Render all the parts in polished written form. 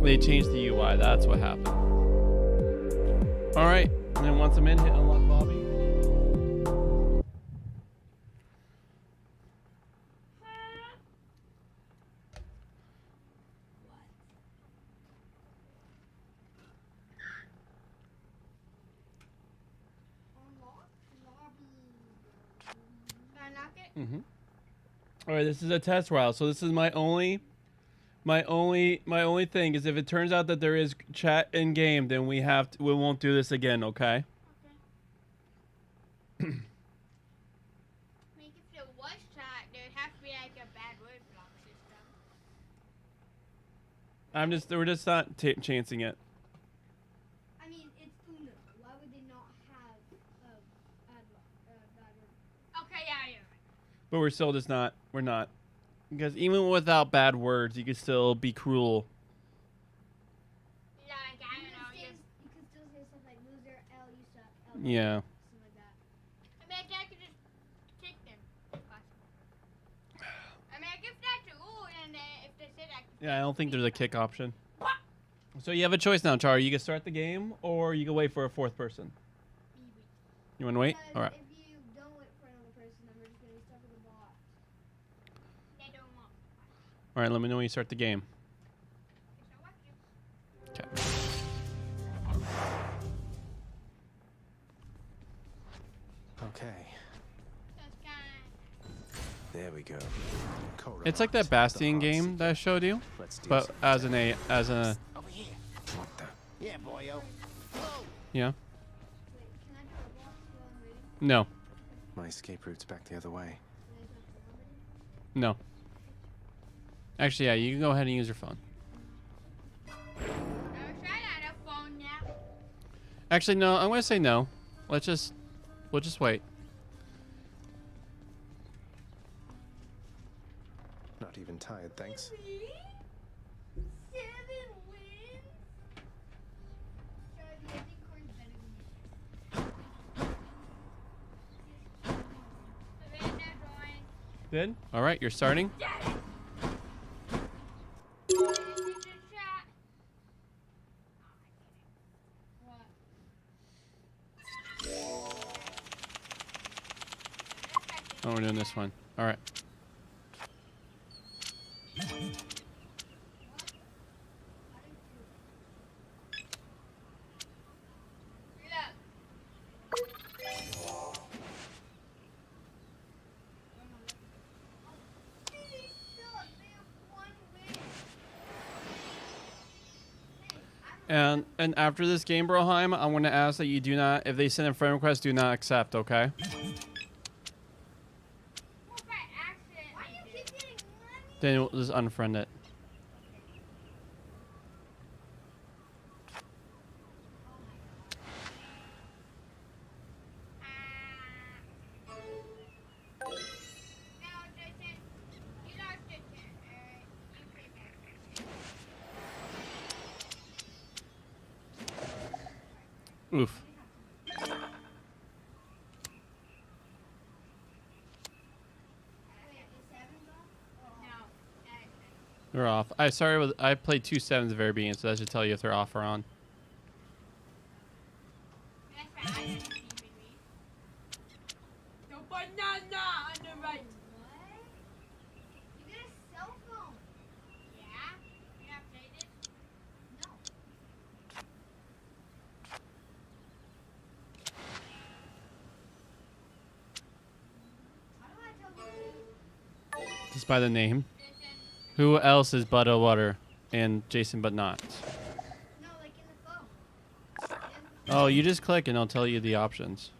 They changed the UI. That's what happened. All right. And then once I'm in, hit unlock lobby. Mm-hmm. All right, this is a test route, so this is my only thing is if it turns out that there is chat in game, then we won't do this again, okay? Like if there was chat, there'd have to be like a bad word block system. We're just not chancing it. I mean, it's Uno. Why would they not have bad word? Okay, yeah. But we're still just not. We're not. Because even without bad words, you can still be cruel. Like, I don't know. You could still say stuff like loser, L, you suck, L. Yeah. Something like that. I mean, I could just kick them. I mean, if that's a rule, and if they say that. Yeah, I don't think there's a kick option. So you have a choice now, Char. You can start the game, or you can wait for a fourth person. You want to wait? Because All right. if you don't wait for another person, then we're just going to be stuck with a bot. They don't want. All right, let me know when you start the game. Okay. Okay. That's kind There we go. It's like that Bastion game that I showed you, but as a Over here. What the? Yeah, boyo. yeah. Wait, can I do a box while I'm waiting? No, My escape route's back the other way. Can I talk to somebody? no. Actually, yeah, you can go ahead and use your phone. of. I'm trying out a phone now. Actually, no. I'm gonna say no. We'll just wait. Not even tired, thanks. 7 wins? Sorry, I think Corn's better than me. Savannah joined. Did? All right, you're starting. This is the chat. What? Oh, we're doing this one. All right. And after this game, Broheim, I want to ask that you do not, if they send a friend request, do not accept, okay? Then we'll just unfriend it. Oof. They're off. I played 2 7s at the very beginning, so that should tell you if they're off or on. The banana on the right. What? You get a cell phone. Yeah? You have played it? No. How do I tell you? Just by the name. Who else is Butterwater and Jason but not? No, like in the phone. Oh, you just click and I'll tell you the options.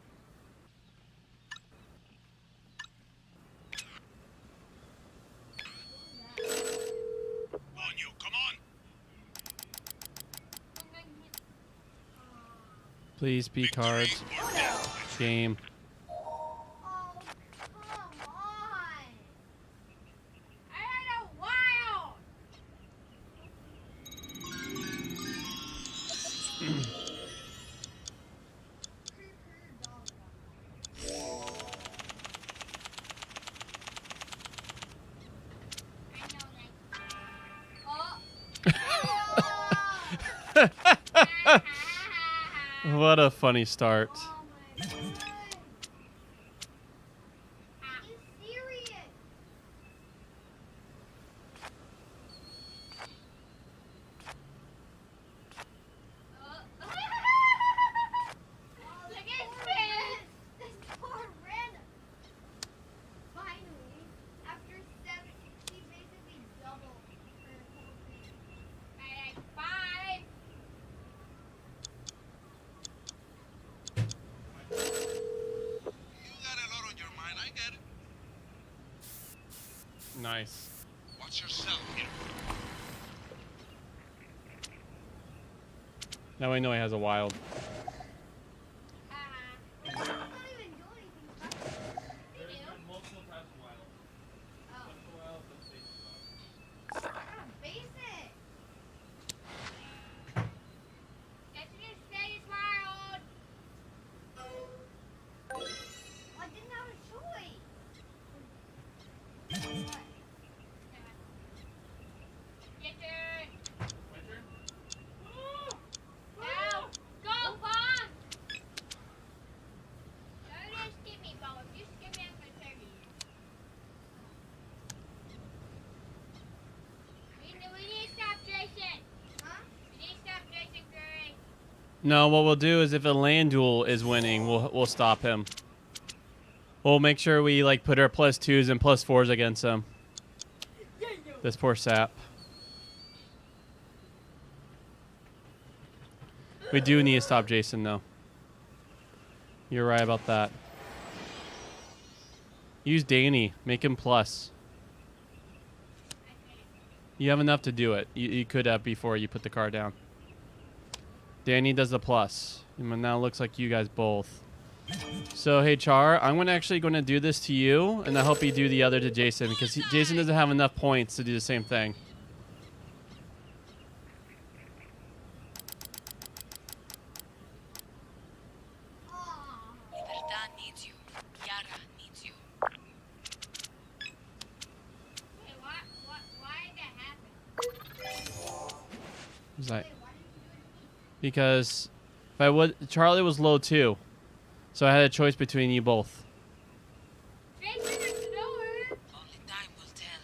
On you, come on! Please be cards. Game. Oh, come on. I had a while. I know, like. Oh. What a funny start. Oh my god. Are you serious? Look at Chris. This poor random. Finally, after 7, she basically doubled her whole thing. Like 5. You got a lot on your mind, I get it. Nice. Watch yourself here. Now I know he has a wild. It's not even do anything special. multiple types of wild. Oh, basic. That's just say it's wild. I didn't have a choice. What? Your turn. Now, go, Pong. Don't just skip me, Pong. If you skip me, I'm gonna turn you. We need to stop Jason. Huh? We need to stop Jason Curry. No, what we'll do is if a land duel is winning, we'll stop him. We'll make sure we like put our +2s and +4s against him. This poor sap. We do need to stop Jason though. You're right about that. Use Danny. Make him plus. You have enough to do it. You could have before you put the car down. Danny does the plus. And now it looks like you guys both. So, hey, Char, I'm actually going to do this to you, and I hope you do the other to Jason, because Jason doesn't have enough points to do the same thing. Libertad needs you. Yara needs you. Wait, why did that happen? Is that- Wait, why didn't you do it to me? Because if I would, Charlie was low too, so I had a choice between you both. Jason is slower. Only time will tell.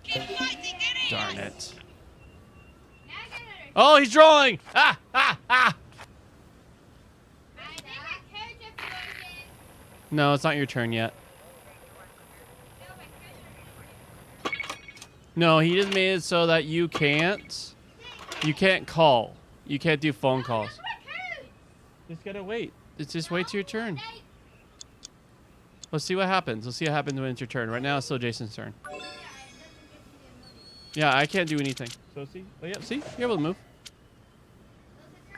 Keep fighting, idiots! Darn it! Now I got another. Oh, he's drawing! Ah, ah, ah! I think my carriage explosion. No, it's not your turn yet. No, my carriage explosion. No, he just made it so that you can't call. You can't do phone calls. Look at my carriage. Just gotta wait. Just wait till your turn. They- Let's see what happens. Let's see what happens when it's your turn. Right now, it's still Jason's turn. Yeah, it doesn't give me the money. Yeah, I can't do anything. So see? Oh, yeah, see? You're able to move.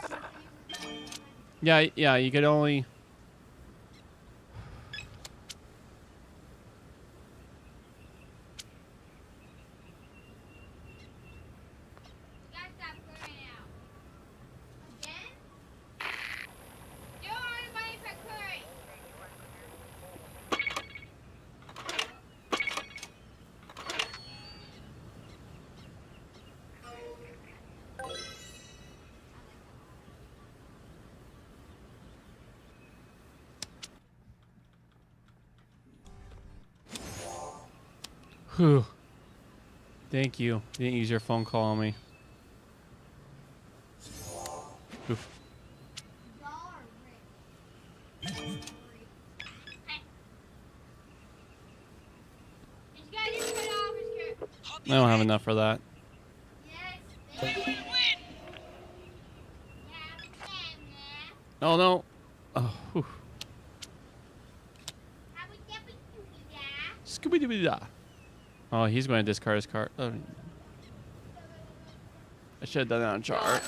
Those are just the uses. Yeah, you could only... gotta stop clearing out. Again? You don't want money for curry. Whew. Thank you. You didn't use your phone call on me. Oof. Y'all are rich. He's gotta just cut off his curry. I don't have enough for that. Yes. We will win! Yeah, we can, yeah. Oh, no. Oh, whew. How we get with you, yeah? Scooby-Dooby-Da. Oh, he's going to discard his card. Oh. I should have done that on Char.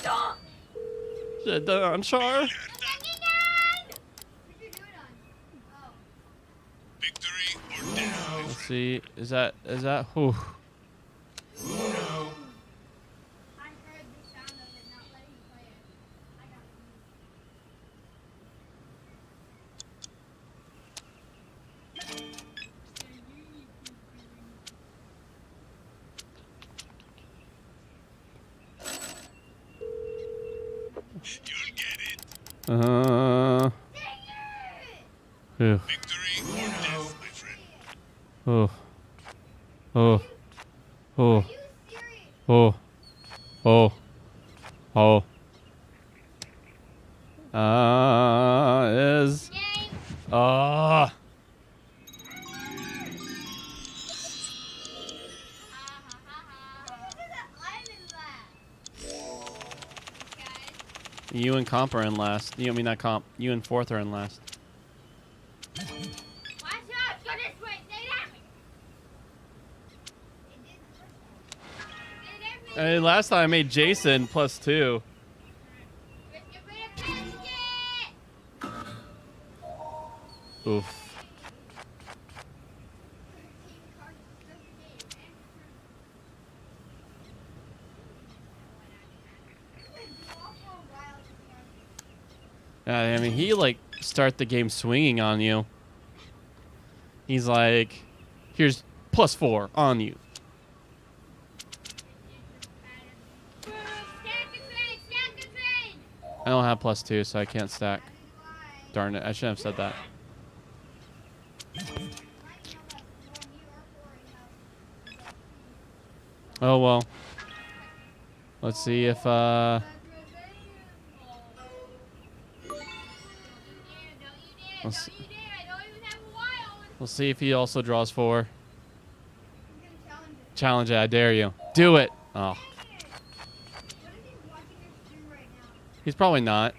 Should have done it on Char. What'd you do it on? Oh. Victory or death. Let's see. Is that? Whew. I heard the sound of it not letting you play it. I got it. You'll get it. Ew. Victory or death, my friend. Oh. Oh. Oh. You serious? Oh. Oh. Oh. Is. Game. Ah. You and Comp are in last. You I mean not Comp. You and Fourth are in last. Watch out! Go this way! Stay that way! Hey, last time I made Jason +2. Let's get rid of biscuit! Oof. I mean, he like start the game swinging on you. He's like, here's +4 on you. Stack the train! Stack the train! I don't have +2, so I can't stack. Darn it, I shouldn't have said that. Oh well. Let's see if Let's- we'll see if he also draws 4. Challenge it, I dare you. Do it. Oh, he's probably not.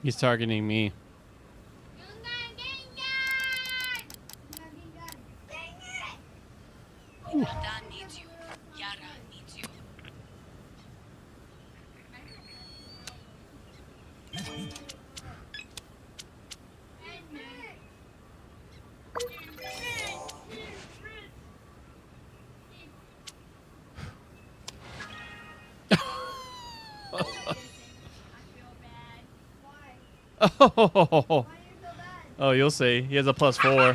He's targeting me. Dan needs you. Yara needs you. Oh, oh, you'll see. He has a +4.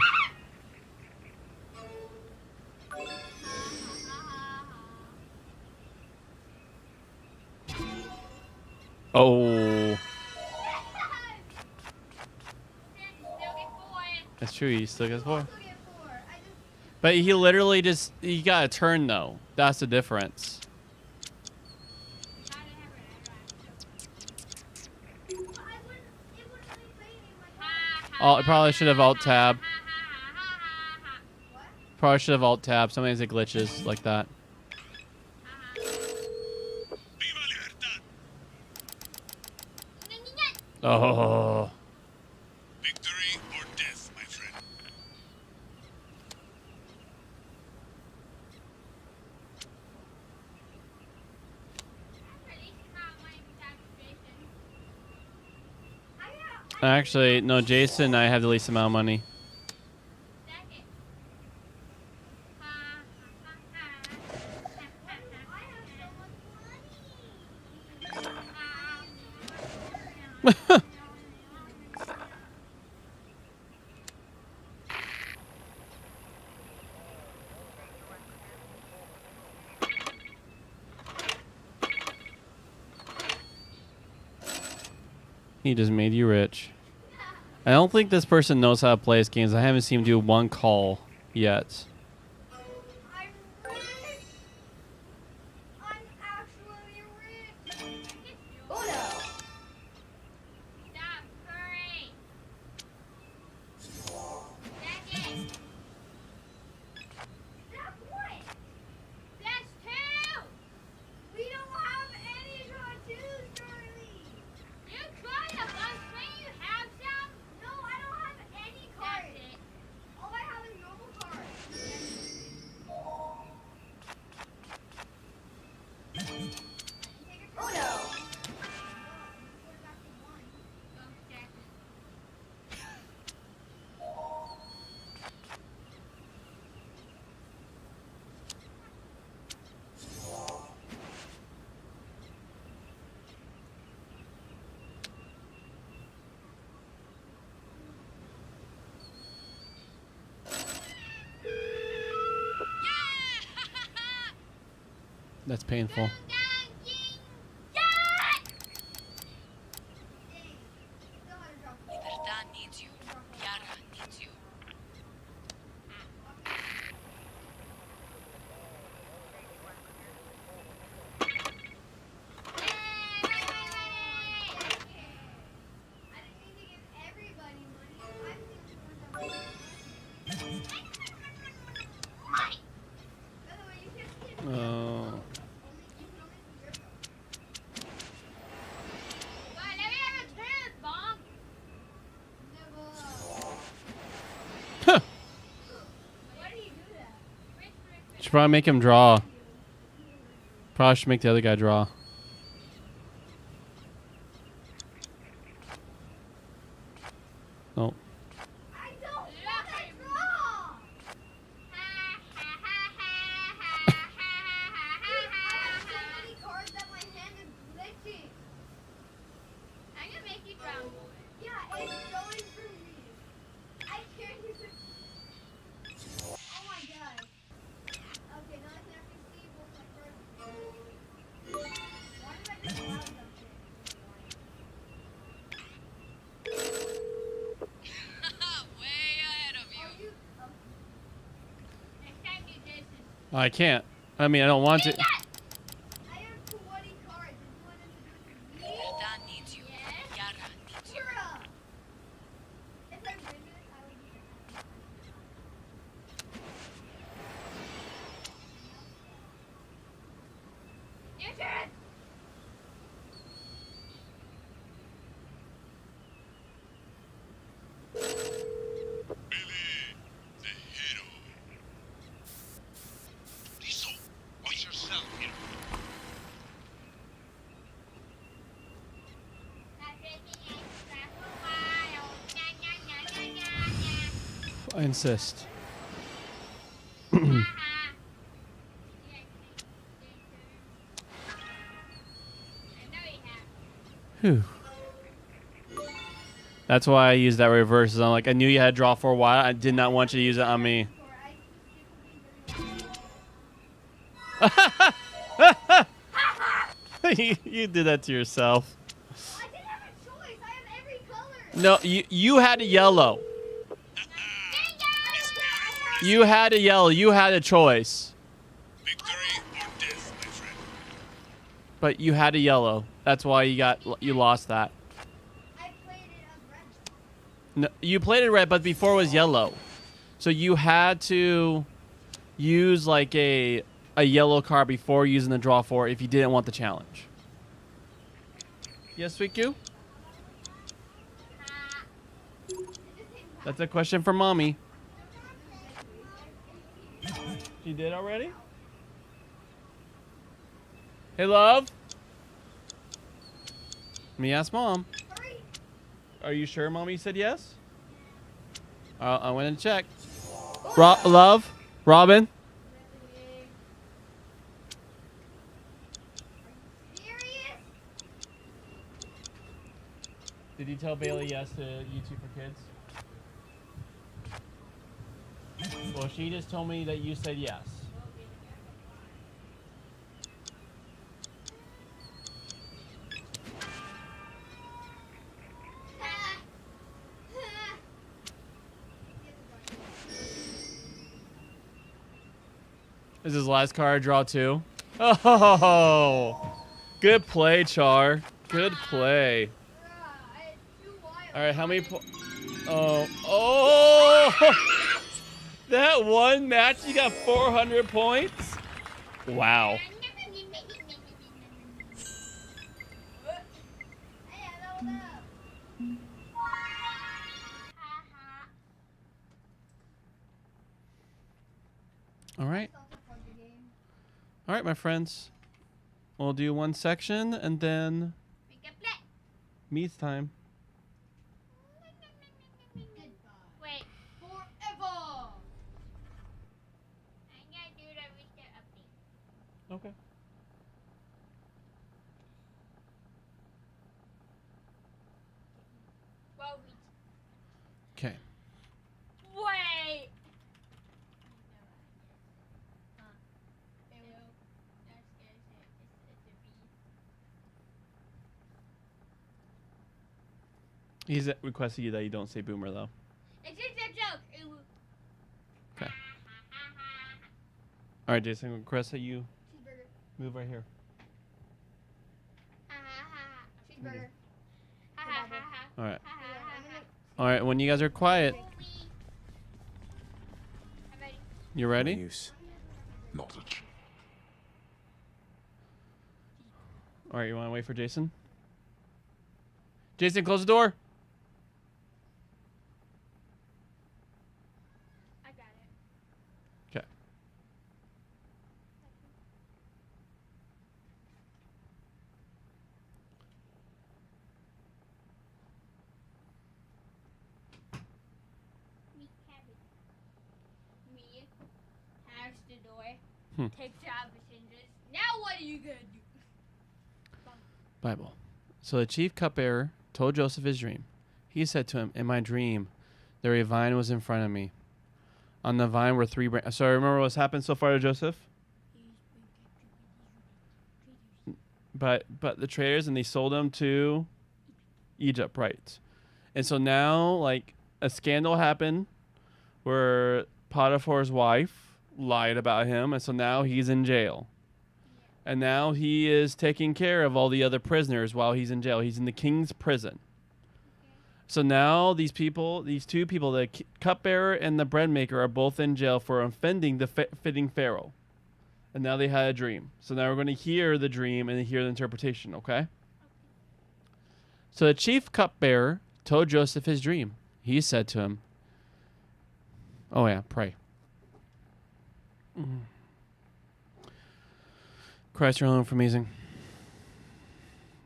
Oh, that's true. He still gets 4. But he literally just, he got a turn though. That's the difference. Oh, I probably should have alt tab. Probably should have alt tab. Sometimes it glitches like that. Viva Libertad. Oh. Victory or death, my friend. Actually, no, Jason and I have the least amount of money. He just made you rich. I don't think this person knows how to play his games. I haven't seen him do one call yet. I'm rich. I'm actually rich. Uno. Stop, hurry! Second. That's what? That's 2! We don't have any tattoos, Charlie. You could have. I'm saying you have some. No, I don't have any That's cards. it. All I have is normal cards. That's painful. Libertad needs you. Yara needs you. Oh. Huh. Should probably make him draw. Probably should make the other guy draw. Oh. I don't want to draw. I have so many cards that my hand is glitching. I'm gonna make you drown. Yeah, it's going through me. I can't use it. Oh my god. Okay, now I can actually see both my cards. Why did I just allow something? Way ahead of you. Are you? Next time you do this. I can't. I mean, I don't want to. I have 20 cards. Did you want them to do it to me? Libertad needs you. Yara needs you. Bruh. If I win this, I will be Your turn. Billy, the hero. Rizzo, watch yourself, hero. Not drinking extra for a while. Nya, nya, nya, nya, nya, nya. I insist. Haha. Yeah, I know you have. Whew. That's why I used that reverse. I'm like, I knew you had to draw for a while. I did not want you to use it on me. You did that to yourself. I didn't have a choice. I have every color. No, you had a yellow. You had a yellow. You had a choice. Victory or death, my friend. But you had a yellow. That's why you lost that. I played it as red. No, you played it red, but before it was yellow. So you had to use like a yellow card before using the draw four if you didn't want the challenge. Yes, Sweet Goo? That's a question for mommy. She did already? Hey, love? Let me ask mom. Hurry. Are you sure mommy said yes? I went to check. Love? Robin? Serious? Did you tell Bailey yes to YouTube for Kids? Well, she just told me that you said yes. Is his last card draw two? Oh, good play, Char. Good play. All right, how many? Oh! That one match, you got 400 points. Wow. Hey, I leveled up. All right. Stop the plug the game. All right, my friends. We'll do one section and then We can play. Me's time. Wait, Forever. I'm gonna do the reset update. Okay. Well, Okay. wait. That's good. He's requesting you that you don't say boomer though. It's just a joke. It will- Okay. All right, Jason. Request that you Cheeseburger. move right here. Ha ha ha. Cheeseburger. Ha ha ha ha. All right. Ha ha ha ha. All right. When you guys are quiet, I'm ready. you No ready? use. Not a ch- All right. You want to wait for Jason? Jason, close the door. I got it. Okay. Me cabbage. Me house the door. Hmm. Take job passengers. Now what are you gonna do? Bible. So the chief cupbearer told Joseph his dream. He said to him, "In my dream, there a vine was in front of me. On the vine were 3 branches." So remember what's happened so far to Joseph? But the traders, and they sold him to Egypt, right? And so now, like, a scandal happened where Potiphar's wife lied about him, and so now he's in jail. And now he is taking care of all the other prisoners while he's in jail. He's in the king's prison. So now these people, these two people, the cupbearer and the bread maker, are both in jail for offending the fitting Pharaoh. And now they had a dream. So now we're going to hear the dream and hear the interpretation, okay? So the chief cupbearer told Joseph his dream. He said to him, oh yeah, pray. Christ, your alone for amazing.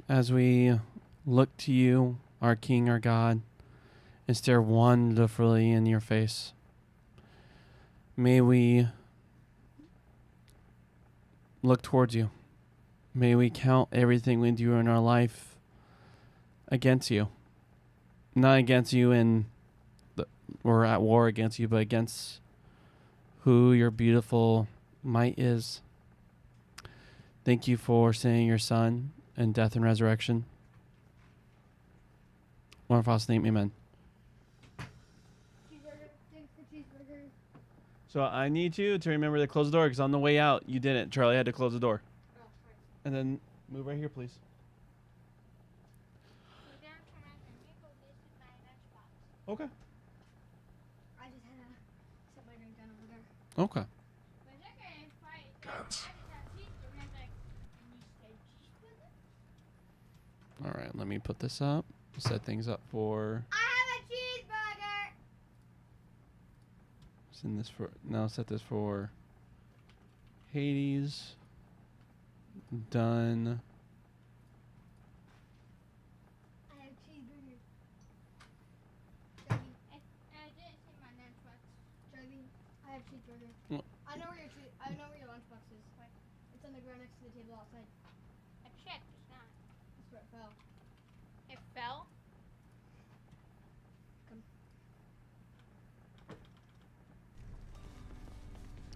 As we look to you, our King, our God, and stare wonderfully in your face, may we look towards you. May we count everything we do in our life against you. Not against you or at war against you, but against who your beautiful might is. Thank you for sending your Son and death and resurrection. In our Father's name, amen. Cheeseburger. Thanks for cheeseburger. So I need you to remember to close the door, because on the way out, you didn't. Charlie had to close the door. Oh, sorry. And then move right here, please. Go down, turn around, and pickle this in my lunchbox. Okay. I just had to set my drink down over there. Okay. But look at it, right? Guns. I just have cheeseburger, and I'm like, and you said cheeseburger? All right, let me put this up. Set things up for... I have a cheeseburger. Send this for... Now set this for... Hades. Done. I have cheeseburger. Joby, I didn't see my lunchbox. Joby, I have cheeseburger. What? I know where your lunchbox is. It's on the ground next to the table outside. I checked, it's not. That's where it fell. It fell?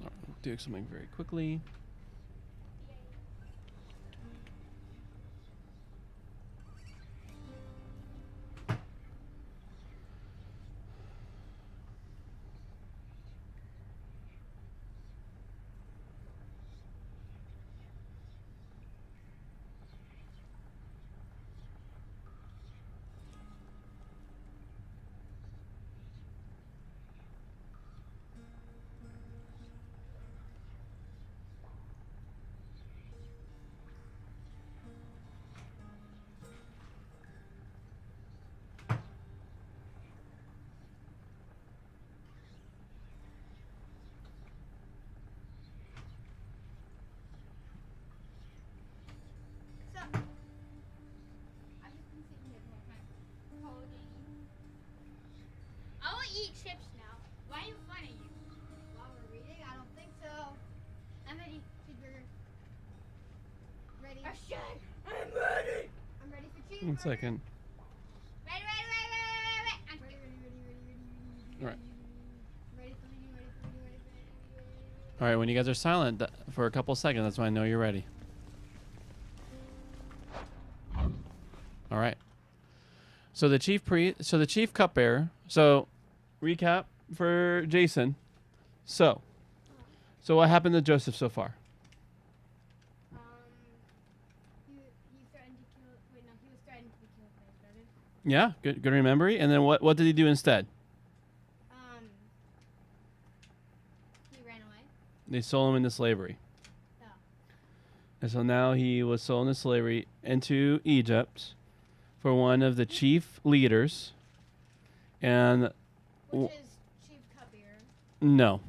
All right, do something very quickly. So, I've just been sitting here the whole time. Holding. I will eat chips now. Why are you funny? While we're reading, I don't think so. I'm ready. Cheeseburger. Ready. I should. I'm ready for cheeseburger. 1 second. Ready. I'm Ready, ready, ready, ready, ready, ready, All right. ready for reading, ready for reading, ready for reading, ready, ready. All right, when you guys are silent for a couple seconds, that's when I know you're ready. All right. So the chief cupbearer. So, recap for Jason. So what happened to Joseph so far? He threatened to kill. Wait, no, he was threatened to be killed by his brother. Yeah, good memory. And then what did he do instead? He ran away. They sold him into slavery. Oh. And so now he was sold into slavery into Egypt for one of the chief leaders. And Which is Chief Cupbearer. no,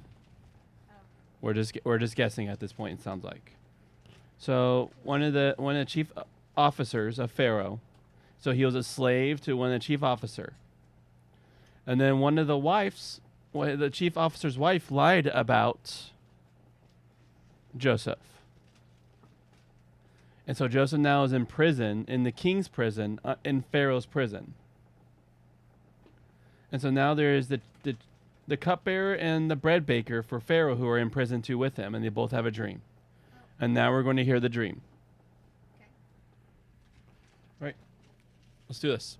Oh. we're just guessing at this point. It sounds like. So one of the chief officers of Pharaoh. So he was a slave to one of the chief officer. And then one of the chief officer's wife lied about Joseph. And so Joseph now is in prison, in the king's prison, in Pharaoh's prison. And so now there is the cupbearer and the bread baker for Pharaoh who are in prison too with him, and they both have a dream. And now we're going to hear the dream. Okay. Right. Let's do this.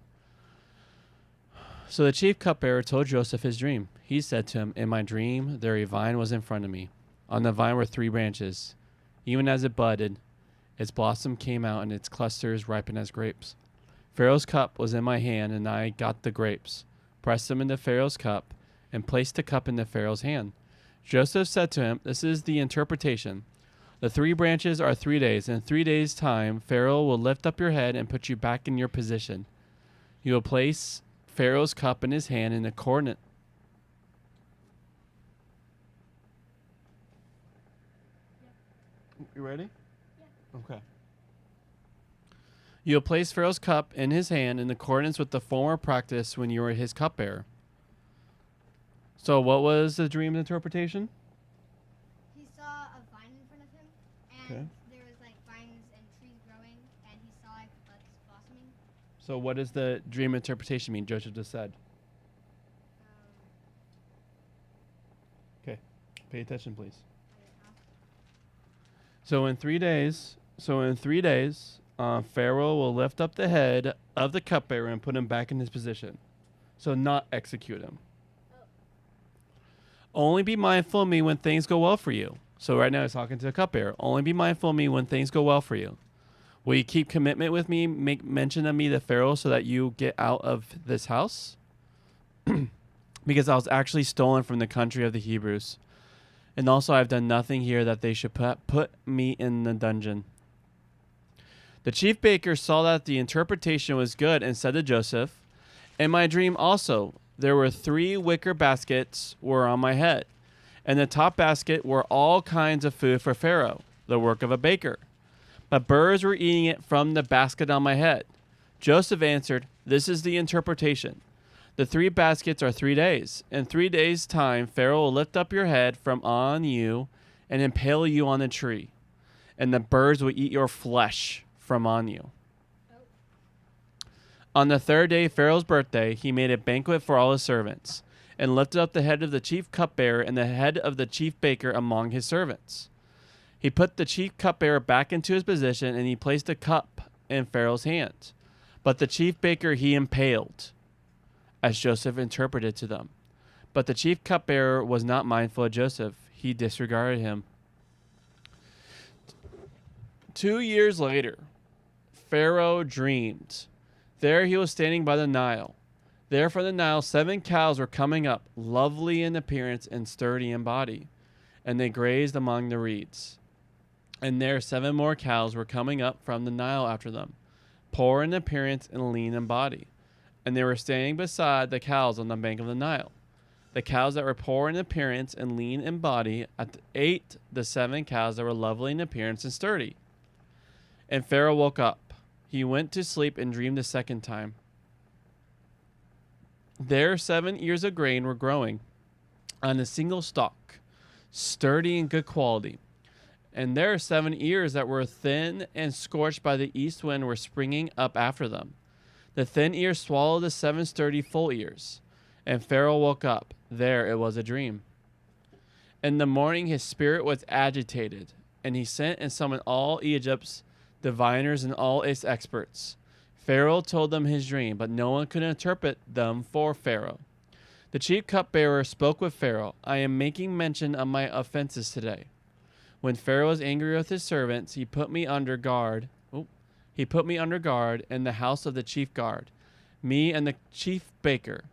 So the chief cupbearer told Joseph his dream. He said to him, "In my dream, there a vine was in front of me. On the vine were 3 branches. Even as it budded, its blossom came out and its clusters ripened as grapes. Pharaoh's cup was in my hand, and I got the grapes, pressed them into Pharaoh's cup, and placed the cup into Pharaoh's hand." Joseph said to him, "This is the interpretation. The 3 branches are 3 days. In 3 days' time, Pharaoh will lift up your head and put you back in your position. You will place Pharaoh's cup in his hand in the coordinate. You ready? Yeah. Okay. You'll place Pharaoh's cup in his hand in accordance with the former practice when you were his cupbearer." So what was the dream interpretation? He saw a vine in front of him, and Okay. there was like vines and trees growing, and he saw like buds blossoming. So what does the dream interpretation mean? Joseph just said. Okay. Pay attention, please. I don't know. So in 3 days, Pharaoh will lift up the head of the cupbearer and put him back in his position. So not execute him. Only be mindful of me when things go well for you. So right now he's talking to the cupbearer. Only be mindful of me when things go well for you. Will you keep commitment with me? Make mention of me to Pharaoh so that you get out of this house? Because I was actually stolen from the country of the Hebrews. And also I've done nothing here that they should put me in the dungeon. The chief baker saw that the interpretation was good and said to Joseph, "In my dream also, there were 3 wicker baskets were on my head. And the top basket were all kinds of food for Pharaoh, the work of a baker. But birds were eating it from the basket on my head." Joseph answered, "This is the interpretation. The 3 baskets are 3 days. In 3 days' time, Pharaoh will lift up your head from on you and impale you on a tree. And the birds will eat your flesh from on you." On the 3rd day, Pharaoh's birthday, he made a banquet for all his servants, and lifted up the head of the chief cupbearer and the head of the chief baker among his servants. He put the chief cupbearer back into his position, and he placed the cup in Pharaoh's hand. But the chief baker he impaled, as Joseph interpreted to them. But the chief cupbearer was not mindful of Joseph. He disregarded him. 2 years later, Pharaoh dreamed. There he was standing by the Nile. There from the Nile 7 cows were coming up, lovely in appearance and sturdy in body, and they grazed among the reeds. And there 7 more cows were coming up from the Nile after them, poor in appearance and lean in body. And they were standing beside the cows on the bank of the Nile. The cows that were poor in appearance and lean in body ate the 7 cows that were lovely in appearance and sturdy. And Pharaoh woke up. He went to sleep and dreamed a second time. There 7 ears of grain were growing on a single stalk, sturdy and good quality. And there 7 ears that were thin and scorched by the east wind were springing up after them. The thin ears swallowed the 7 sturdy full ears. And Pharaoh woke up. There it was a dream. In the morning his spirit was agitated, and he sent and summoned all Egypt's diviners and all its experts. Pharaoh told them his dream, but no one could interpret them for Pharaoh. The chief cupbearer spoke with Pharaoh. I am making mention of my offenses today. When Pharaoh was angry with his servants, he put me under guard. He put me under guard in the house of the chief guard, me and the chief baker.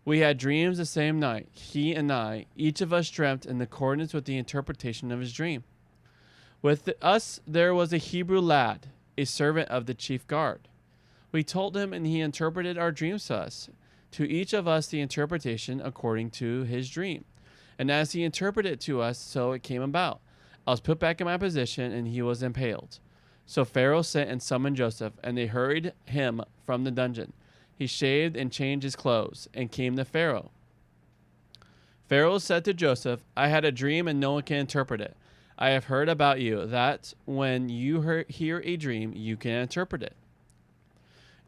We had dreams the same night, he and I. Each of us dreamt in accordance with the interpretation of his dream. With us there was a Hebrew lad, a servant of the chief guard. We told him, and he interpreted our dreams to us. To each of us the interpretation according to his dream. And as he interpreted it to us, so it came about. I was put back in my position, and he was impaled. So Pharaoh sent and summoned Joseph, and they hurried him from the dungeon. He shaved and changed his clothes, and came to Pharaoh. Pharaoh said to Joseph, I had a dream, and no one can interpret it. I have heard about you, that when you hear a dream, you can interpret it.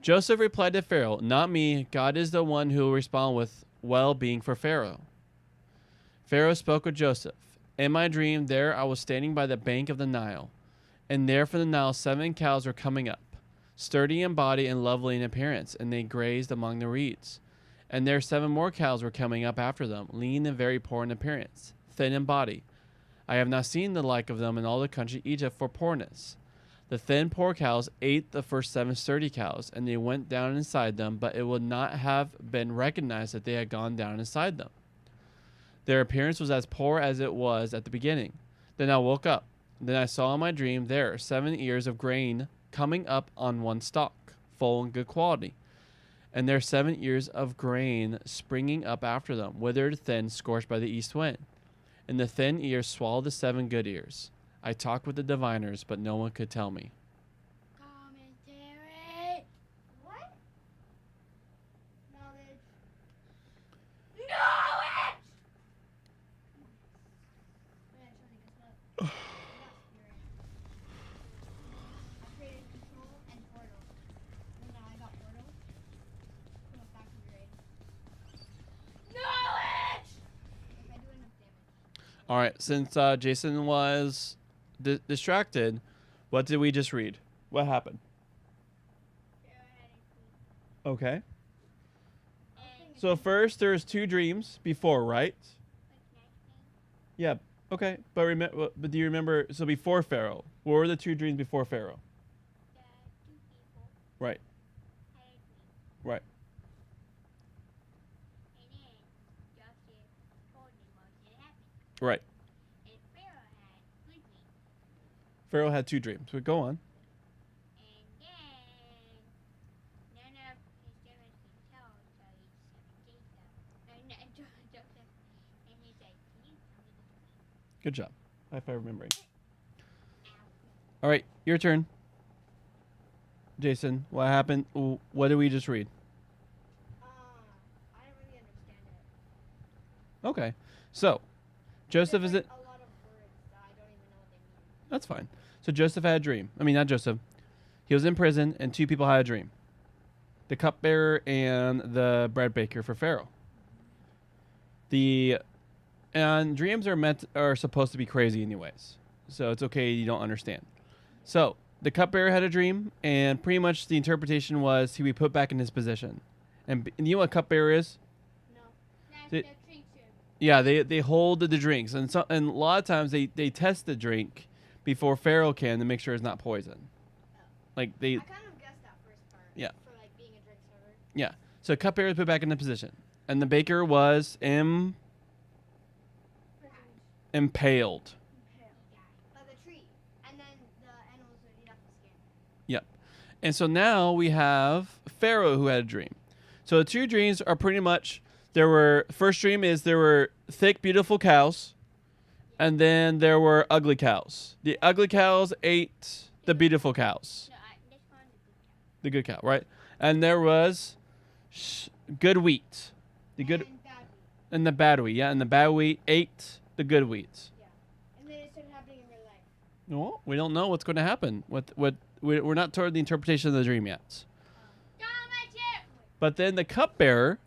Joseph replied to Pharaoh, not me. God is the one who will respond with well-being for Pharaoh. Pharaoh spoke with Joseph. In my dream, there I was standing by the bank of the Nile, and there from the Nile 7 cows were coming up, sturdy in body and lovely in appearance, and they grazed among the reeds. And there 7 more cows were coming up after them, lean and very poor in appearance, thin in body. I have not seen the like of them in all the country Egypt for poorness. The thin, poor cows ate the first 7 sturdy cows, and they went down inside them, but it would not have been recognized that they had gone down inside them. Their appearance was as poor as it was at the beginning. Then I woke up. Then I saw in my dream there 7 ears of grain coming up on one stalk, full and good quality. And there 7 ears of grain springing up after them, withered, thin, scorched by the east wind. And the thin ears swallowed the 7 good ears. I talked with the diviners, but no one could tell me. Commentary. What? Knowledge. Knowledge! Man, Tony, guess what? I got spirit. I created control and portal. And now I got portal. Put us back to grade. Knowledge! If I do enough damage. All right, since Jason was distracted, what did we just read? What happened? Okay. So first, there's 2 dreams before, right? Yeah. Okay. But but do you remember? So before Pharaoh, what were the 2 dreams before Pharaoh? Right. Right. Right. Pharaoh had 2 dreams. But go on. Good job. If I'm remembering. All right, your turn. Jason, what happened? What did we just read? I don't really understand it. Okay. So, Joseph There's is it? like a lot of words that I don't even know what they mean. That's fine. So Joseph had a dream. I mean, not Joseph. He was in prison, and 2 people had a dream. The cupbearer and the bread baker for Pharaoh. And dreams are supposed to be crazy anyways. So it's okay you don't understand. So the cupbearer had a dream, and pretty much the interpretation was he would be put back in his position. And you know what cupbearer is? No. That's They- the drink tube. Yeah, they hold the drinks, and a lot of times they test the drink before Pharaoh can to make sure it's not poison. Like they I kind of guessed that first part. Yeah. For like being a drink server. Yeah. So cupbearer was put back in the position, and the baker was impaled. By the tree. And then the animals would eat up the skin. Yep. And so now we have Pharaoh who had a dream. So the 2 dreams are pretty much first dream is there were thick, beautiful cows, and then there were ugly cows. The ugly cows ate the beautiful cows. No, this one is good. The good cow, right? And there was good wheat. The good And bad wheat. and the bad wheat, yeah, and the bad wheat ate the good wheat. Yeah. And then it started happening in real life. Well, we don't know what's going to happen. We're not toward the interpretation of the dream yet. Commentary. But then the cupbearer,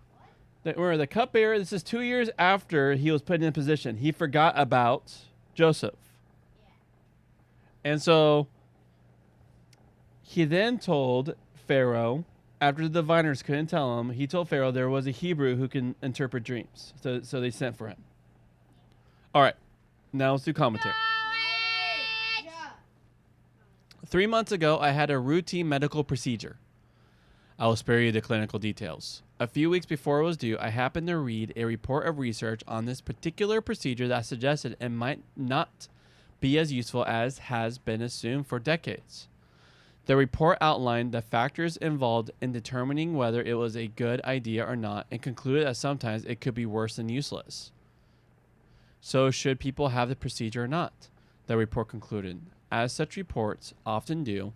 the cupbearer, this is 2 years after he was put in a position. He forgot about Joseph. Yeah. And so he then told Pharaoh, after the diviners couldn't tell him, he told Pharaoh there was a Hebrew who can interpret dreams. So they sent for him. All right, now let's do commentary. Yeah. 3 months ago, I had a routine medical procedure. I will spare you the clinical details. A few weeks before it was due, I happened to read a report of research on this particular procedure that suggested it might not be as useful as has been assumed for decades. The report outlined the factors involved in determining whether it was a good idea or not and concluded that sometimes it could be worse than useless. So should people have the procedure or not? The report concluded, as such reports often do,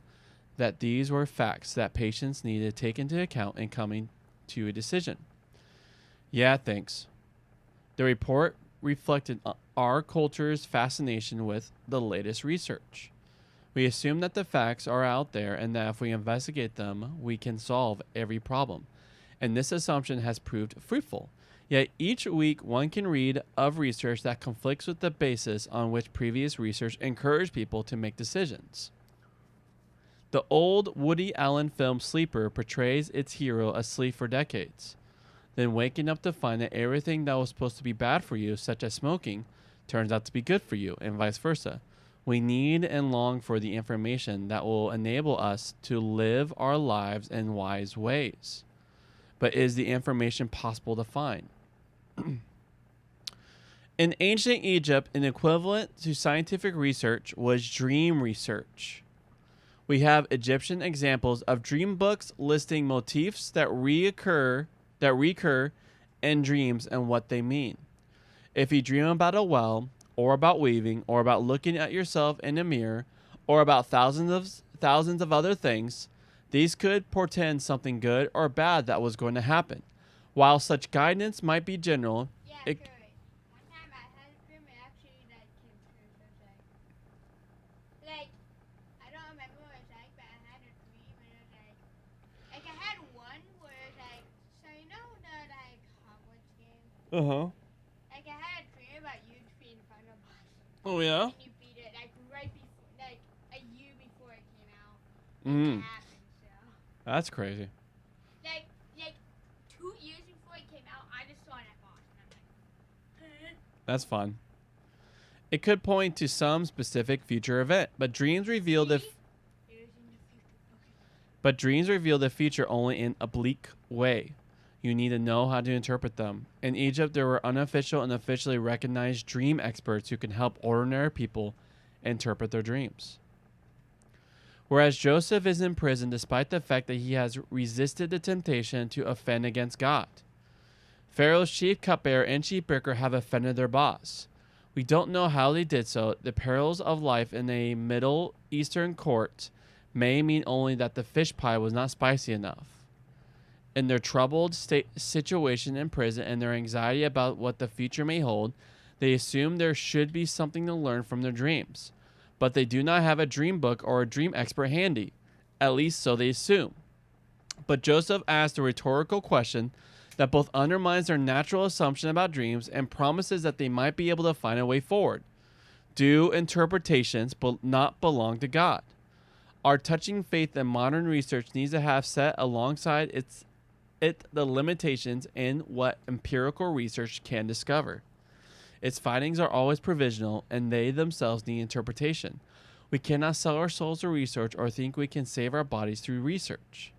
that these were facts that patients needed to take into account in coming to a decision. Yeah, thanks. The report reflected our culture's fascination with the latest research. We assume that the facts are out there and that if we investigate them, we can solve every problem. And this assumption has proved fruitful. Yet each week one can read of research that conflicts with the basis on which previous research encouraged people to make decisions. The old Woody Allen film Sleeper portrays its hero asleep for decades, then waking up to find that everything that was supposed to be bad for you, such as smoking, turns out to be good for you, and vice versa. We need and long for the information that will enable us to live our lives in wise ways. But is the information possible to find? In ancient Egypt, an equivalent to scientific research was dream research. We have Egyptian examples of dream books listing motifs that recur in dreams and what they mean. If you dream about a well, or about weaving, or about looking at yourself in a mirror, or about thousands of other things, these could portend something good or bad that was going to happen. While such guidance might be general, Yeah, it, sure. One time I had a dream and actually like came true. So it's like I don't remember what it was like, but I had a dream and it was like I had one where it was like, so you know the like Hogwarts game? Like I had a dream about you being in front of us. Oh yeah. And you beat it like right before, like a year before it came out. Mm. It happened, so. That's crazy. Like 2 years before it came out, I just saw that boss and I'm like, huh? That's fun. It could point to some specific future event, but dreams reveal the It was in the future. Okay. But dreams reveal the future only in a bleak way. You need to know how to interpret them. In Egypt, there were unofficial and officially recognized dream experts who can help ordinary people interpret their dreams. Whereas Joseph is in prison despite the fact that he has resisted the temptation to offend against God. Pharaoh's chief cupbearer and chief baker have offended their boss. We don't know how they did so. The perils of life in a Middle Eastern court may mean only that the fish pie was not spicy enough. In their troubled situation in prison and their anxiety about what the future may hold, they assume there should be something to learn from their dreams. But they do not have a dream book or a dream expert handy. At least so they assume. But Joseph asked a rhetorical question that both undermines their natural assumption about dreams and promises that they might be able to find a way forward. Do interpretations not belong to God? Our touching faith in modern research needs to have set alongside the limitations in what empirical research can discover. Its findings are always provisional, and they themselves need interpretation. We cannot sell our souls to research or think we can save our bodies through research.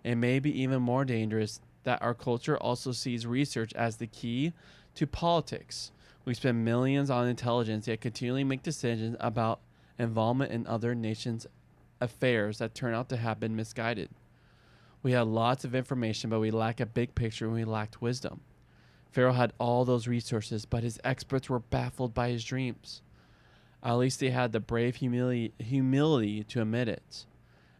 It may be even more dangerous that our culture also sees research as the key to politics. We spend millions on intelligence, yet continually make decisions about involvement in other nations' affairs that turn out to have been misguided. We had lots of information, but we lack a big picture and we lacked wisdom. Pharaoh had all those resources, but his experts were baffled by his dreams. At least they had the brave humility to admit it.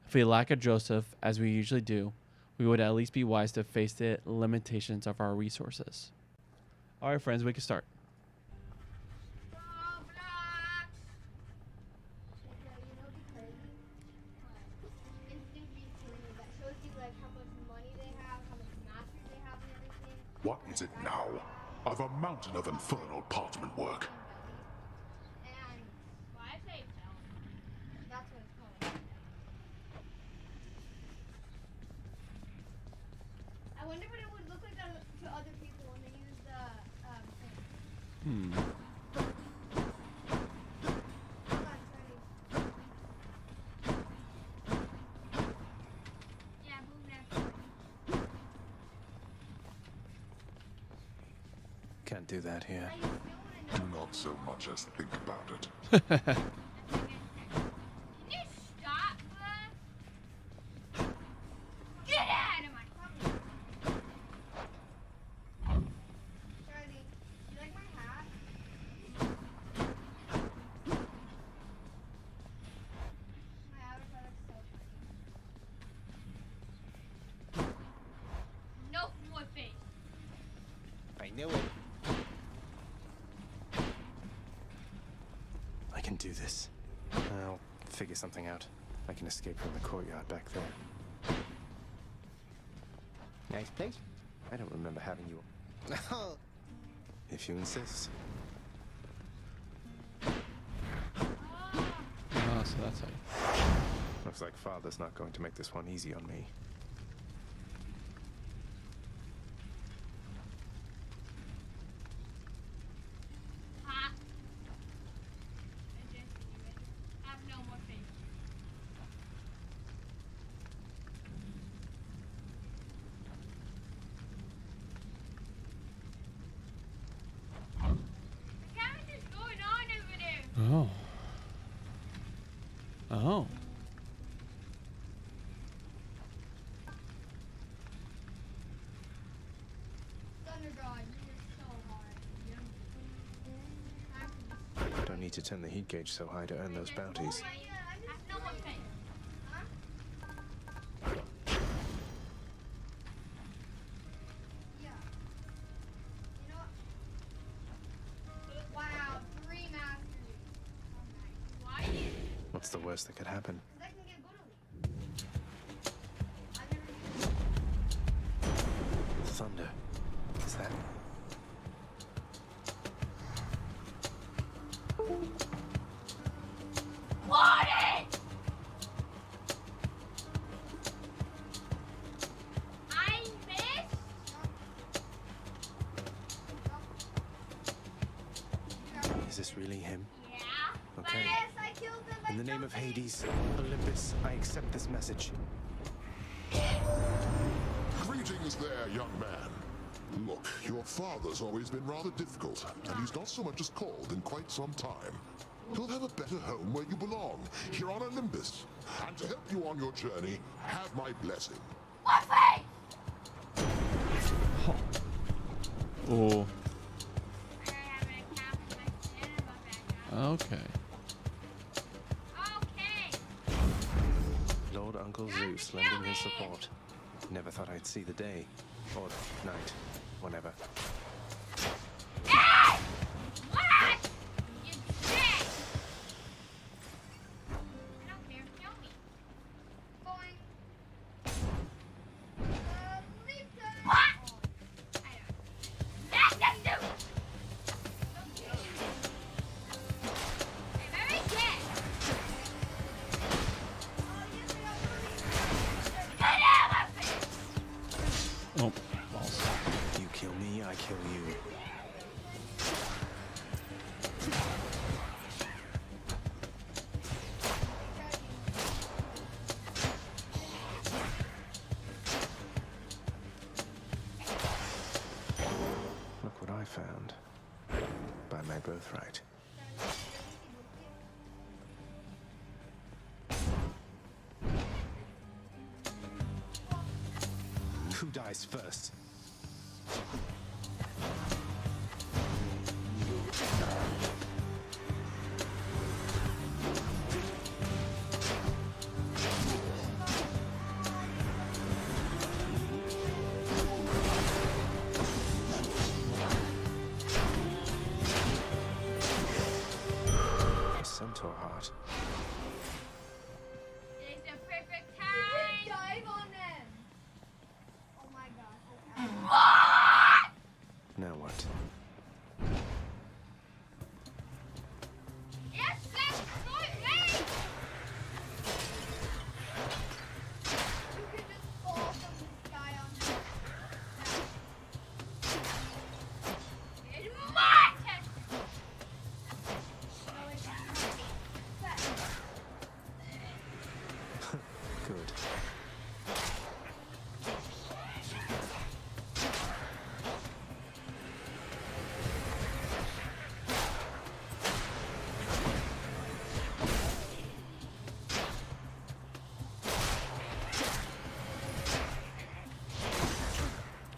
If we lack a Joseph, as we usually do, we would at least be wise to face the limitations of our resources. All right, friends, we can start. Roblox. Yeah, you know what's crazy? Instant replay that shows you like how much money they have, how much masters they have, and everything. What is it now? I've a mountain of infernal parchment work. And Why say belt? that's what it's called. Hmm. Hold on, Charlie. Yeah, move that. Can't do that here. I still wanna Do know. not so much as think about it. That's against it. Can you stop, bud? Get out of my Charlie, you like my hat? My avatar looks so funny. No more face. I knew it. I can do this. I'll figure something out. I can escape from the courtyard back there. Nice place. I don't remember having you. If you insist. Oh, so that's how you... Looks like Father's not going to make this one easy on me. Hot. Have no more face. What is going on over there? Oh. Oh. Thunder God, you were so hard. Don't need to turn the heat gauge so high to earn those bounties. Oh my God, I'm just Have no more face. Huh? Yeah. You know what? Wow, 3 masteries. Oh, nice. Why? What's the worst that could happen? 'Cause I can get Bully. I've never used it. Thunder. Is that? Warning! I missed. Is this really him? Yeah. Okay. Yes, I killed them by In the name of jumping. Hades, Olympus, I accept this message. Greetings there, young man. Look, your father's always been rather difficult, and he's not so much as called in quite some time. He'll have a better home where you belong, here on Olympus. And to help you on your journey, have my blessing. What face? Oh. I have an account with my channel about that. Okay. Okay. Lord Uncle Zeus lending his support. Never thought I'd see the day. Or night. Whenever. Hey! What? You dick! I don't care. Kill me. Boing. Leap time. What? I don't. That's a dude! I'm already dead. Oh, yes, I got Bully. Get out of my face! Oh, balls. You kill me, I kill you. Look what I found. By my birthright. Who dies first? A centaur heart. It's the perfect You time. dive on them. Oh my gosh. Okay. What?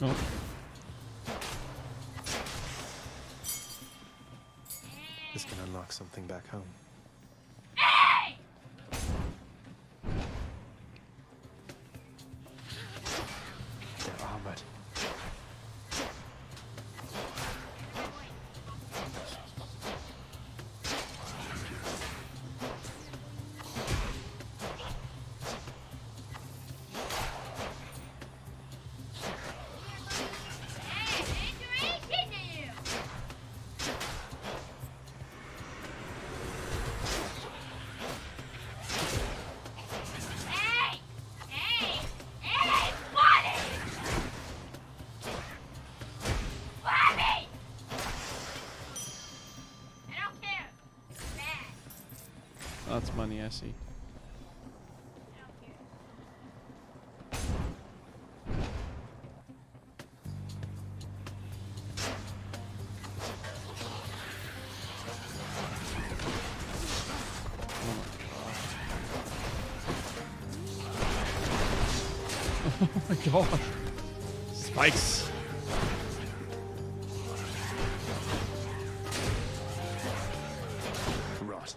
Oh. This can unlock something back home. They're armored. That's money, I see. Oh my god. Spikes. Rot.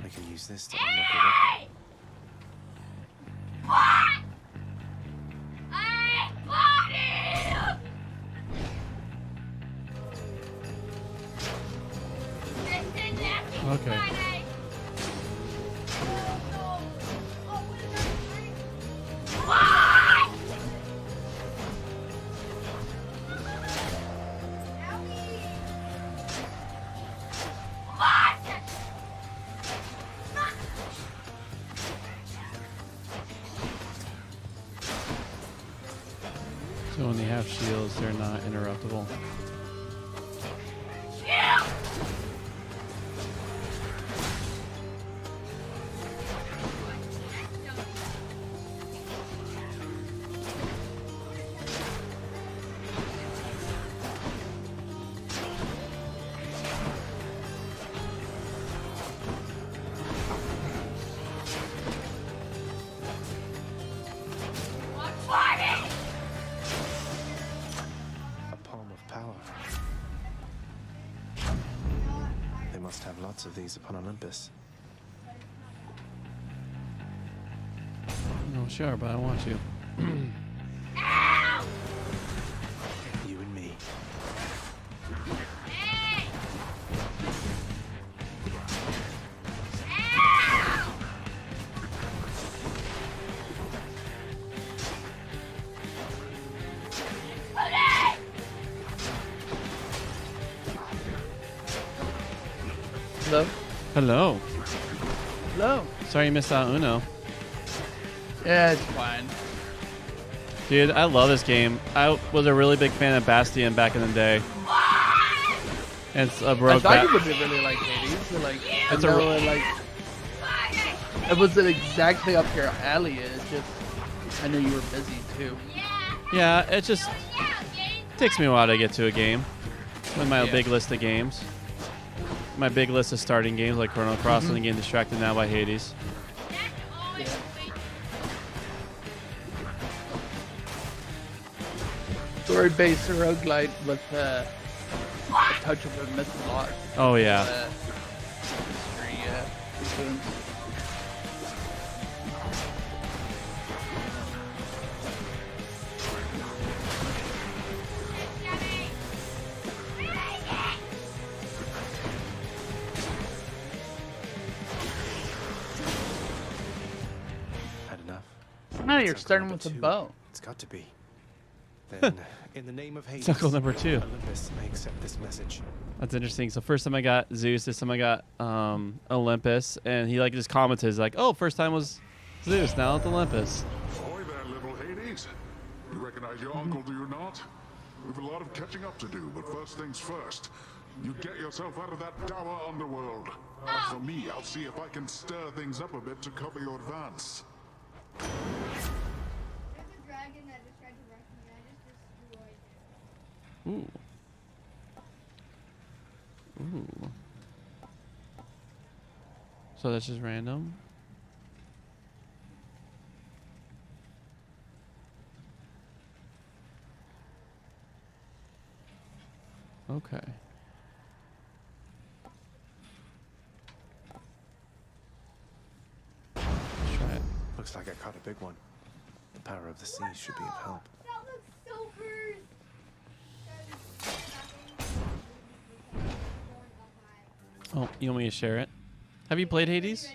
I can use this to unlock a weapon. Okay. So when they have shields, they're not interruptible. A palm of power. They must have lots of these upon Olympus. No, sure, but I want you. You and me. Hello? Hello. Hello? Sorry you missed out Uno. Yeah, it's fine. Dude, I love this game. I was a really big fan of Bastion back in the day. And it's a I rogue thought you would really like Hades. So like, It's I a know ro- it, like, it wasn't exactly up your alley. It's just, I know you were busy too. Yeah, it just takes me a while to get to a game. With my Yeah. big list of games. My big list of starting games like Chrono Cross and getting distracted now by Hades. Yeah. Story-based roguelite with a touch of a mythology. Oh yeah. History, between. Had enough. No, you're It's Uncle starting number with a 2. bow. It's got to be. Then, in the name of Hades, Knuckle number 2. Olympus may accept this message. That's interesting. So first time I got Zeus, this time I got Olympus, and he like just commented like, "Oh, first time was Zeus, now it's Olympus." Ahoy there, little Hades. You recognize your uncle, do you not? We've a lot of catching up to do, but first things first. You get yourself out of that dour underworld. As for me, I'll see if I can stir things up a bit to cover your advance. There's a dragon that just tried to rush me. I just destroyed it. Ooh. Ooh. So that's just random. Okay. Let's try it. Looks like I caught a big one. The power of the sea should be of help. That looks so cursed. Oh, you want me to share it? Have you played Hades?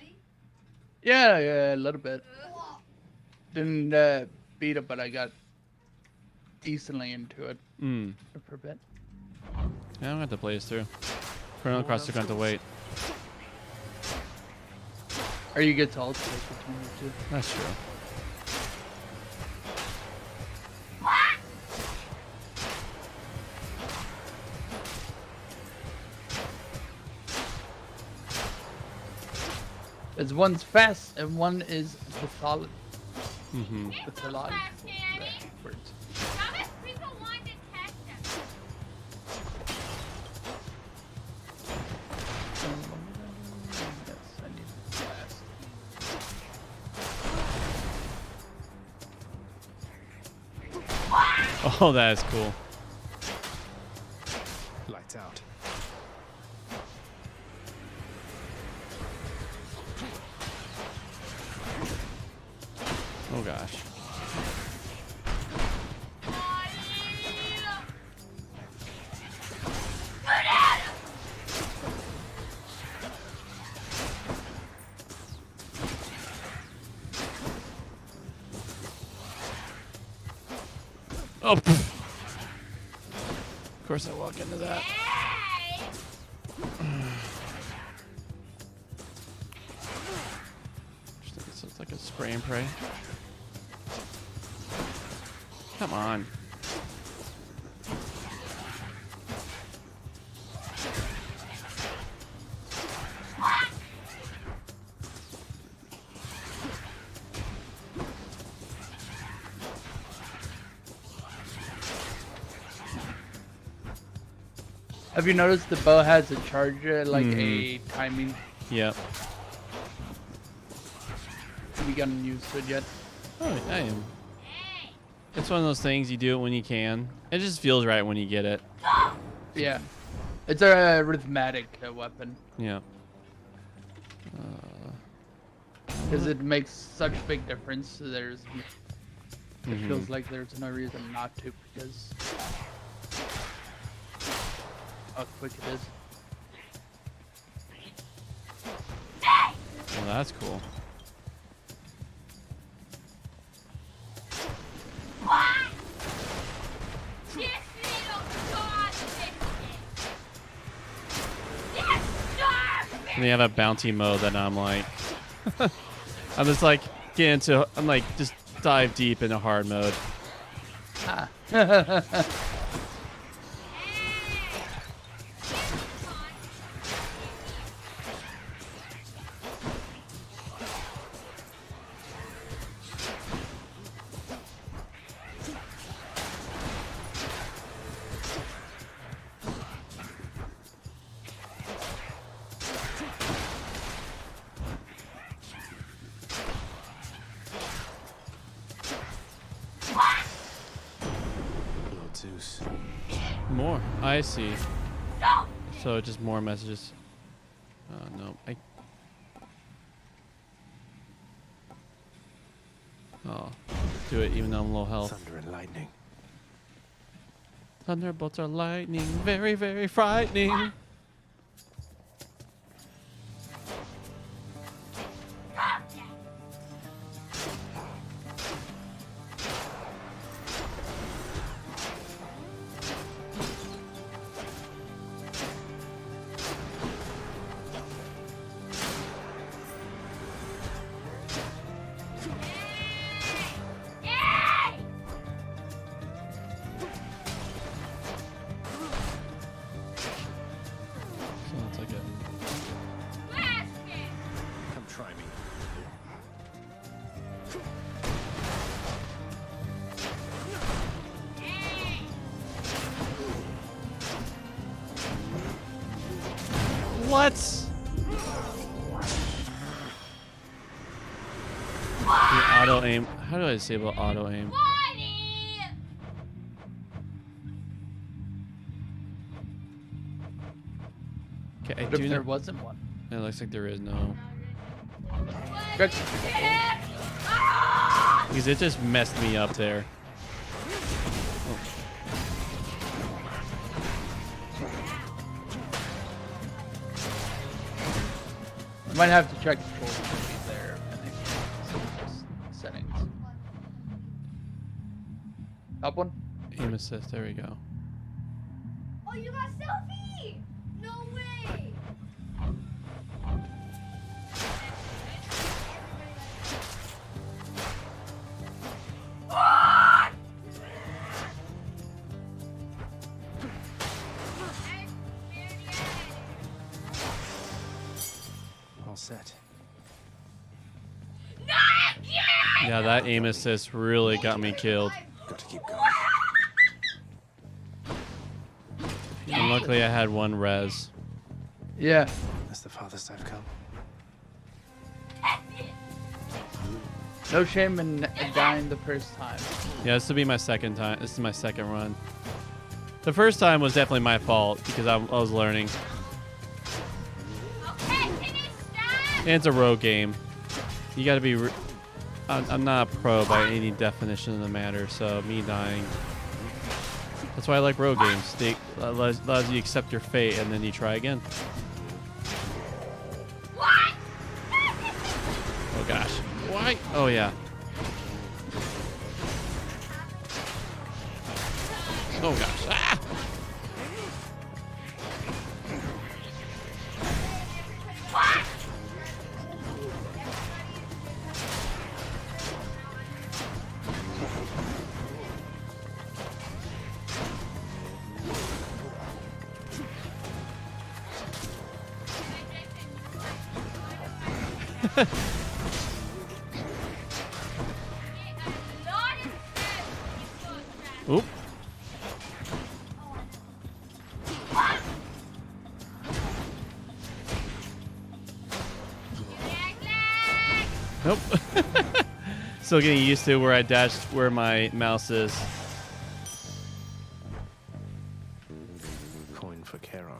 Yeah, a little bit. Didn't beat it, but I got decently into it Hmm. for a bit. Yeah, I'm gonna have to play this through. Chrono Cross are going to have to wait. Or you get to alternate between the two. That's true. It's one's fast and one is pathologic. Mm-hmm. Pathologic. Words. How much people want to test them? Yes, I need fast. Oh, that is cool. Lights out. Oh gosh. Oh. Pff. Of course I walk into that. It's like a spray and pray. Come on. Have you noticed the bow has a charger, like a timing? Yep. Have you gotten used to it yet? Oh, I am. It's one of those things you do it when you can. It just feels right when you get it. Yeah. It's a rhythmatic weapon. Yeah. Because it makes such a big difference. It Mhm. feels like there's no reason not to because how quick it is. Well, that's cool. And they have a bounty mode that I'm like, I'm just like get into. I'm like just dive deep into hard mode. Ah. Lord Zeus. More. I see. So just more messages. No. Oh, do it even though I'm low health. Thunder and lightning. Thunderbolts are lightning, very, very frightening. What? The auto aim. How do I disable auto aim? Bonnie! Okay, I What if do there know. wasn't one? It looks like there is no. Good. Because it just messed me up there. You might have to check controls there. I think just settings. Up one. Aim assist. There we go. Oh, you got selfie! No way! All set. Yeah, that aim assist really got me killed. Got to keep going. And luckily I had one res. Yeah. That's the farthest I've come. No shame in dying the first time. Yeah, this will be my second time. This is my second run. The first time was definitely my fault because I was learning. Okay, can you stop? And it's a rogue game. You gotta be. I'm not a pro by any definition of the matter, so me dying. That's why I like rogue games. They allows you to accept your fate and then you try again. What? Oh gosh. Why? Oh yeah. Oh gosh. Ah! Oop. Nope. Still getting used to where I dashed where my mouse is. Coin for Charon.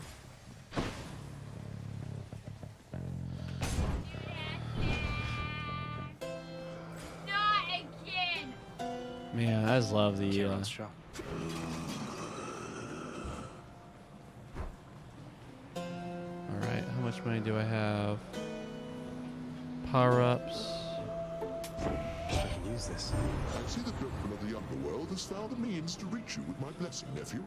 Not again. Man, I just love the. Charon's shop. All right, how much money do I have? Power ups. I can use this. I see the Nobleman of the Underworld has found a means to reach you with my blessing, nephew.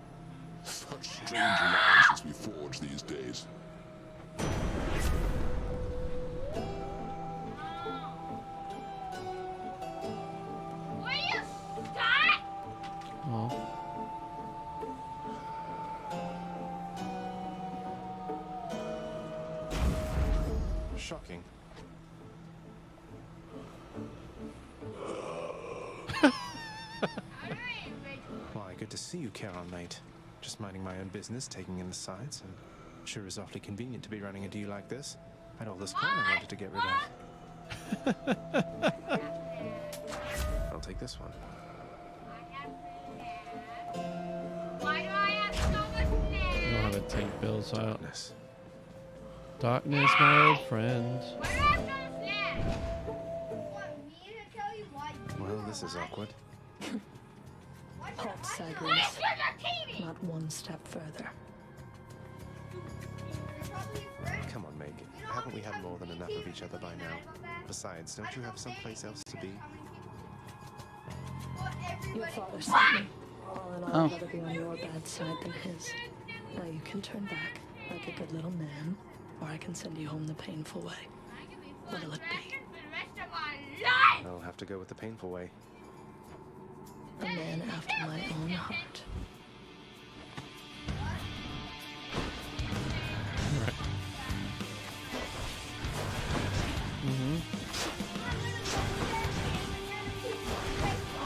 Such strange alliances we forge these days. Will you stop? Oh. Shocking. Why, good to see you, Charon, mate. Just minding my own business, taking in the sights, and sure is awfully convenient to be running into you like this. I had all this coin I wanted to get rid of. I'll take this one. Why do I have so much I don't now? have a tank build, so I don't. Darkness. Darkness, my old friend. Why do I have so much now? Want me to tell you why you Well, are this is alive? awkward. Why Halt, Where's Cygranus. your TV? Not one step further. You're probably afraid. Come on, Meg. Haven't we had more than enough of each other by now? Besides, don't you have someplace else to be? Well, Your everybody father sent me. All in all, Oh. I'd rather be on your bad side than his. Now you can turn back like a good little man, or I can send you home the painful way. I can be full What'll of it be? pressure for the rest of my life. I'll have to go with the painful way. A man after my own heart.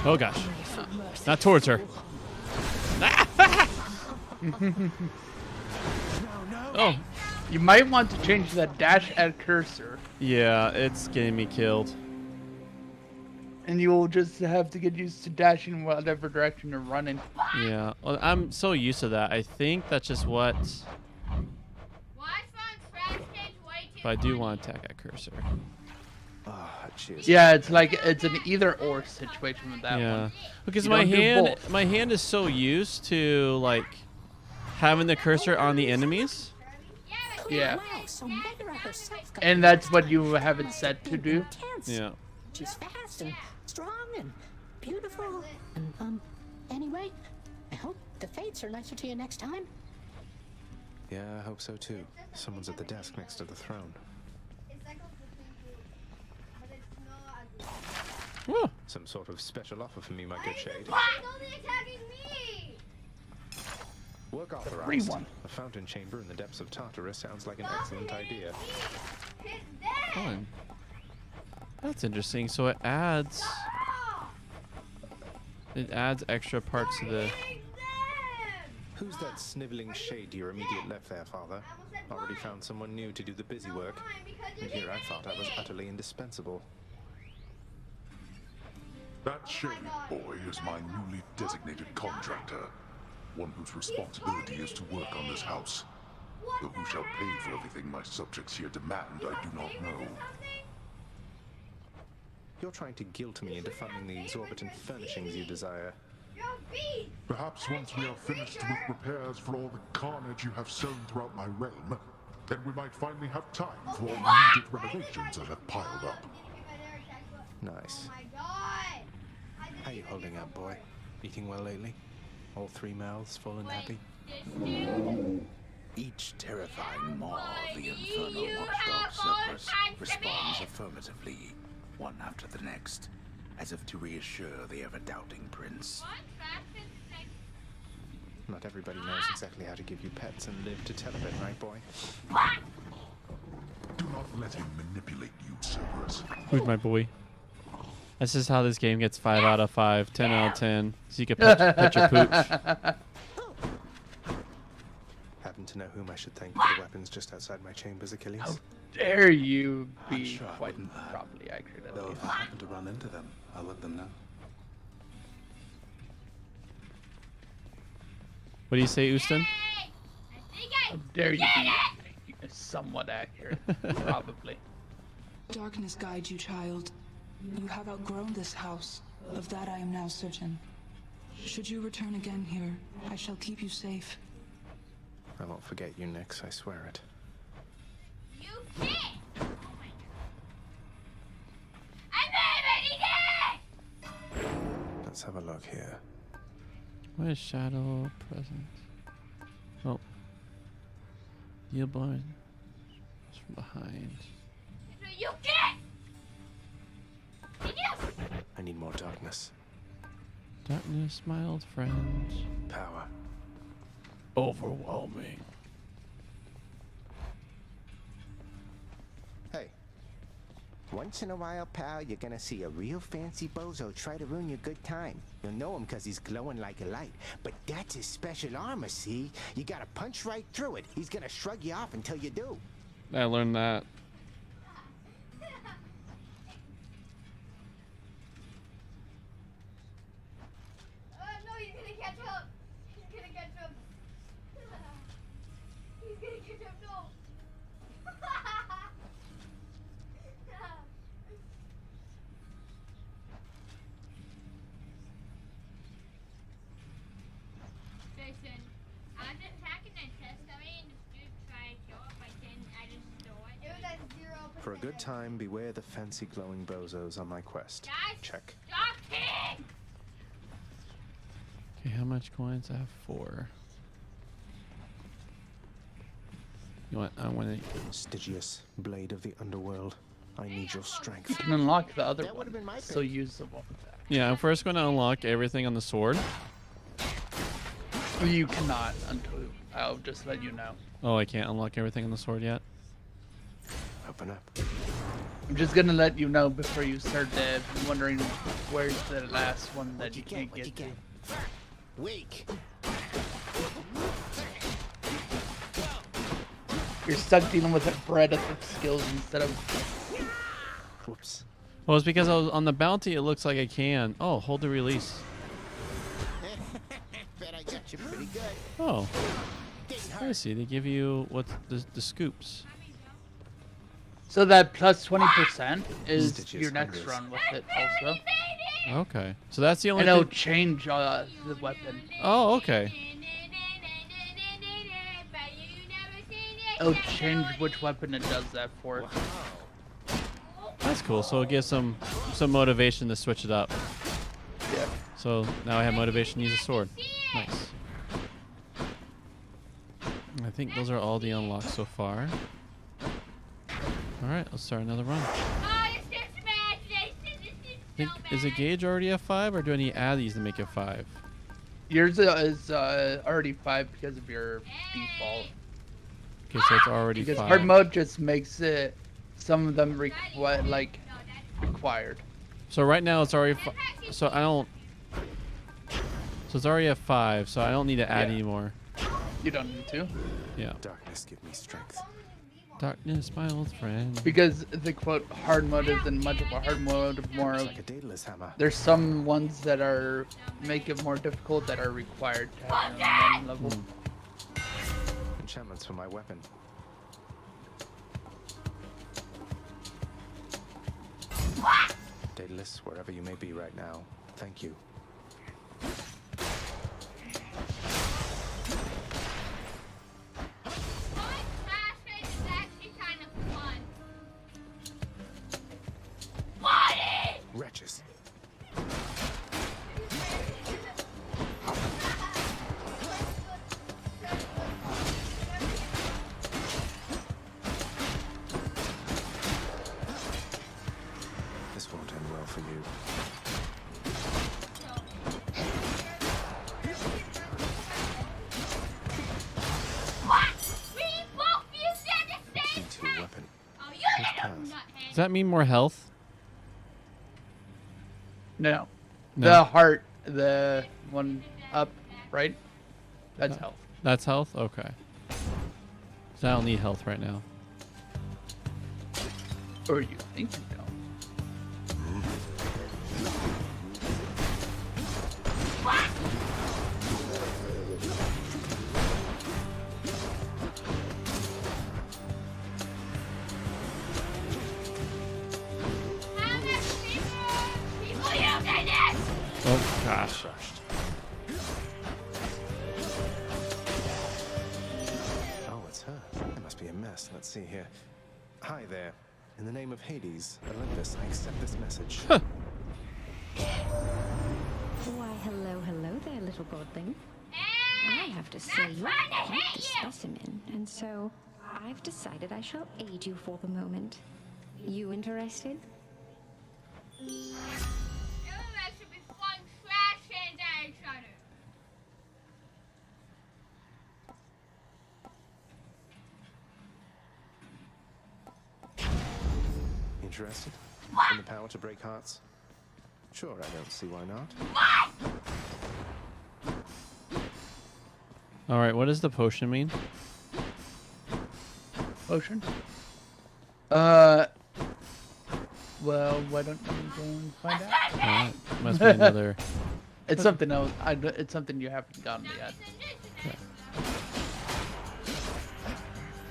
Oh gosh. For mercy. Not towards her. Oh. You might want to change that dash at cursor, Yeah, it's getting me killed. and you'll just have to get used to dashing in whatever direction you're running. Yeah, well, I'm so used to that. I think that's just what. Watch on trash cans way too But I do funny. want to attack at cursor. Ah, cheers. Yeah, it's like it's an either-or situation with that Yeah, one. because You my don't do hand, both. my hand is so used to like having the cursor on the enemies. Yeah, but Yeah, Wow, so Megara herself got and that's what you have it set to do. intense. Yeah. She's fast and strong and beautiful. And anyway, I hope the fates are nicer to you next time. Yeah, I hope so too. Someone's at the desk next to the throne. it's like a flipping food, but it's not as Woo. Some sort of special offer for me, my good shade. He's only attacking me! Work Free authorized. one. A fountain chamber in the depths of Tartarus sounds like an excellent idea. Hit them! Fun. That's interesting. So it adds extra parts to the. Hitting them! Who's that sniveling shade to your immediate left there, Father? Already found someone new to do the busy work. Fine, because And you're here I thought I was hitting me. utterly indispensable. That shade boy is my newly designated contractor. One whose responsibility is to work on this house. Though who shall pay for everything my subjects here demand, I do not know. You're trying to guilt me into funding the exorbitant furnishings you desire. You're a beast! Perhaps once we are finished with repairs for all the carnage you have sown throughout my realm, then we might finally have time for all the needed renovations that have piled up. Nice. Oh my god! How you holding up, boy? Eating well lately? All three mouths full and happy? Each terrifying maw of the infernal watchdog Cerberus responds affirmatively, one after the next, as if to reassure the ever-doubting prince. Not everybody knows exactly how to give you pets and live to tell of it, right, boy? Do not let him manipulate you, Cerberus. Who's my boy? This is how this game gets 5 out of 5, 10 out of 10. So you can pet your pooch. Happen to know whom I should thank for the weapons just outside my chambers, Achilles? How dare you I'm be sure I quite wouldn't, properly accurate at Though least. if I happen to run into them, I'll let them know. What do you say, Uston? I think How dare you be somewhat accurate, probably. Darkness guide you, child. You have outgrown this house. Of that I am now certain. Should you return again here, I shall keep you safe. I won't forget you, Nyx, I swear it. you did! Oh my god. I'm already dead! Let's have a look here. What is shadow presence? Oh. Deal blind. It's from behind. So you get! Did you? I need more darkness. Darkness, my old friend. Power. Overwhelming. Hey. Once in a while, pal, you're gonna see a real fancy bozo try to ruin your good time. You'll know him because he's glowing like a light. But that's his special armor, see? You gotta punch right through it. He's gonna shrug you off until you do. I learned that. No, he's gonna catch up. He's gonna catch up. He's gonna catch up. No. Listen, I was attacking the test dummy and this dude tried to kill it, but then I just stole it. It was at 0%. For a good time, beware the fancy glowing bozos on my quest. Guys, Check. stop it! Okay, how much coins? I have 4. You want? I want to. Stygius, blade of the underworld. I need your strength. You can unlock the other That would've been one. my So pick. use the one with that. Yeah, I'm first going to unlock everything on the sword. You cannot until I'll just let you know. Oh, I can't unlock everything on the sword yet. Open up. I'm just gonna let you know before you start wondering where's the last one that you can't What you get to. get? Weak. You're stuck dealing with a breadth of skills instead of. Whoops. Well, it's because I was on the bounty. It looks like I can. Oh, hold the release. Bet I got you pretty good. Oh, I see. They give you what's the scoops. So that plus 20% is Stitches, your next fingers. run with it also. Okay, so that's the only. And it'll thing- change the weapon. Oh, okay. It'll change which weapon it does that for. That's cool. So it gives some motivation to switch it up. Yeah. So now I have motivation to use a sword. Nice. I think those are all the unlocks so far. All right, let's start another run. Is a gauge already a 5, or do I need to add these to make it 5? Yours is already 5 because of your default. Okay, so it's already Because 5. hard mode just makes it some of them required. So right now it's already. So I don't. So it's already at 5. So I don't need to add Yeah. anymore. You don't need to. Yeah. Darkness, give me strength. Darkness, my old friend. Because the quote hard mode isn't much of a hard mode, more of Like a Daedalus hammer. there's some ones that are make it more difficult that are required to have it on one level. Enchantments for my weapon. Daedalus, wherever you may be right now, thank you. Wretches. This won't end well for you. Key to a weapon. Which path? Does that mean more health? No. No. The heart, the one up, right? That's health. That's health? Okay. So I don't need health right now. Or you think you don't. Oh gosh. Oh, it's her. It must be a mess. Let's see here. Hi there. In the name of Hades, Olympus, I accept this message. Why, hello there, little godling. I have to say, you're quite the specimen, and so I've decided I shall aid you for the moment. You interested? Interested? In the power to break hearts? Sure, I don't see why not. All right, what does the potion mean? Potion? Well, why don't you go and find out? Alright, must be another. It's something else. It's something you haven't gotten yet.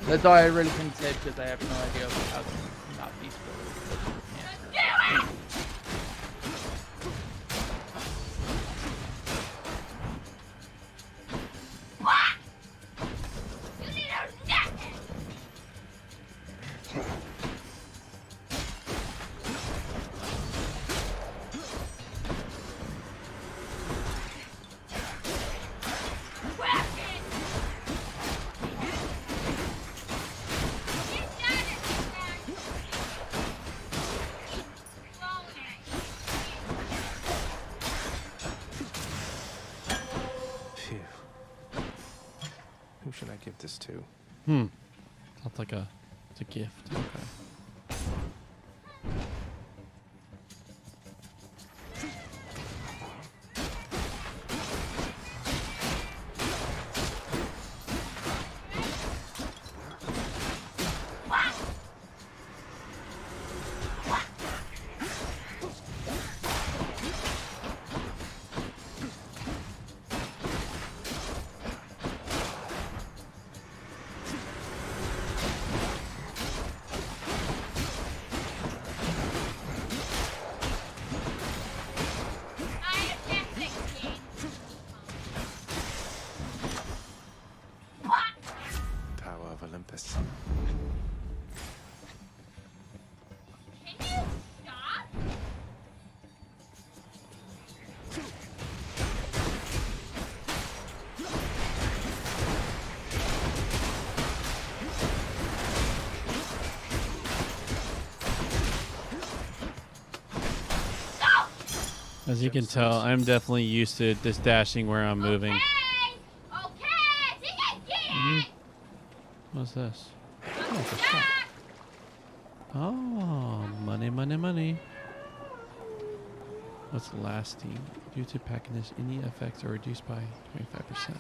That's all I really can say because I have no idea how to not be spoiled. Phew. Who should I give this to? That's like it's a gift. Okay. As you can tell, I'm definitely used to this dashing where I'm moving. What's this? Oh, it's a shop. Oh, money, money, money. What's lasting? Due to packiness, any effects are reduced by 25%.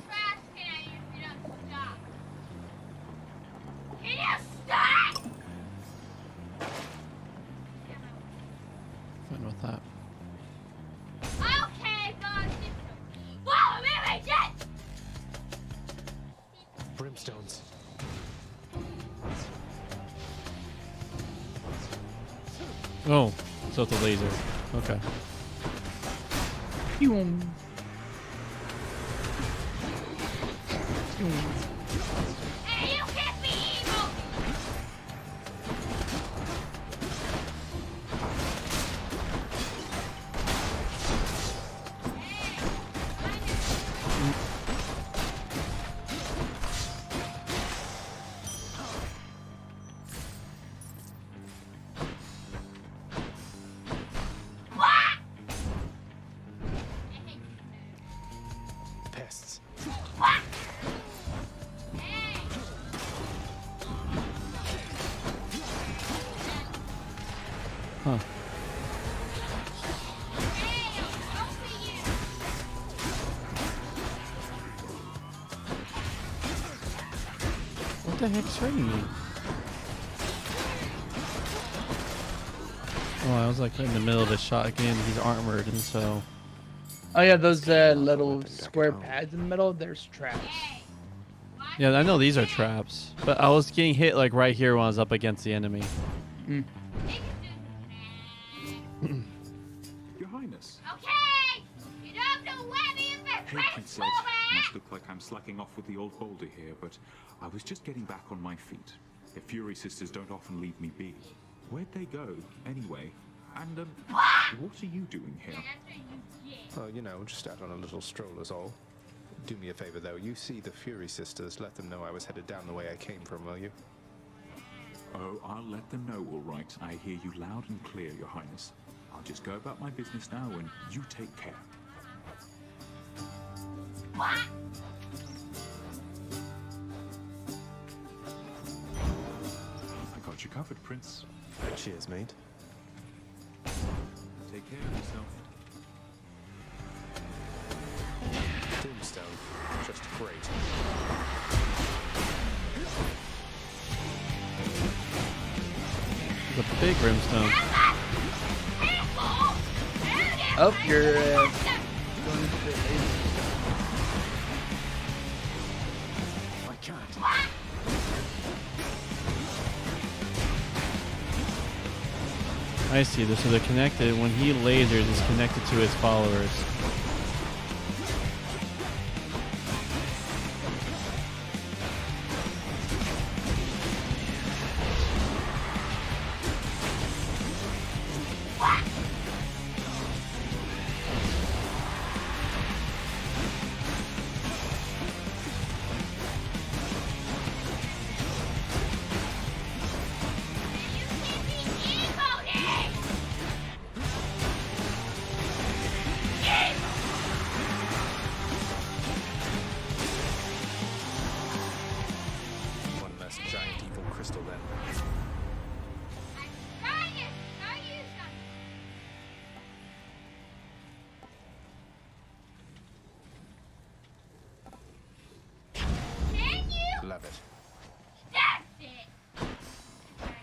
Fun with that. Brimstones. Oh, so it's a laser. Okay. Pests. Huh. What the heck's hurting me? Oh, I was like in the middle of a shot again. He's armored, and so. Oh yeah, those little square pads in the middle, there's traps. Yeah, I know these are traps, but I was getting hit like right here when I was up against the enemy. Mm. Your Highness. Okay! You don't know where me and my Hey, friends Princess. for Must look like I'm slacking off with the old boulder here, but I was just getting back on my feet. The Fury Sisters don't often leave me be. Where'd they go, anyway? And, what are you doing here? Oh, you know, just out on a little stroll is all. Do me a favor, though. You see the Fury Sisters, let them know I was headed down the way I came from, will you? Oh, I'll let them know, all right. I hear you loud and clear, Your Highness. I'll just go about my business now, and you take care. I got you covered, Prince. Cheers, mate. Take care of yourself. Tombstone. Just great. The big brimstone. Oh, you're going into the laser. I can't. I see this. So they're connected. When he lasers, it's connected to his followers. One less giant evil crystal, then. Love it.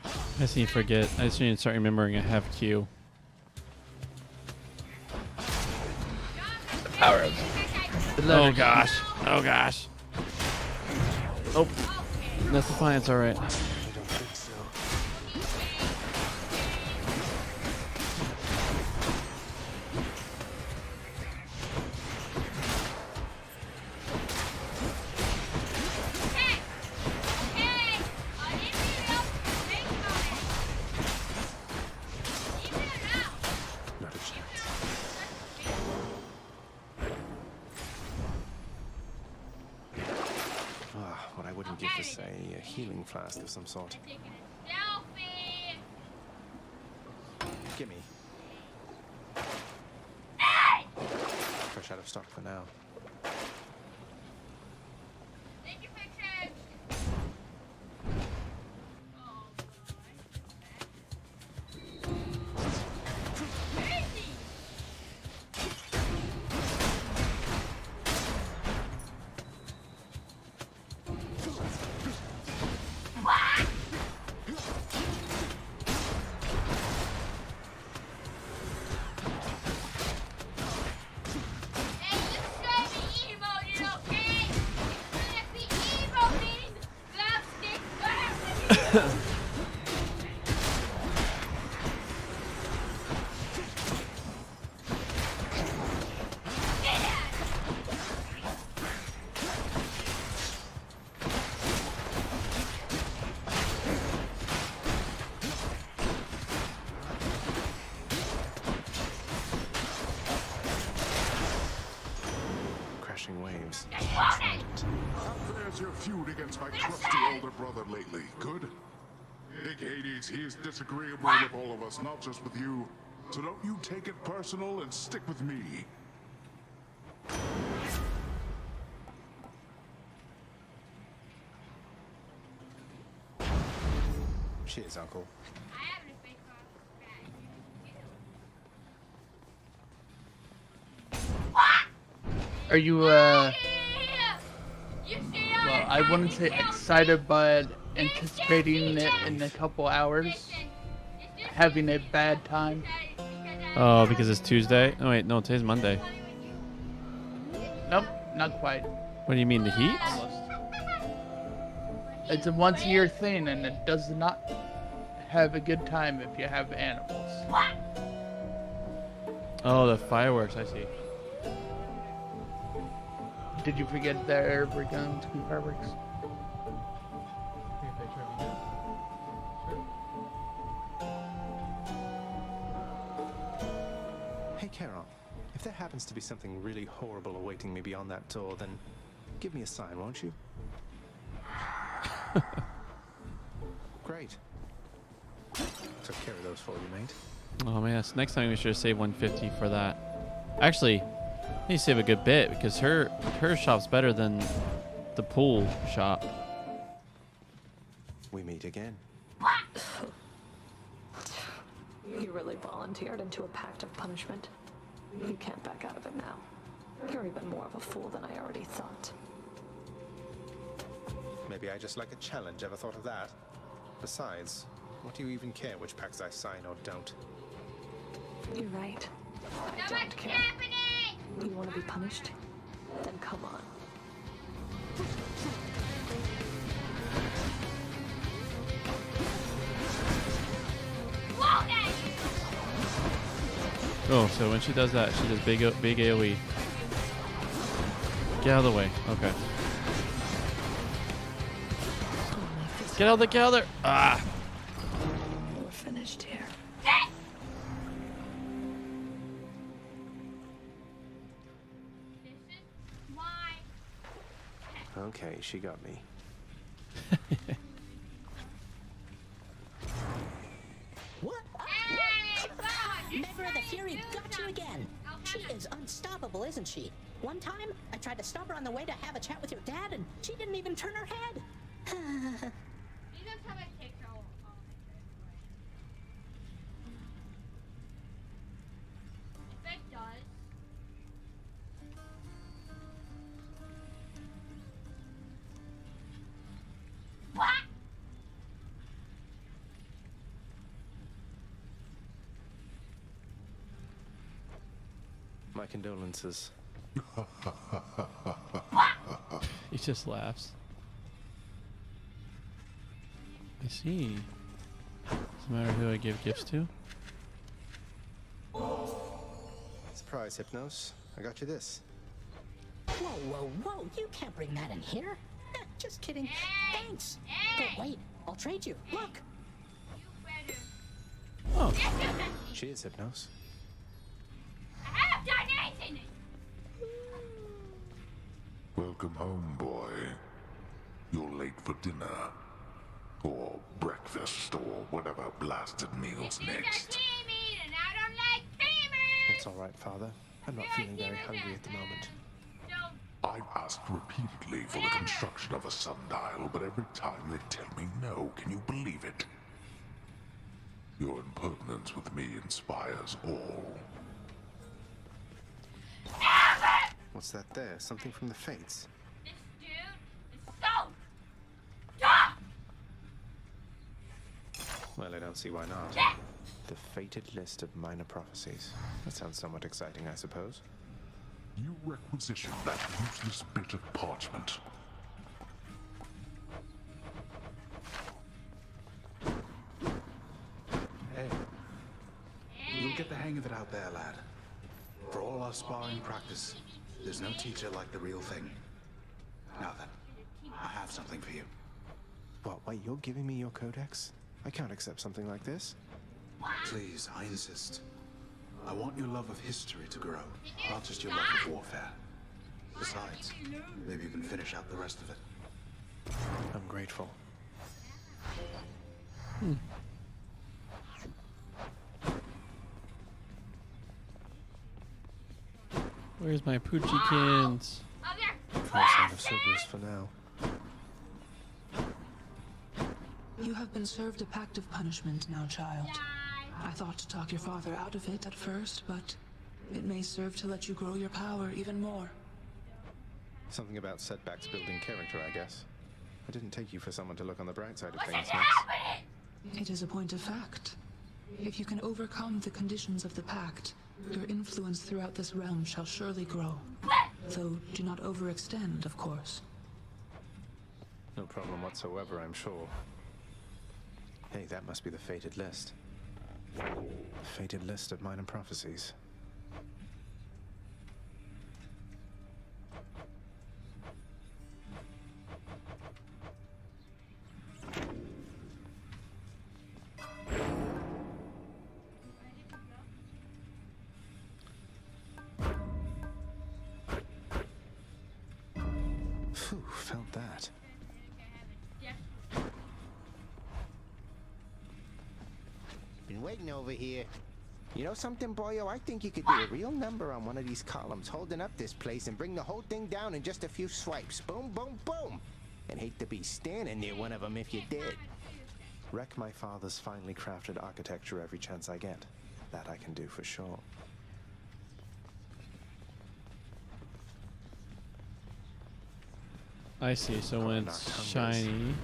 I just need to forget. I just need to start remembering I have Q. The power of Oh gosh. Oh gosh. Oh. That's the fine. It's alright. I don't think so. Not a chance. Ah, what I wouldn't give for, say, a healing flask of some sort. Gimme. much out of stock for now. Thank you for trash. Crashing waves. How fares your feud against my trusty older brother lately? Good? Big Hades, he's disagreeable with all of us, not just with you. So don't you take it personal and stick with me. Cheers, Uncle. Are you, well, I wouldn't say excited, but anticipating it in a couple hours? Having a bad time? Oh, because it's Tuesday? Oh, wait, no, today's Monday. Nope, not quite. What do you mean, the heat? It's a once-a-year thing, and it does not have a good time if you have animals. Oh, the fireworks, I see. Did you forget there were going to be fireworks? Hey, Carol. If there happens to be something really horrible awaiting me beyond that door, then give me a sign, won't you? Great. Took care of those for you, mate. Oh, man, so next time we should save 150 for that. Actually, I need to save a good bit because her shop's better than the pool shop. We meet again. You really volunteered into a pact of punishment. You can't back out of it now. You're even more of a fool than I already thought. Maybe I just like a challenge. Ever thought of that? Besides, what do you even care which pacts I sign or don't? You're right. I don't care. You want to be punished? Then come on. Oh, so when she does that, she does big AoE. Get out of the way. Okay. Get out of the Ah! We're finished here. Okay, she got me. What? Member of the Fury got you again. She is unstoppable, isn't she? One time, I tried to stop her on the way to have a chat with your dad, and she didn't even turn her head. My condolences. He just laughs. I see. Doesn't matter who I give gifts to. Surprise, Hypnos. I got you this. Whoa, whoa, whoa, you can't bring that in here. Just kidding. Thanks. But wait, I'll trade you. Look. Oh. Cheers, Hypnos. Welcome home, boy. You're late for dinner. Or breakfast, or whatever blasted meal's next. That's all right, Father. I'm not feeling very hungry at the moment. I've asked repeatedly for the construction of a sundial, but every time they tell me no. Can you believe it? Your impertinence with me inspires all. What's that there? Something from the Fates? This dude is so dumb! Well, I don't see why not. The fated list of minor prophecies. That sounds somewhat exciting, I suppose. You requisition that useless bit of parchment. Hey, you'll get the hang of it out there, lad. For all our sparring practice, there's no teacher like the real thing. Now then, I have something for you. What, wait, you're giving me your codex? I can't accept something like this. Please, I insist. I want your love of history to grow, not just your love of warfare. Besides, maybe you can finish out the rest of it. I'm grateful. Where's my Poochiekins? No sign of Cerberus for now. You have been served a pact of punishment now, child. I thought to talk your father out of it at first, but it may serve to let you grow your power even more. Something about setbacks building character, I guess. I didn't take you for someone to look on the bright side of things, Max. It is a point of fact. If you can overcome the conditions of the pact, your influence throughout this realm shall surely grow. Though, do not overextend, of course. No problem whatsoever, I'm sure. Hey, that must be the fated list. Fated list of minor prophecies. Phew, felt that. Been waiting over here. You know something, boyo? I think you could do a real number on one of these columns, holding up this place and bring the whole thing down in just a few swipes. Boom, boom, boom. And hate to be standing near one of them if you did. Wreck my father's finely crafted architecture every chance I get. That I can do for sure. I see, so when it's shiny...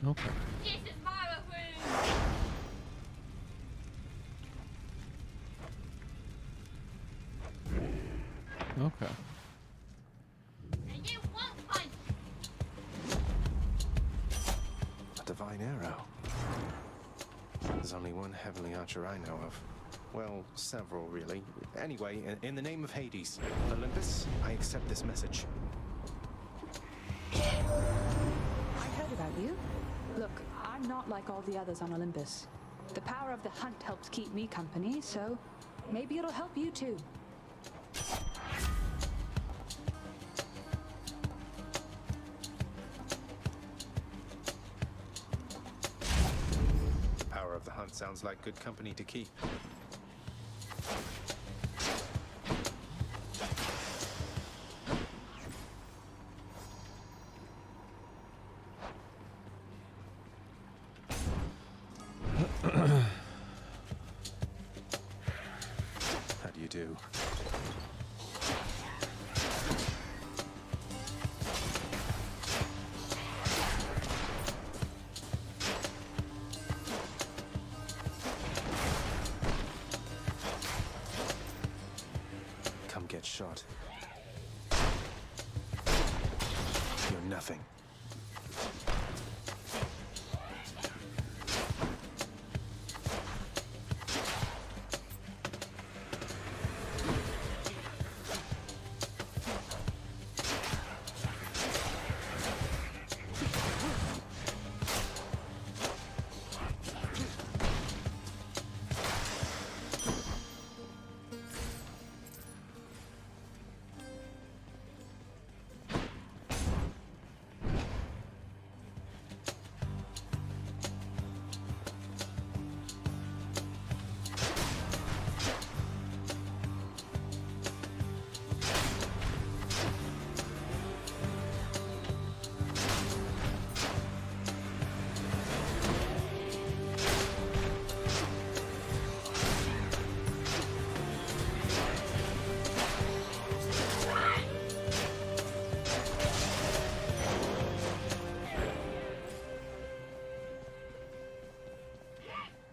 Okay. This is my room. Okay. And you won't punch. A divine arrow. There's only one heavenly archer I know of. Well, several, really. Anyway, in the name of Hades, Olympus, I accept this message. I heard about you. Look, I'm not like all the others on Olympus. The power of the hunt helps keep me company, so maybe it'll help you too. The power of the hunt sounds like good company to keep. How do you do? Come get shot. You're nothing.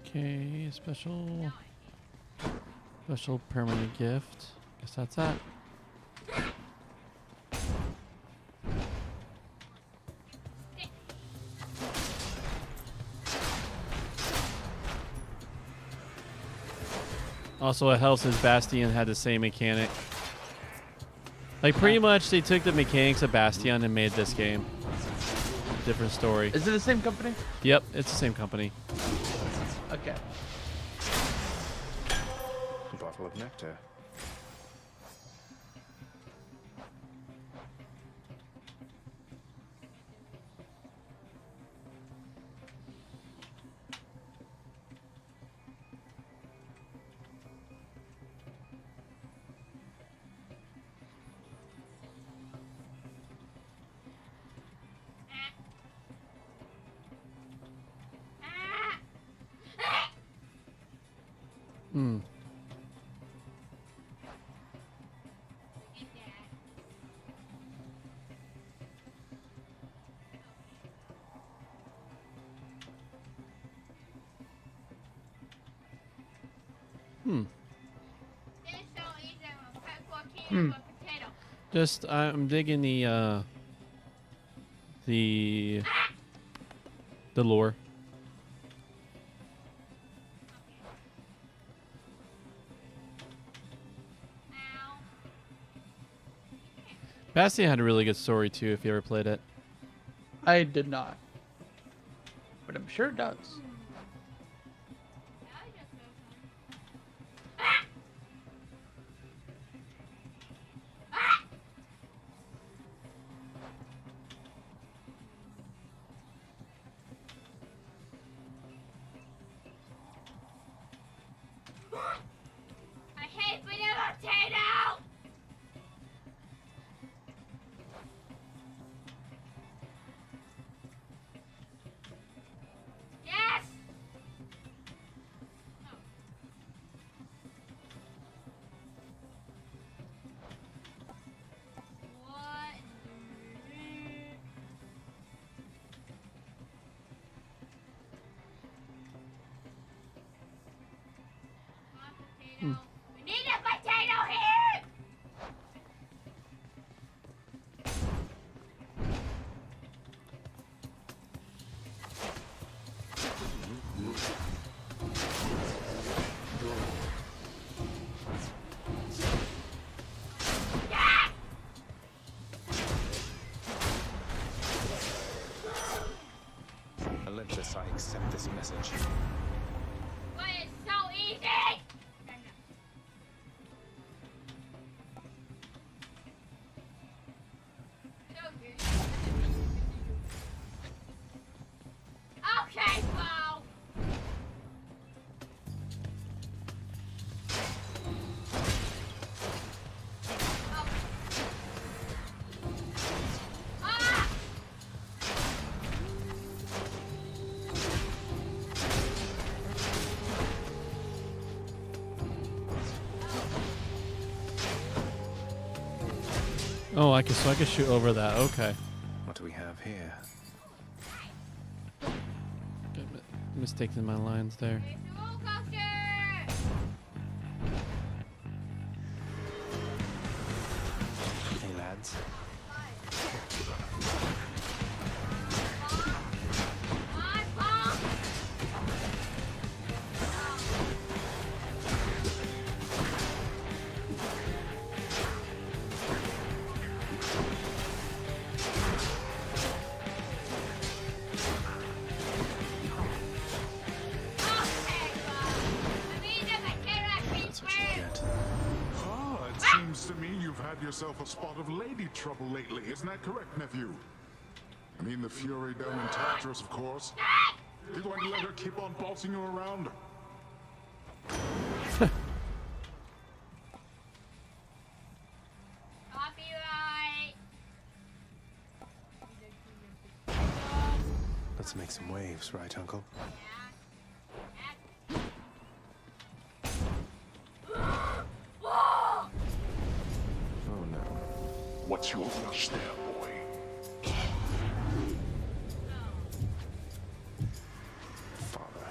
Okay, special permanent gift. Guess that's that. Also, it helps as Bastion had the same mechanic. Like, pretty much they took the mechanics of Bastion and made this game. Different story. Is it the same company? Yep, it's the same company. Okay. A bottle of nectar. Hmm. Just I'm digging the lore. Bastion had a really good story too, if you ever played it. I did not. But I'm sure it does. I hate vanilla potato! Yes! What? We need a potato here! Olympus, I accept this message. But it's so easy! Okay, Bo! Ah! Oh, I can shoot over that. Okay. What do we have here? Mistakes in my lines there. Hey, lads. That's what you get. Ah, it seems to me you've had yourself a spot of lady trouble lately. Isn't that correct, nephew? I mean the Fury down in Tartarus, of course. You going to let her keep on bossing you around? Copyright! Let's make some waves, right, Uncle? Oh no. What's your rush there, boy? Father.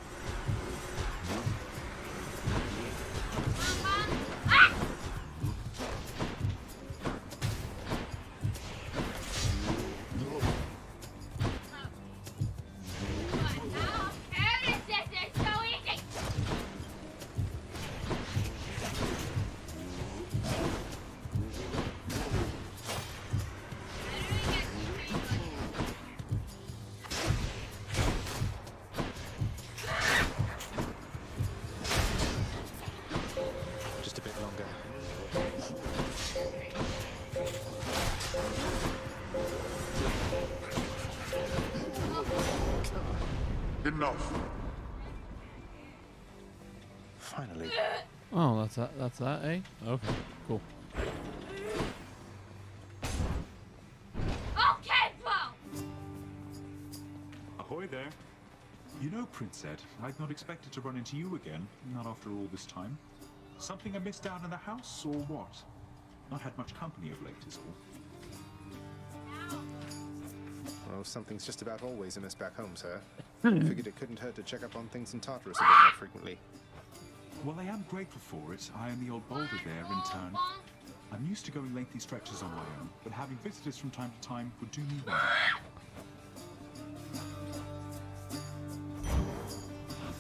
Enough. Finally. Oh, that's that, eh? Okay, cool. Okay, bro. Ahoy there. You know, Prince Ed, I'd not expected to run into you again, not after all this time. Something amiss down in the house, or what? Not had much company of late, is all. Well, something's just about always amiss back home, sir. Figured it couldn't hurt to check up on things in Tartarus a bit more frequently. Well, I am grateful for it. I am the old boulder there in turn. I'm used to going lengthy stretches on my own, but having visitors from time to time would do me well.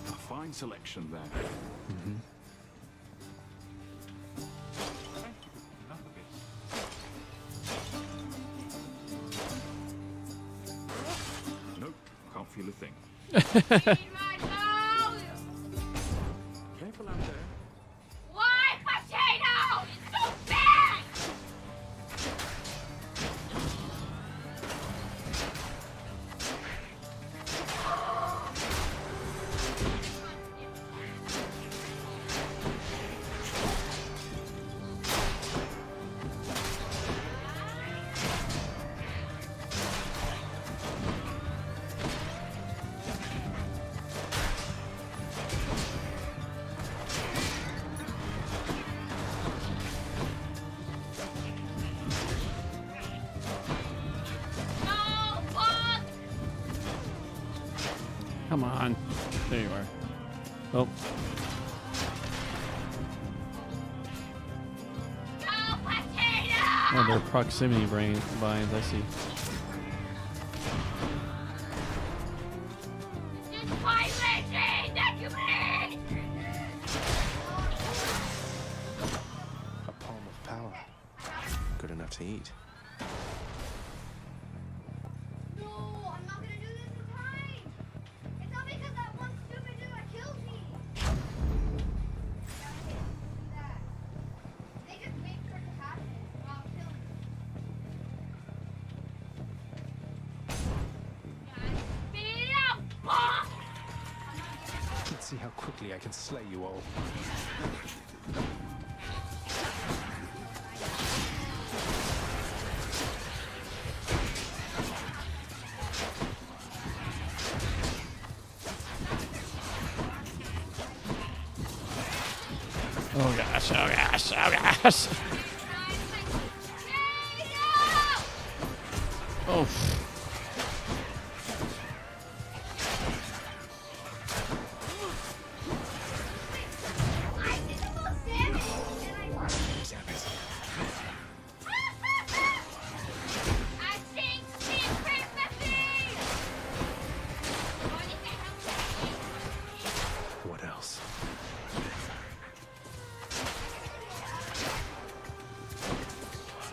A fine selection there. Mm-hmm. Thank you for picking up a bit. Nope, can't feel a thing. Careful out there. Why potato? It's so bad. Come on. There you are. Oh. Oh, they're proximity binds, I see. A palm of power. Good enough to eat. No, I'm not gonna do this in time. It's all because that one stupid dude that killed me. They just make for to happen while killing Let's see how quickly I can slay you all. Oh gosh, oh gosh, oh gosh. Oh. What else?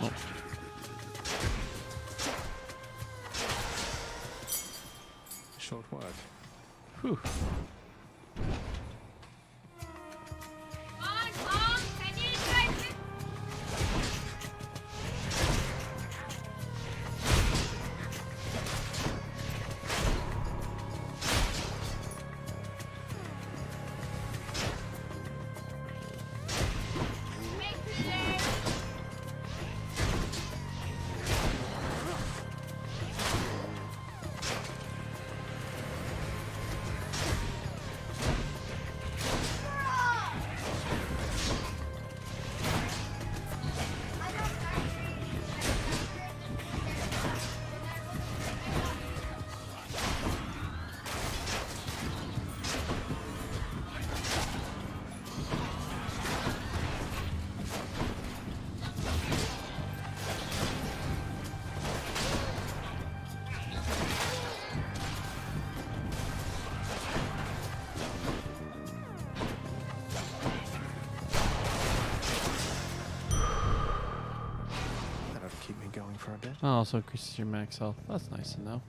Oh. Short work. Whew. That'll keep me going for a bit. Oh, also increases your max health. That's nice to know.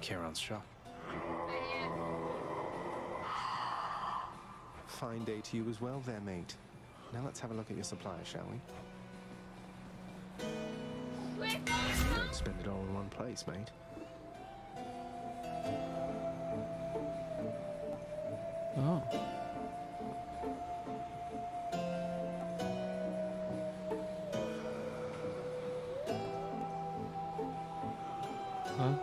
Charon's shop. fine day to you as well there, mate. Now let's have a look at your supplies, shall we? Don't spend it all in one place, mate. Oh. Huh?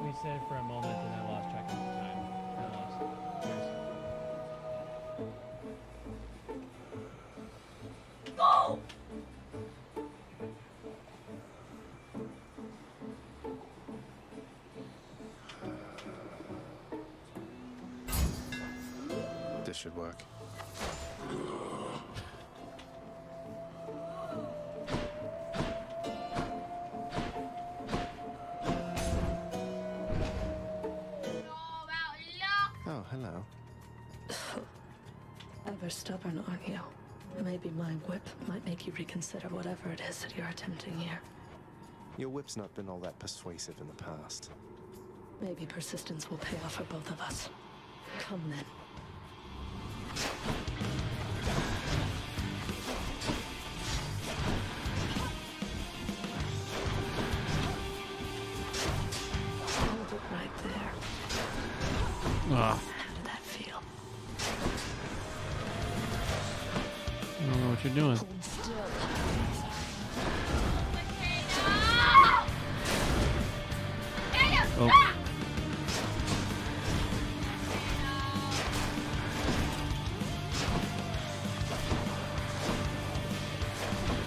We said for a moment and I lost track of time. I lost. Go! This should work. Oh, hello. Ever stubborn, aren't you? Maybe my whip might make you reconsider whatever it is that you're attempting here. Your whip's not been all that persuasive in the past. Maybe persistence will pay off for both of us. Come then. Hold it right there. Ah. How did that feel? I don't know what you're doing. Hold still. Oh.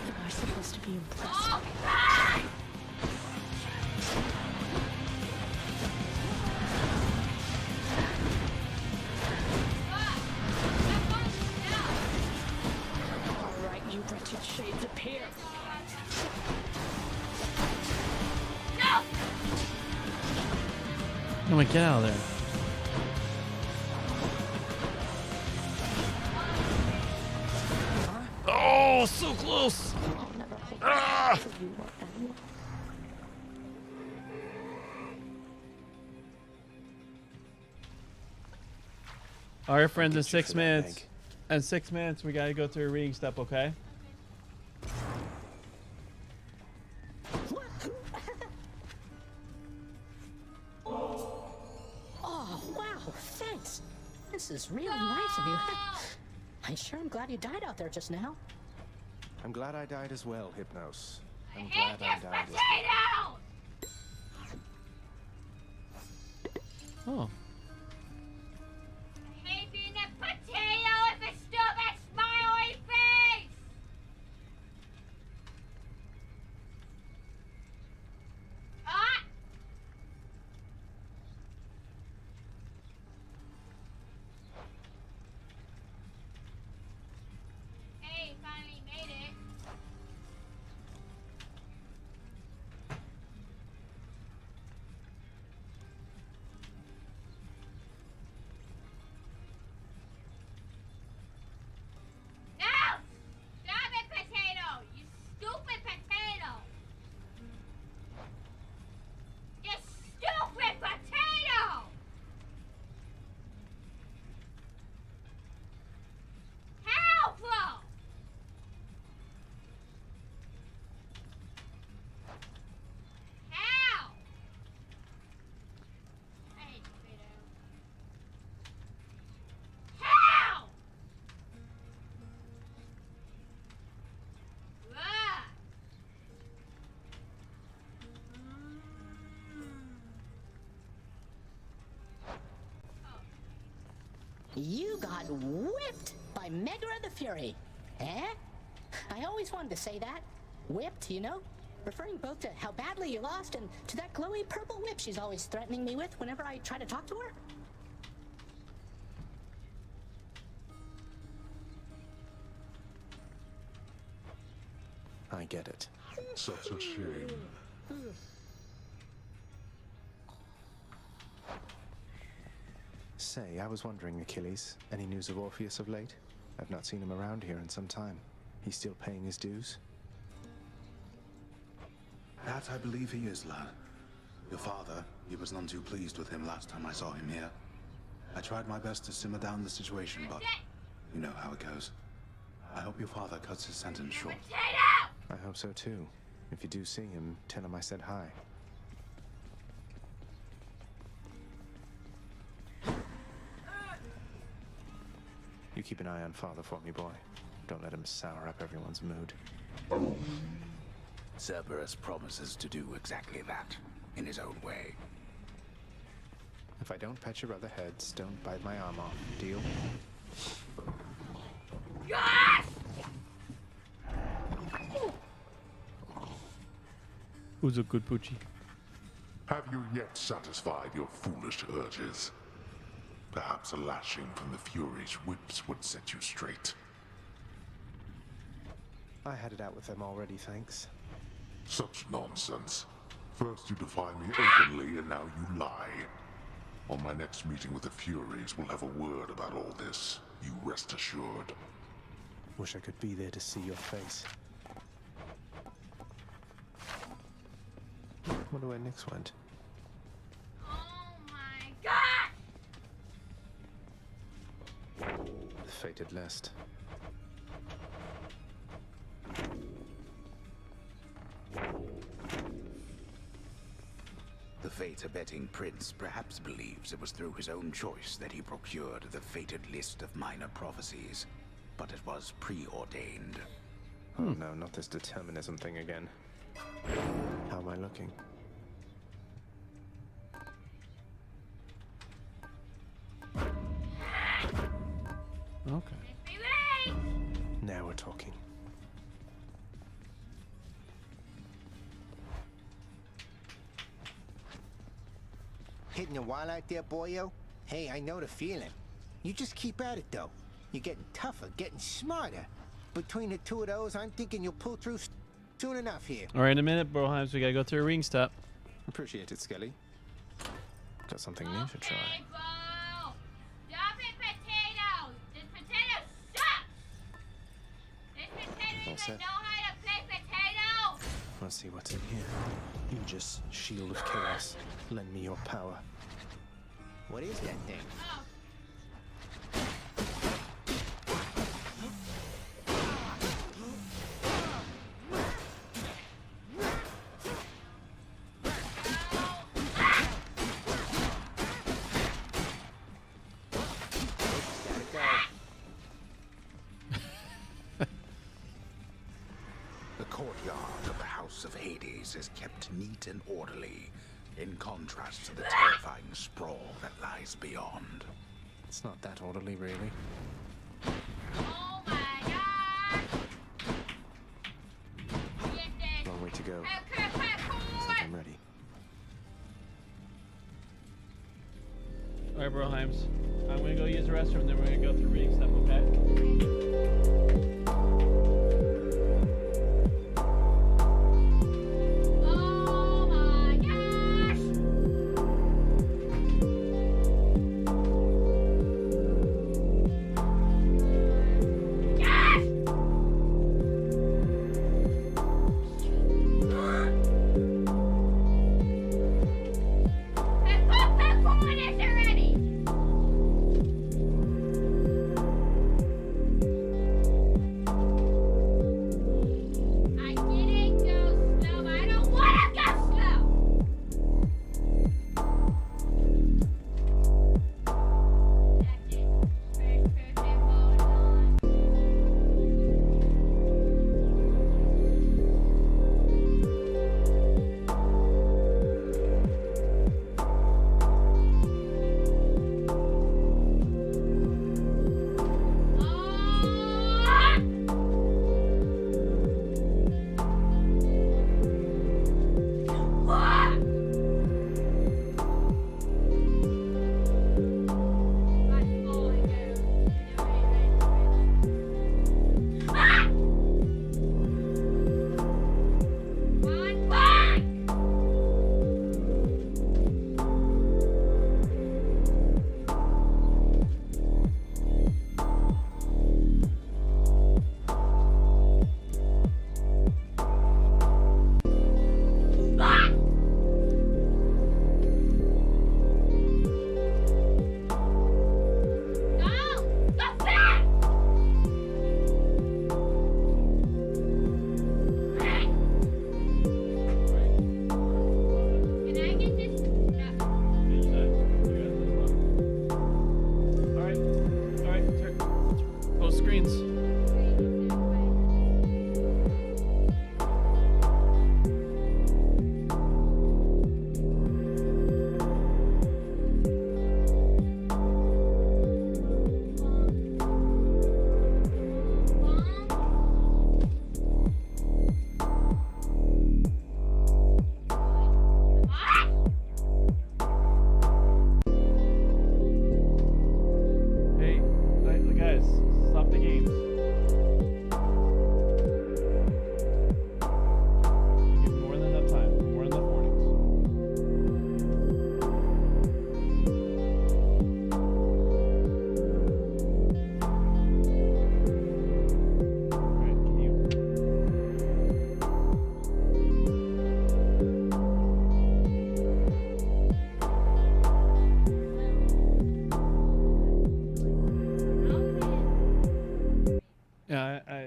Am I supposed to be impressed? All right, you wretched shades appear. No, wait, get out of there. Oh, so close. Ah! All right, friends, in 6 minutes. In 6 minutes, we gotta go through a reading step, okay? Oh, wow, thanks. This is really nice of you. I sure am glad you died out there just now. I'm glad I died as well, Hypnos. I'm glad I died as well. Oh. Hate being a potato with a stupid smiley face! Ah! Hey, finally made it. No! Stop it, potato! You stupid potato! You stupid potato! Help! Help! I hate potato. Help! Ah! You got whipped by Megra the Fury. Eh? I always wanted to say that. Whipped, you know? Referring both to how badly you lost and to that glowy purple whip she's always threatening me with whenever I try to talk to her. I get it. Such a shame. Say, I was wondering, Achilles, any news of Orpheus of late? I've not seen him around here in some time. He's still paying his dues? That I believe he is, lad. Your father, he was none too pleased with him last time I saw him here. I tried my best to simmer down the situation, but you know how it goes. I hope your father cuts his sentence short. I hope so too. If you do see him, tell him I said hi. You keep an eye on Father for me, boy. Don't let him sour up everyone's mood. Cerberus promises to do exactly that, in his own way. If I don't pet your other heads, don't bite my arm off. Deal? Who's a good poochie? Have you yet satisfied your foolish urges? Perhaps a lashing from the Fury's whips would set you straight. I had it out with them already, thanks. Such nonsense. First you defy me openly, and now you lie. On my next meeting with the Furies, we'll have a word about all this. You rest assured. Wish I could be there to see your face. Wonder where Nyx went. Oh my god! The fated list. The fate-abetting prince perhaps believes it was through his own choice that he procured the fated list of minor prophecies, but it was preordained. Oh no, not this determinism thing again. How am I looking? Okay. Now we're talking. Hitting a wall out there, boyo? Hey, I know the feeling. You just keep at it, though. You're getting tougher, getting smarter. Between the two of those, I'm thinking you'll pull through soon enough here. All right, in a minute, Broheims. We gotta go through a ring step. Appreciate it, Skelly. Got something new to try. All set. Let's see what's in here. You just shield of chaos. Lend me your power. What is that thing? The courtyard of the House of Hades is kept neat and orderly, in contrast to the terrifying sprawl that lies beyond. It's not that orderly, really. Oh my god! Long way to go. I think I'm ready. All right, Broheims. I'm gonna go use the restroom, then we're gonna go through reading stuff, okay?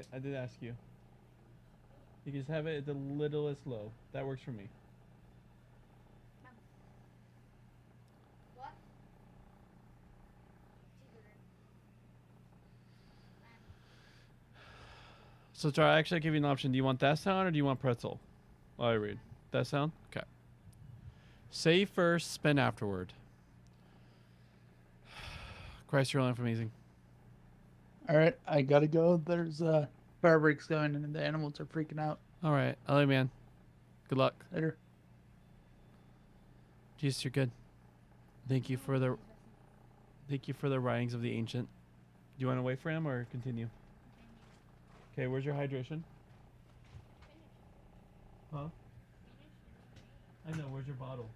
right? I did ask you. You can just have it at the littlest low. That works for me. What? So try actually give you an option. Do you want that sound or do you want pretzel? While I read. That sound? Okay. Say first, spin afterward. Christ, you're rolling for amazing. All right, I gotta go. There's fireworks going and the animals are freaking out. All right, LA man. Good luck. Later. Jesus, you're good. Thank you for the writings of the ancient. Do you want to wait for him or continue? Okay, where's your hydration? Huh? I know, where's your bottle?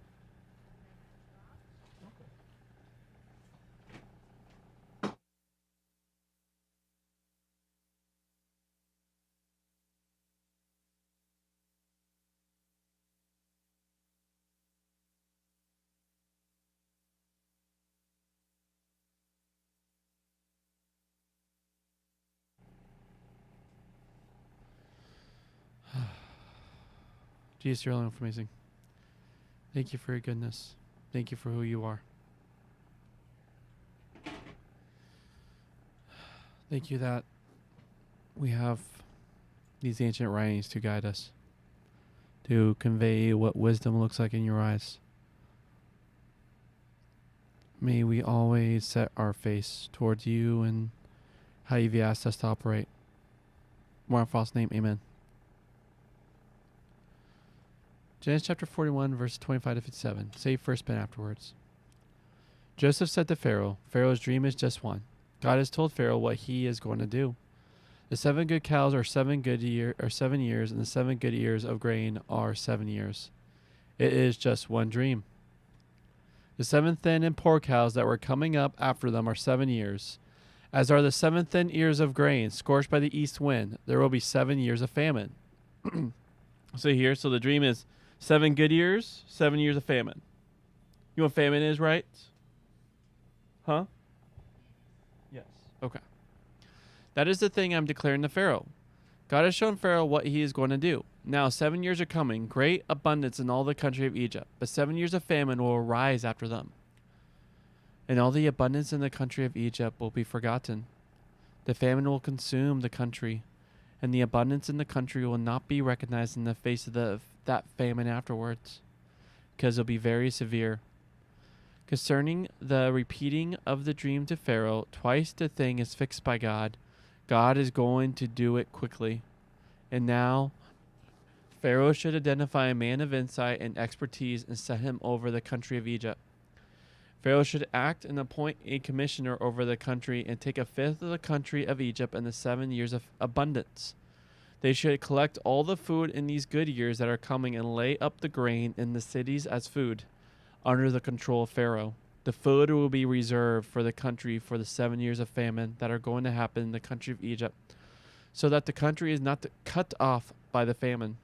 Jesus, you're alone for amazing. Thank you for your goodness. Thank you for who you are. Thank you that we have these ancient writings to guide us, to convey what wisdom looks like in your eyes. May we always set our face towards you and how you've asked us to operate. More in false name, amen. Genesis chapter 41, verse 25 to 57. Say first, spin afterwards. Joseph said to Pharaoh, Pharaoh's dream is just one. God has told Pharaoh what he is going to do. The 7 good cows are 7 years, and the 7 good ears of grain are 7 years. It is just one dream. The 7 thin and poor cows that were coming up after them are 7 years. As are the 7 thin ears of grain scorched by the east wind, there will be 7 years of famine. So the dream is 7 good years, 7 years of famine. You know what famine is, right? Huh? Yes. Okay. That is the thing I'm declaring to Pharaoh. God has shown Pharaoh what he is going to do. Now 7 years are coming, great abundance in all the country of Egypt, but 7 years of famine will arise after them. And all the abundance in the country of Egypt will be forgotten. The famine will consume the country, and the abundance in the country will not be recognized in the face of that famine afterwards, because it will be very severe. Concerning the repeating of the dream to Pharaoh, twice the thing is fixed by God. God is going to do it quickly. And now, Pharaoh should identify a man of insight and expertise and set him over the country of Egypt. Pharaoh should act and appoint a commissioner over the country and take 1/5 of the country of Egypt in the 7 years of abundance. They should collect all the food in these good years that are coming and lay up the grain in the cities as food under the control of Pharaoh. The food will be reserved for the country for the 7 years of famine that are going to happen in the country of Egypt, so that the country is not cut off by the famine.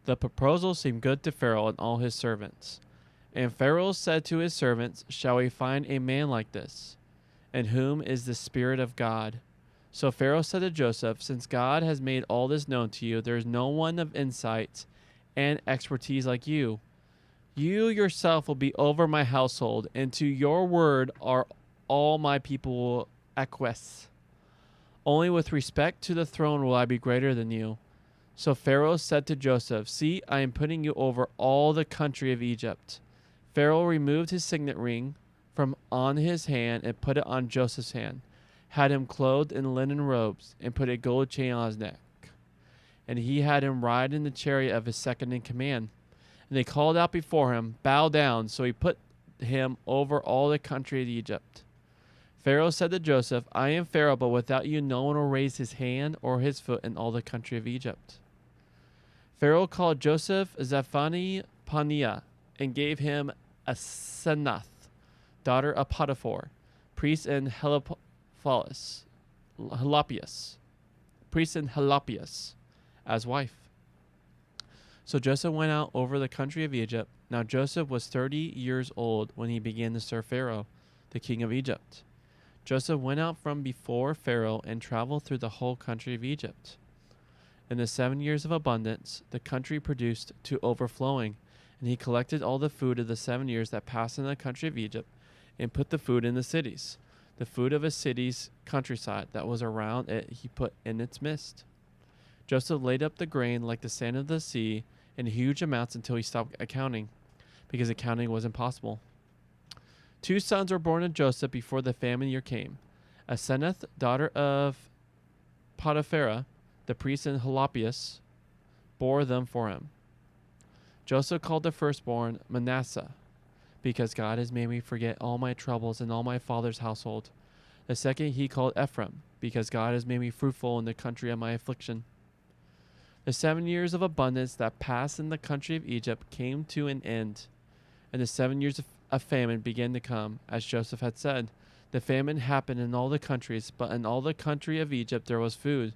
The proposal seemed good to Pharaoh and all his servants. And Pharaoh said to his servants, "Shall we find a man like this, in whom is the Spirit of God?" So Pharaoh said to Joseph, "Since God has made all this known to you, there is no one of insight and expertise like you. You yourself will be over my household, and to your word are all my people will acquiesce. Only with respect to the throne will I be greater than you." So Pharaoh said to Joseph, "See, I am putting you over all the country of Egypt." Pharaoh removed his signet ring from on his hand and put it on Joseph's hand, had him clothed in linen robes, and put a gold chain on his neck. And he had him ride in the chariot of his second in command. And they called out before him, "Bow down." So he put him over all the country of Egypt. Pharaoh said to Joseph, "I am Pharaoh, but without you no one will raise his hand or his foot in all the country of Egypt." Pharaoh called Joseph Zephaniah-Paneah and gave him Asenath, daughter of Potiphar, priest in Helopias, as wife. So Joseph went out over the country of Egypt. Now Joseph was 30 years old when he began to serve Pharaoh, the king of Egypt. Joseph went out from before Pharaoh and traveled through the whole country of Egypt. In the 7 years of abundance, the country produced to overflowing, and he collected all the food of the 7 years that passed in the country of Egypt and put the food in the cities. The food of a city's countryside that was around it he put in its midst. Joseph laid up the grain like the sand of the sea in huge amounts until he stopped accounting, because accounting was impossible. 2 sons were born to Joseph before the famine year came. Asenath, daughter of Potipharah, the priest, and Holopius bore them for him. Joseph called the firstborn Manasseh, because God has made me forget all my troubles and all my father's household. The second he called Ephraim, because God has made me fruitful in the country of my affliction. The 7 years of abundance that passed in the country of Egypt came to an end, and the 7 years of famine began to come, as Joseph had said. The famine happened in all the countries, but in all the country of Egypt there was food.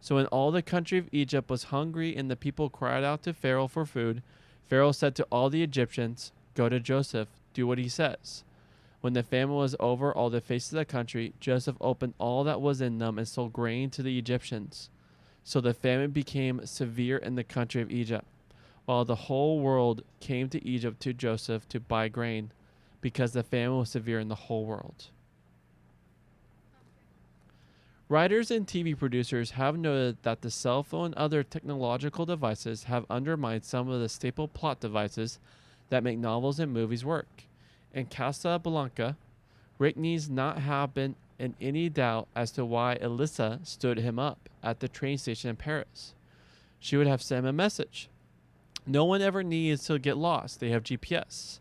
So when all the country of Egypt was hungry and the people cried out to Pharaoh for food, Pharaoh said to all the Egyptians, "Go to Joseph, do what he says." When the famine was over all the face of the country, Joseph opened all that was in them and sold grain to the Egyptians. So the famine became severe in the country of Egypt, while the whole world came to Egypt to Joseph to buy grain, because the famine was severe in the whole world. Writers and TV producers have noted that the cell phone and other technological devices have undermined some of the staple plot devices that make novels and movies work. In Casablanca, Rick needs not have been in any doubt as to why Elisa stood him up at the train station in Paris. She would have sent him a message. No one ever needs to get lost. They have GPS.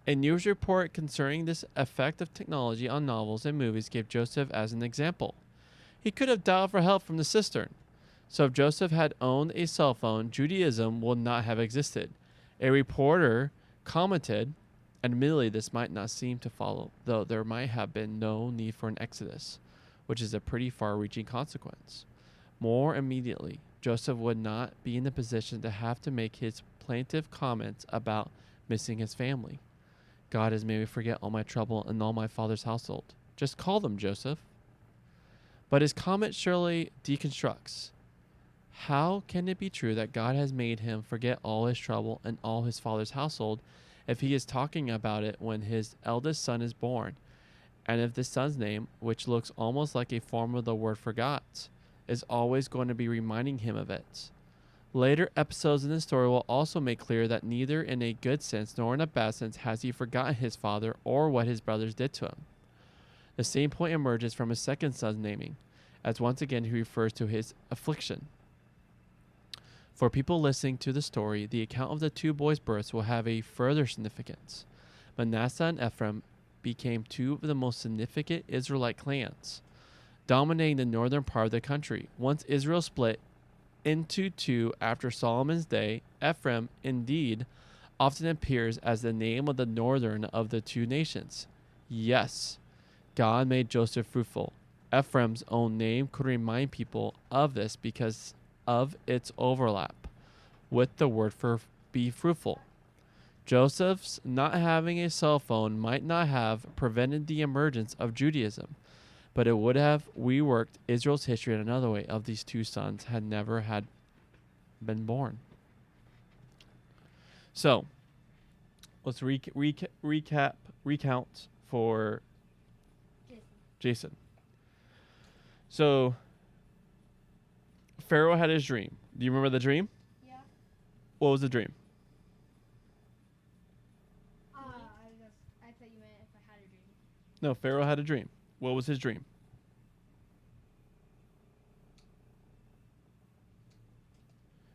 A news report concerning this effect of technology on novels and movies gave Joseph as an example. He could have dialed for help from the cistern. So if Joseph had owned a cell phone, Judaism would not have existed. A reporter commented, admittedly this might not seem to follow, though there might have been no need for an exodus, which is a pretty far-reaching consequence. More immediately, Joseph would not be in the position to have to make his plaintive comments about missing his family. God has made me forget all my trouble and all my father's household. Just call them, Joseph. But his comment surely deconstructs. How can it be true that God has made him forget all his trouble and all his father's household if he is talking about it when his eldest son is born, and if the son's name, which looks almost like a form of the word forgot, is always going to be reminding him of it? Later episodes in the story will also make clear that neither in a good sense nor in a bad sense has he forgotten his father or what his brothers did to him. The same point emerges from his second son's naming, as once again he refers to his affliction. For people listening to the story, the account of the 2 boys' births will have a further significance. Manasseh and Ephraim became 2 of the most significant Israelite clans, dominating the northern part of the country. Once Israel split into 2 after Solomon's day, Ephraim indeed often appears as the name of the northern of the 2 nations. Yes, God made Joseph fruitful. Ephraim's own name could remind people of this because of its overlap with the word for be fruitful. Joseph's not having a cell phone might not have prevented the emergence of Judaism, but it would have reworked Israel's history in another way of these 2 sons had never had been born. So, let's recount for Jason. So, Pharaoh had his dream. Do you remember the dream? Yeah. What was the dream? I thought you meant if I had a dream. No, Pharaoh had a dream. What was his dream?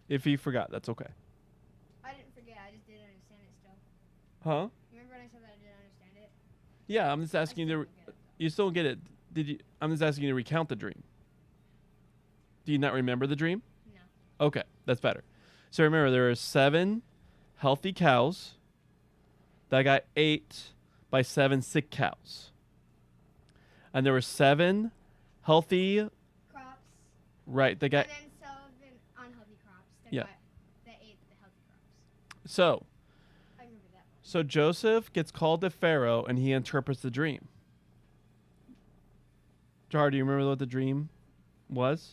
If he forgot, that's okay. I didn't forget. I just didn't understand it still. Huh? Remember when I said that I didn't understand it? Yeah, I'm just asking you to. You still get it. Did you? I'm just asking you to recount the dream. Do you not remember the dream? No. Okay, that's better. So remember, there are 7 healthy cows that got ate by 7 sick cows, and there were 7 healthy crops. Right, they got. And then 7 unhealthy crops. Yeah. That ate the healthy crops. So. I remember that. So Joseph gets called to Pharaoh, and he interprets the dream. Jar, do you remember what the dream was?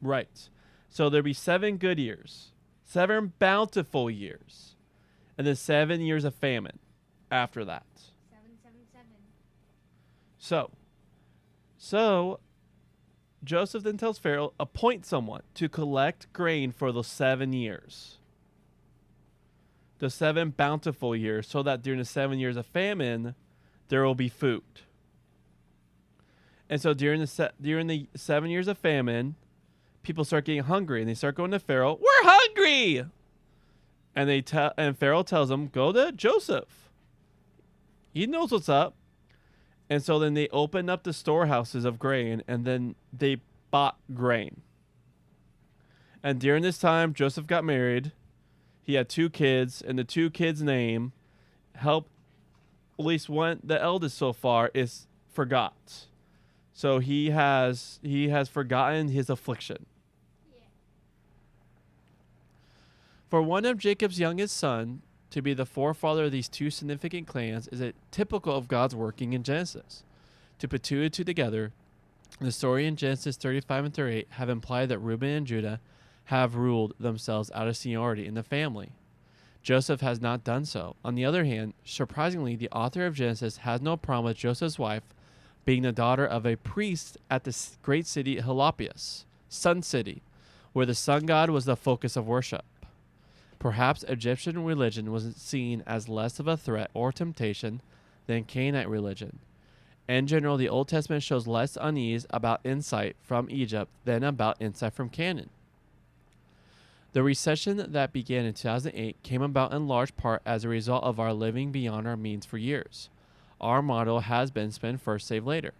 Right. So there'd be 7 good years, 7 bountiful years, and then 7 years of famine after that. 777. So Joseph then tells Pharaoh, appoint someone to collect grain for those 7 years. The 7 bountiful years, so that during the 7 years of famine, there will be food. And so during the 7 years of famine, people start getting hungry, and they start going to Pharaoh. We're hungry, and Pharaoh tells them, go to Joseph. He knows what's up. And so then they opened up the storehouses of grain, and then they bought grain. And during this time, Joseph got married. He had 2 kids, and the 2 kids' name helped. At least one, the eldest so far, is forgot. So he has forgotten his affliction. Yeah. For one of Jacob's youngest son to be the forefather of these 2 significant clans is typical of God's working in Genesis. To put 2 and 2 together, the story in Genesis 35 and 38 have implied that Reuben and Judah have ruled themselves out of seniority in the family. Joseph has not done so. On the other hand, surprisingly, the author of Genesis has no problem with Joseph's wife being the daughter of a priest at the great city Heliopolis, Sun City, where the sun god was the focus of worship. Perhaps Egyptian religion was seen as less of a threat or temptation than Canaanite religion. In general, the Old Testament shows less unease about insight from Egypt than about insight from Canaan. The recession that began in 2008 came about in large part as a result of our living beyond our means for years. Our motto has been spend first, save later.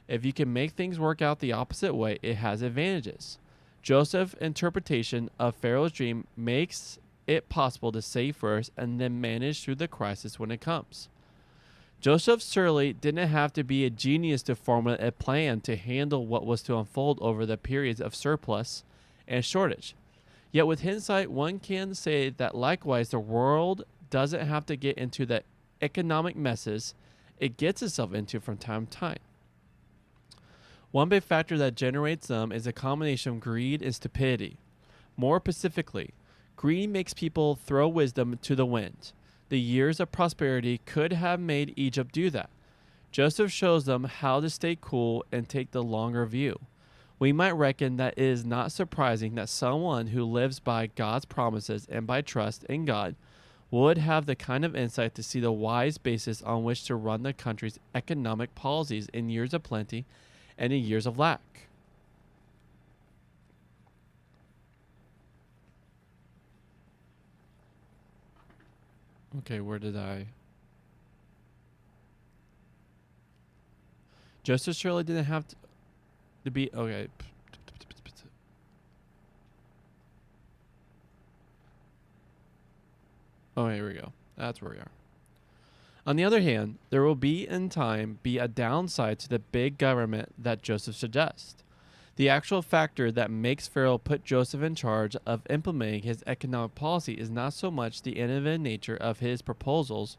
If you can make things work out the opposite way, it has advantages. Joseph's interpretation of Pharaoh's dream makes it possible to save first and then manage through the crisis when it comes. Joseph surely didn't have to be a genius to formulate a plan to handle what was to unfold over the periods of surplus and shortage. Yet with hindsight, one can say that likewise the world doesn't have to get into the economic messes it gets itself into from time to time. One big factor that generates them is a combination of greed and stupidity. More specifically, greed makes people throw wisdom to the wind. The years of prosperity could have made Egypt do that. Joseph shows them how to stay cool and take the longer view. We might reckon that it is not surprising that someone who lives by God's promises and by trust in God would have the kind of insight to see the wise basis on which to run the country's economic policies in years of plenty and in years of lack. Okay, where did I... Joseph surely didn't have to be... Okay. Oh, here we go. That's where we are. On the other hand, there will be in time be a downside to the big government that Joseph suggests. The actual factor that makes Pharaoh put Joseph in charge of implementing his economic policy is not so much the innovative nature of his proposals,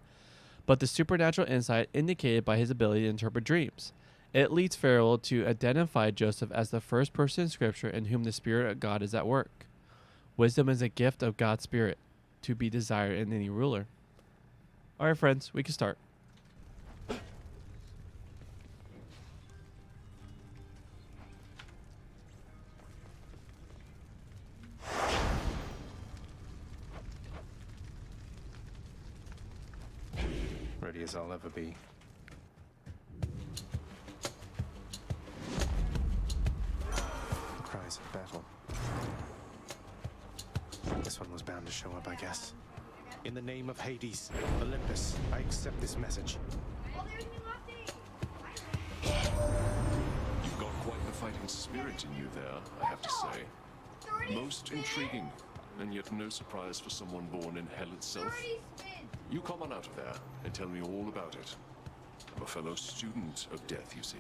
but the supernatural insight indicated by his ability to interpret dreams. It leads Pharaoh to identify Joseph as the first person in Scripture in whom the Spirit of God is at work. Wisdom is a gift of God's Spirit, to be desired in any ruler. All right, friends, we can start. Ready as I'll ever be. The cries of battle. This one was bound to show up, I guess. In the name of Hades, Olympus, I accept this message. You've got quite the fighting spirit in you there, I have to say. Most intriguing, and yet no surprise for someone born in hell itself. You come on out of there and tell me all about it. I'm a fellow student of death, you see.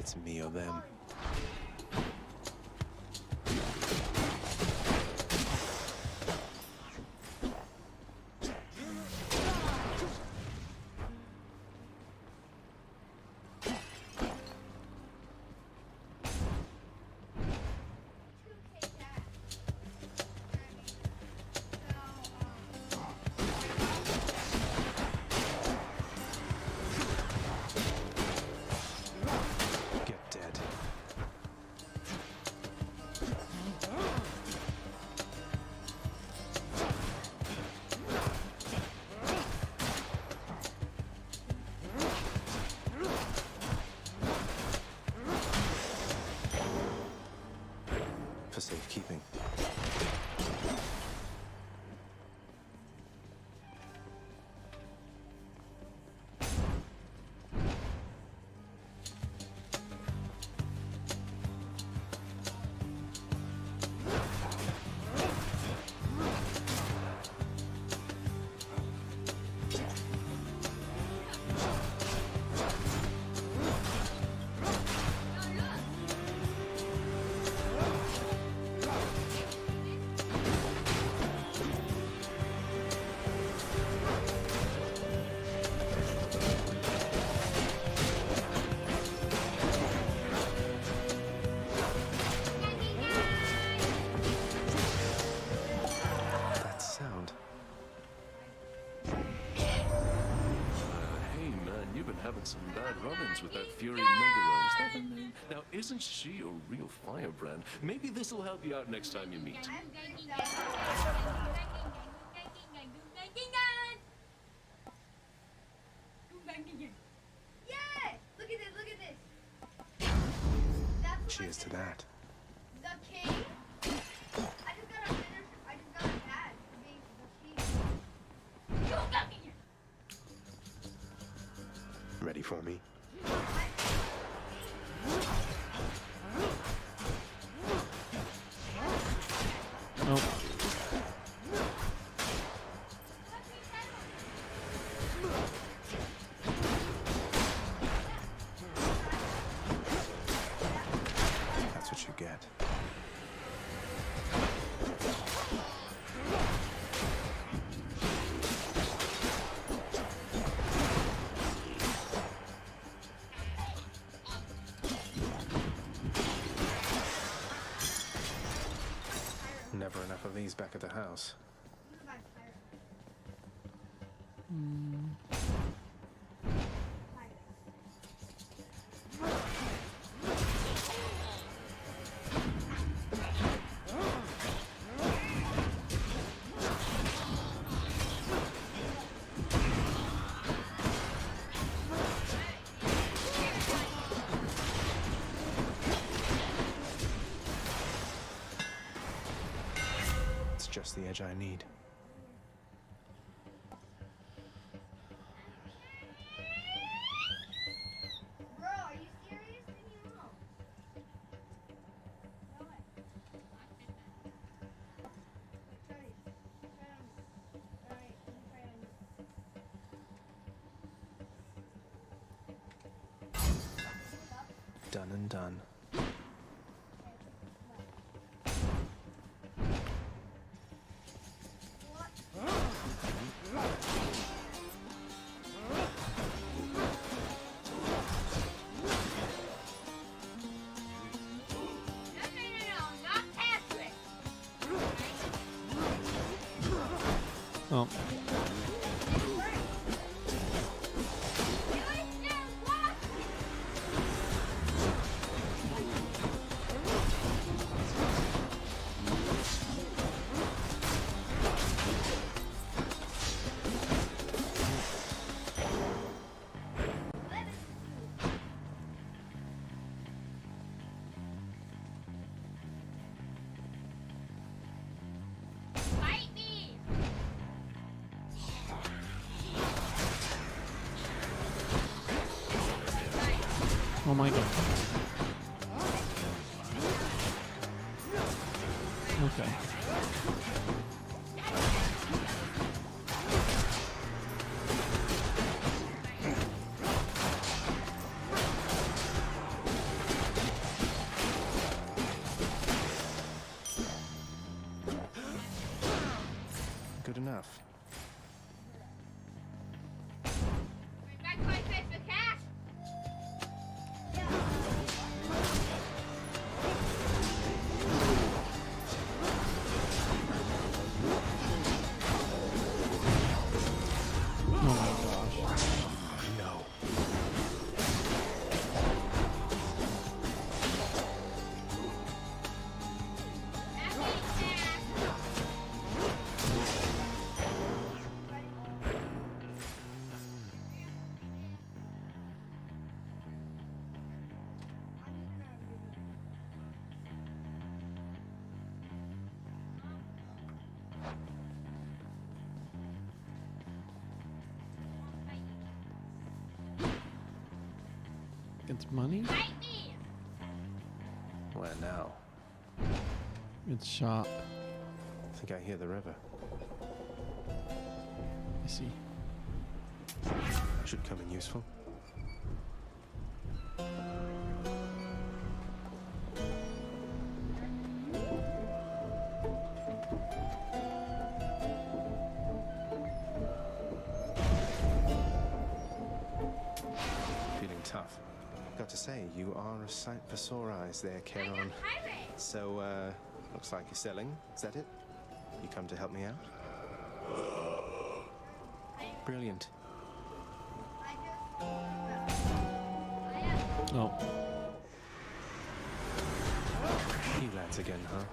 It's me or them. Get dead. For safekeeping. That sound. Hey man, you've been having some bad run-ins with that Fury Megara. Is that her name? Now, isn't she a real firebrand? Maybe this'll help you out next time you meet. Yes! Look at this, look at this. That's what Cheers to that. the king. I just got a badge for being the king. Ready for me? Nope. That's what you get. Never enough of these back at the house. It's just the edge I need. Bro, are you serious? Then you know. No way. Try this. Try it on me. Alright, let me try it on you. Done and done. Oh. Fight me! Oh my god. Okay. It's money? Where now? It's shop. I think I hear the river. I see. Should come in useful. Feeling tough. Got to say, you are a sight for sore eyes there, Charon. So, looks like you're selling. Is that it? You come to help me out? Brilliant. Oh. You lads again, huh?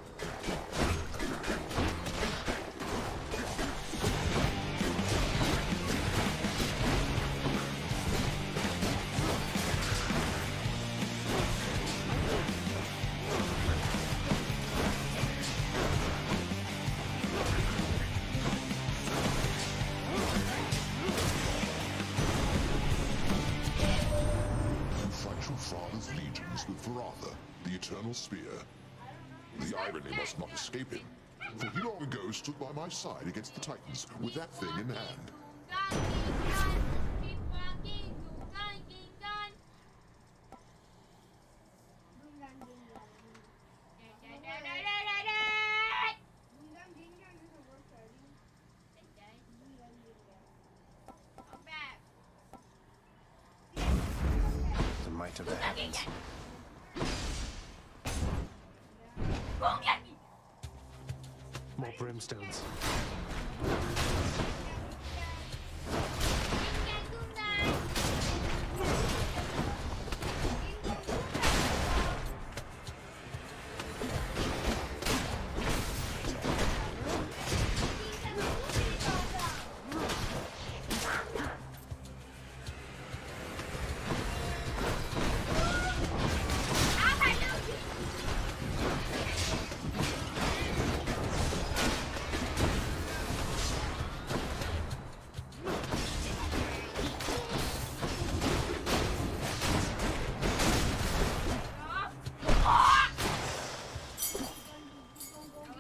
Eternal Spear. The irony must not escape him, for he long ago stood by my side against the Titans with that thing in hand. The might of the heavens. More brimstones.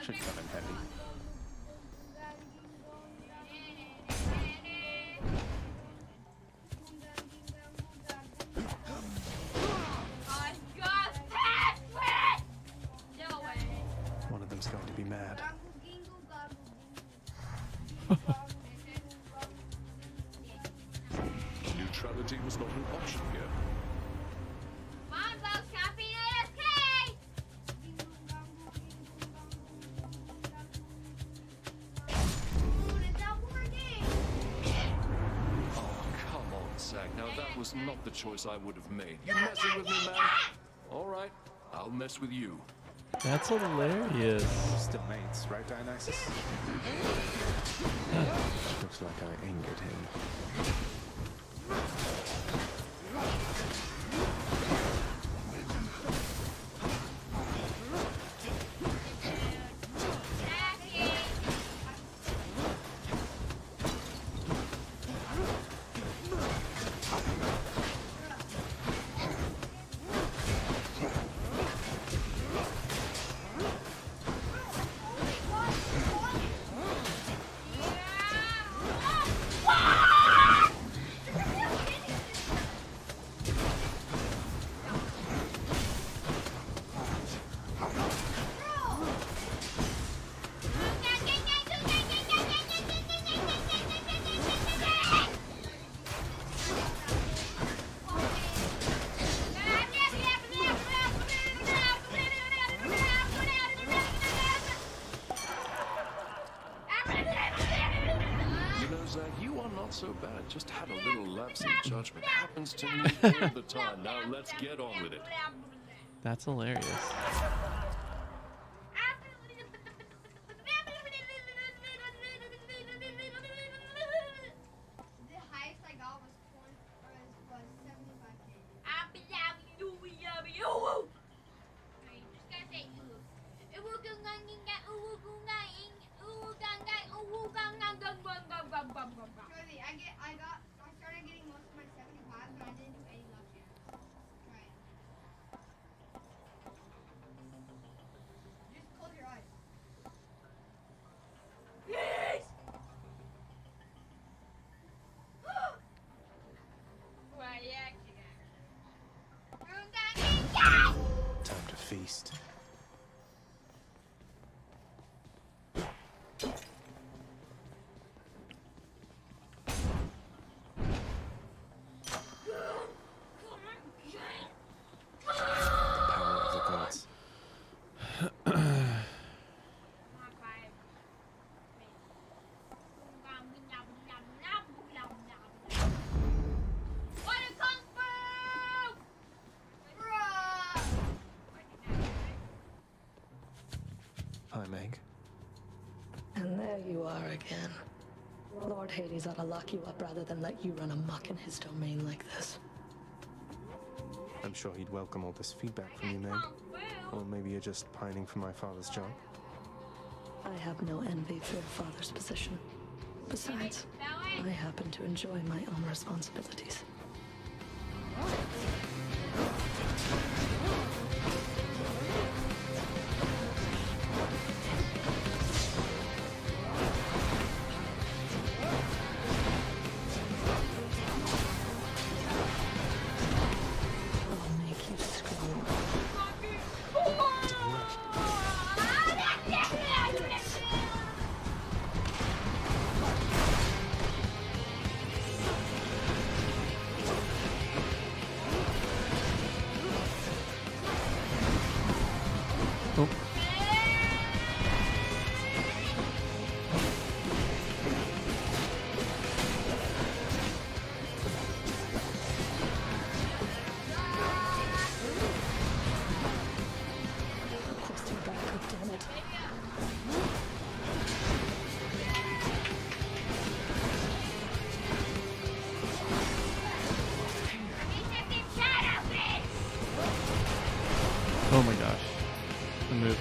Should come in handy. One of them's going to be mad. Neutrality was not an option here. Now that was not the choice I would have made. You messing with me, man? All right, I'll mess with you. That's hilarious. Still mates, right, Dionysus? Looks like I angered him. So bad. Just had a little lapse in judgment. Happens to me all the time. Now let's get on with it. That's hilarious. The highest I got was 75K. I started getting most of my 75s, but I didn't do any luck yet. least. The power of the gods. Hi, Meg. And there you are again. Lord Hades ought to lock you up rather than let you run amok in his domain like this. I'm sure he'd welcome all this feedback from you, Meg. Or maybe you're just pining for my father's job. I have no envy for your father's position. Besides, I happen to enjoy my own responsibilities. Oh my gosh. The move.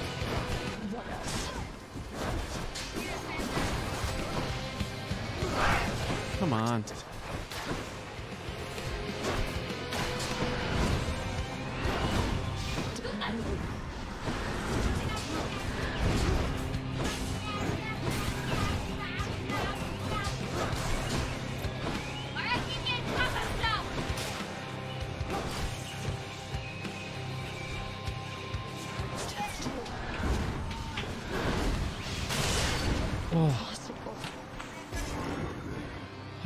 Come on.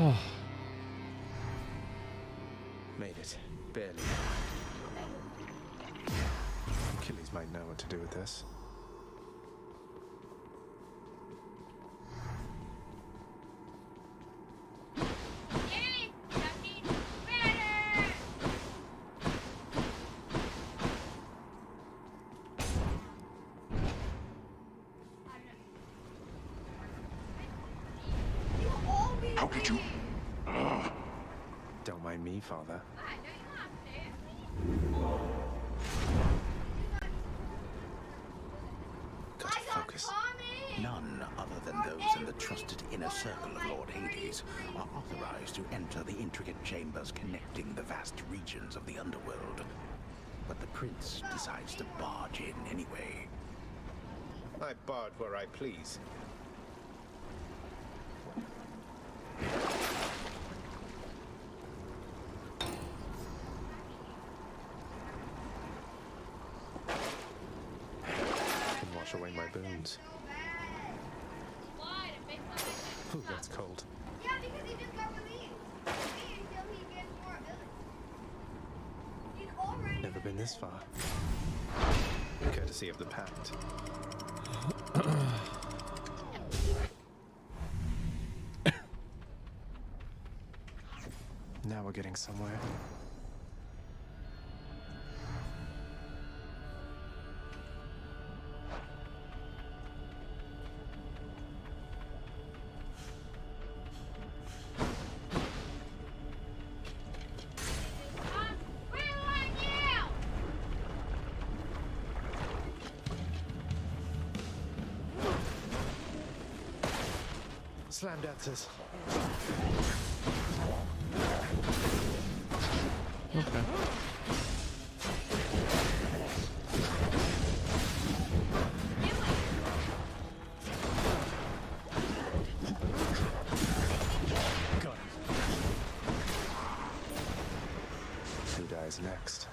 Oh. Made it. Barely. Achilles might know what to do with this. How could you? Don't mind me, Father. Gotta focus. None other than those in the trusted inner circle of Lord Hades are authorized to enter the intricate chambers connecting the vast regions of the underworld. But the prince decides to barge in anyway. I barge where I please. Can wash away my boons. Ooh, that's cold. Yeah, because he just got released. Until he gets more ability. He's already Never been this far. Courtesy of the Pact. Now we're getting somewhere. Slam dancers. Okay. Who dies next?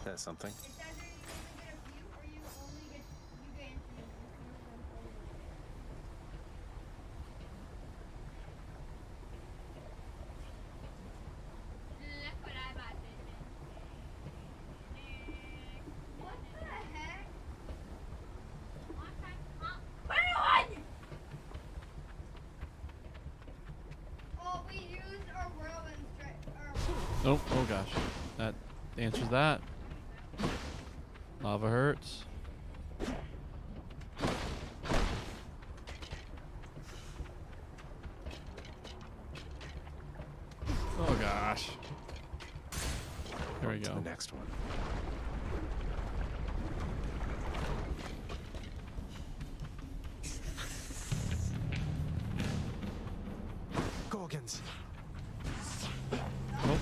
There's something. Oh, oh gosh. That answers that. Lava hurts. Oh gosh. Here we go. The next one. Gorgons. Oh.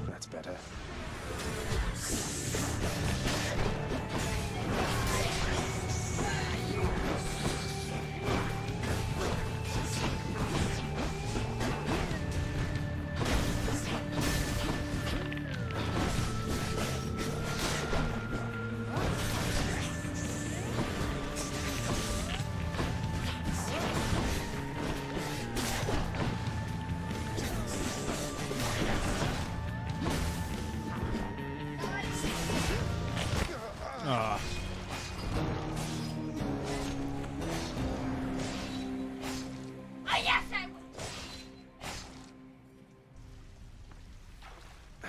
That's better. Ah. Oh, yes, I will.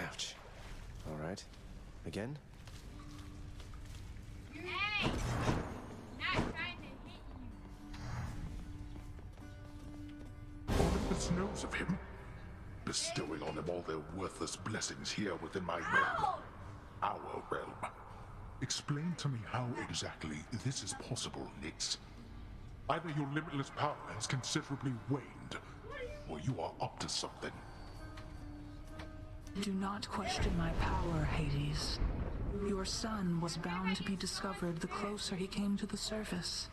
Ouch. All right. Again? Hey! Not trying to hit you. Olympus knows of him, bestowing on him all their worthless blessings here within my realm. Our realm. Explain to me how exactly this is possible, Nyx. Either your limitless power has considerably waned, or you are up to something. Do not question my power, Hades. Your son was bound to be discovered the closer he came to the surface.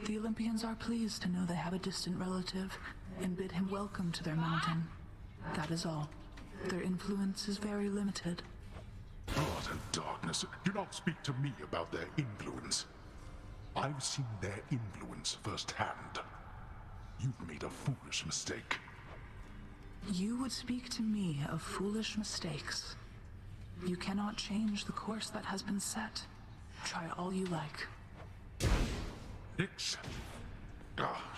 The Olympians are pleased to know they have a distant relative and bid him welcome to their mountain. That is all. Their influence is very limited. Utter darkness. Do not speak to me about their influence. I've seen their influence firsthand. You've made a foolish mistake. You would speak to me of foolish mistakes. You cannot change the course that has been set. Try all you like. Nyx. Ah.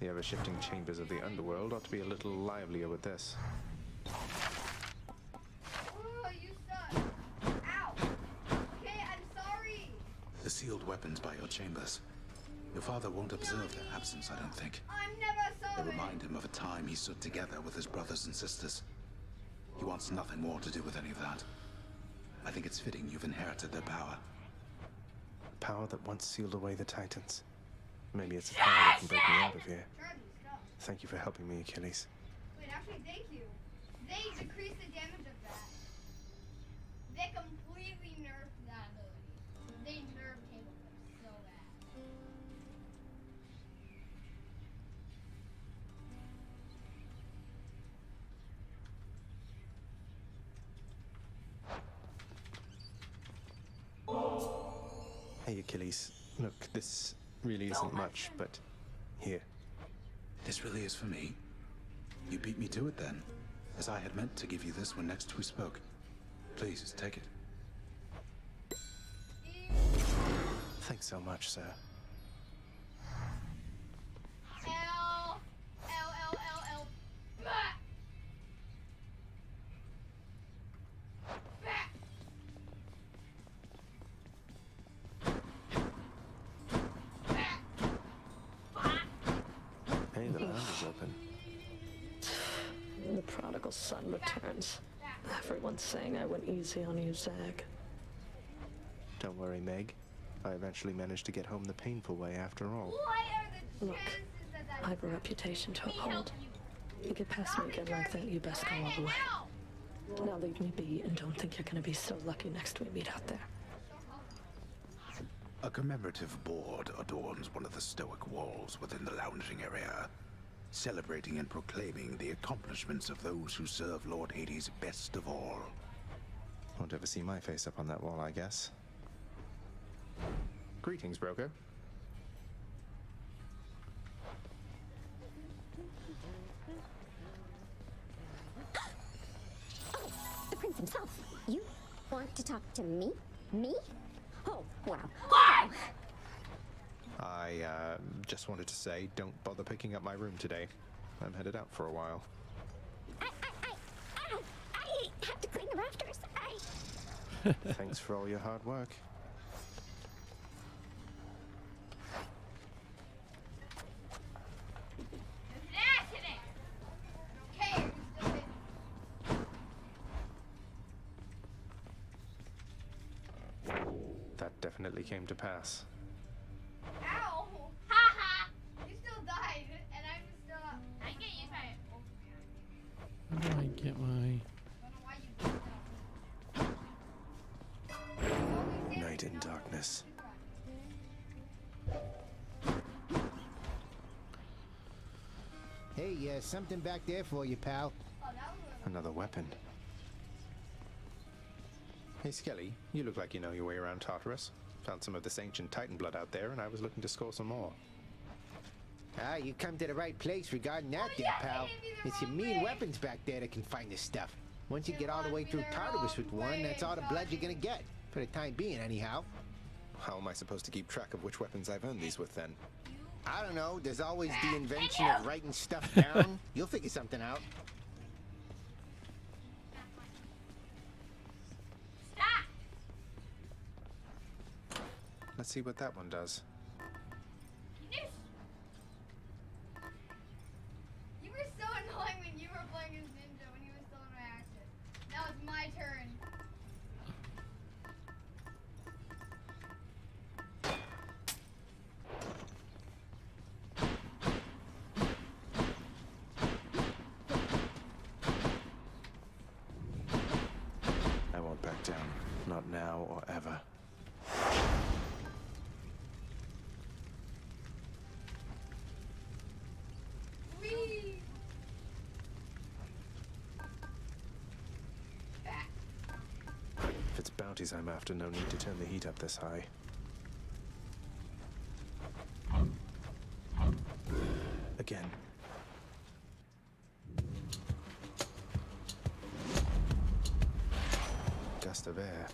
The ever-shifting chambers of the underworld ought to be a little livelier with this. Oh, you suck. Ow. Okay, I'm sorry. The sealed weapons by your chambers. Your father won't observe their absence, I don't think. I'm never They sorry. remind him of a time he stood together with his brothers and sisters. He wants nothing more to do with any of that. I think it's fitting you've inherited their power. The power that once sealed away the Titans. Maybe it's a power that can break me out of here. Thank you for helping me, Achilles. Wait, actually, thank you. They decreased the damage of that. They completely nerfed that ability. They nerfed Table Flip so bad. Hey, Achilles. Look, this really isn't much, but here. This really is for me? You beat me to it then, as I had meant to give you this when next we spoke. Please, take it. Thanks so much, sir. L. Bah! Hey, the lounge is open. The prodigal son returns. Everyone's saying I went easy on you, Zag. Don't worry, Meg. I eventually managed to get home the painful way after all. Look, I have a reputation to uphold. You get past me again like that, you best go all the way. Now leave me be and don't think you're gonna be so lucky next we meet out there. A commemorative board adorns one of the stoic walls within the lounging area, celebrating and proclaiming the accomplishments of those who serve Lord Hades best of all. Won't ever see my face up on that wall, I guess. Greetings, broker. The prince himself. You want to talk to me? Me? Oh, wow. Wow. I just wanted to say, don't bother picking up my room today. I'm headed out for a while. I have to clean the rafters. Thanks for all your hard work. That definitely came to pass. Ow! Haha! You still died, and I'm still. I can use my. How do I get my... Night in darkness. Hey, something back there for you, pal. Another weapon. Hey, Skelly, you look like you know your way around Tartarus. Found some of this ancient Titan blood out there, and I was looking to score some more. Ah, you come to the right place regarding that there, pal. It's your mean weapons back there that can find this stuff. Once you get all the way through Tartarus with one, that's all the blood you're gonna get. For the time being, anyhow. How am I supposed to keep track of which weapons I've earned these with, then? I don't know. There's always the invention of writing stuff down. You'll figure something out. Let's see what that one does. You were so annoying when you were playing as Ninja when he was still in my action. Now it's my turn. I won't back down. Not now or ever. If it's bounties I'm after, no need to turn the heat up this high. Again. Gust of air.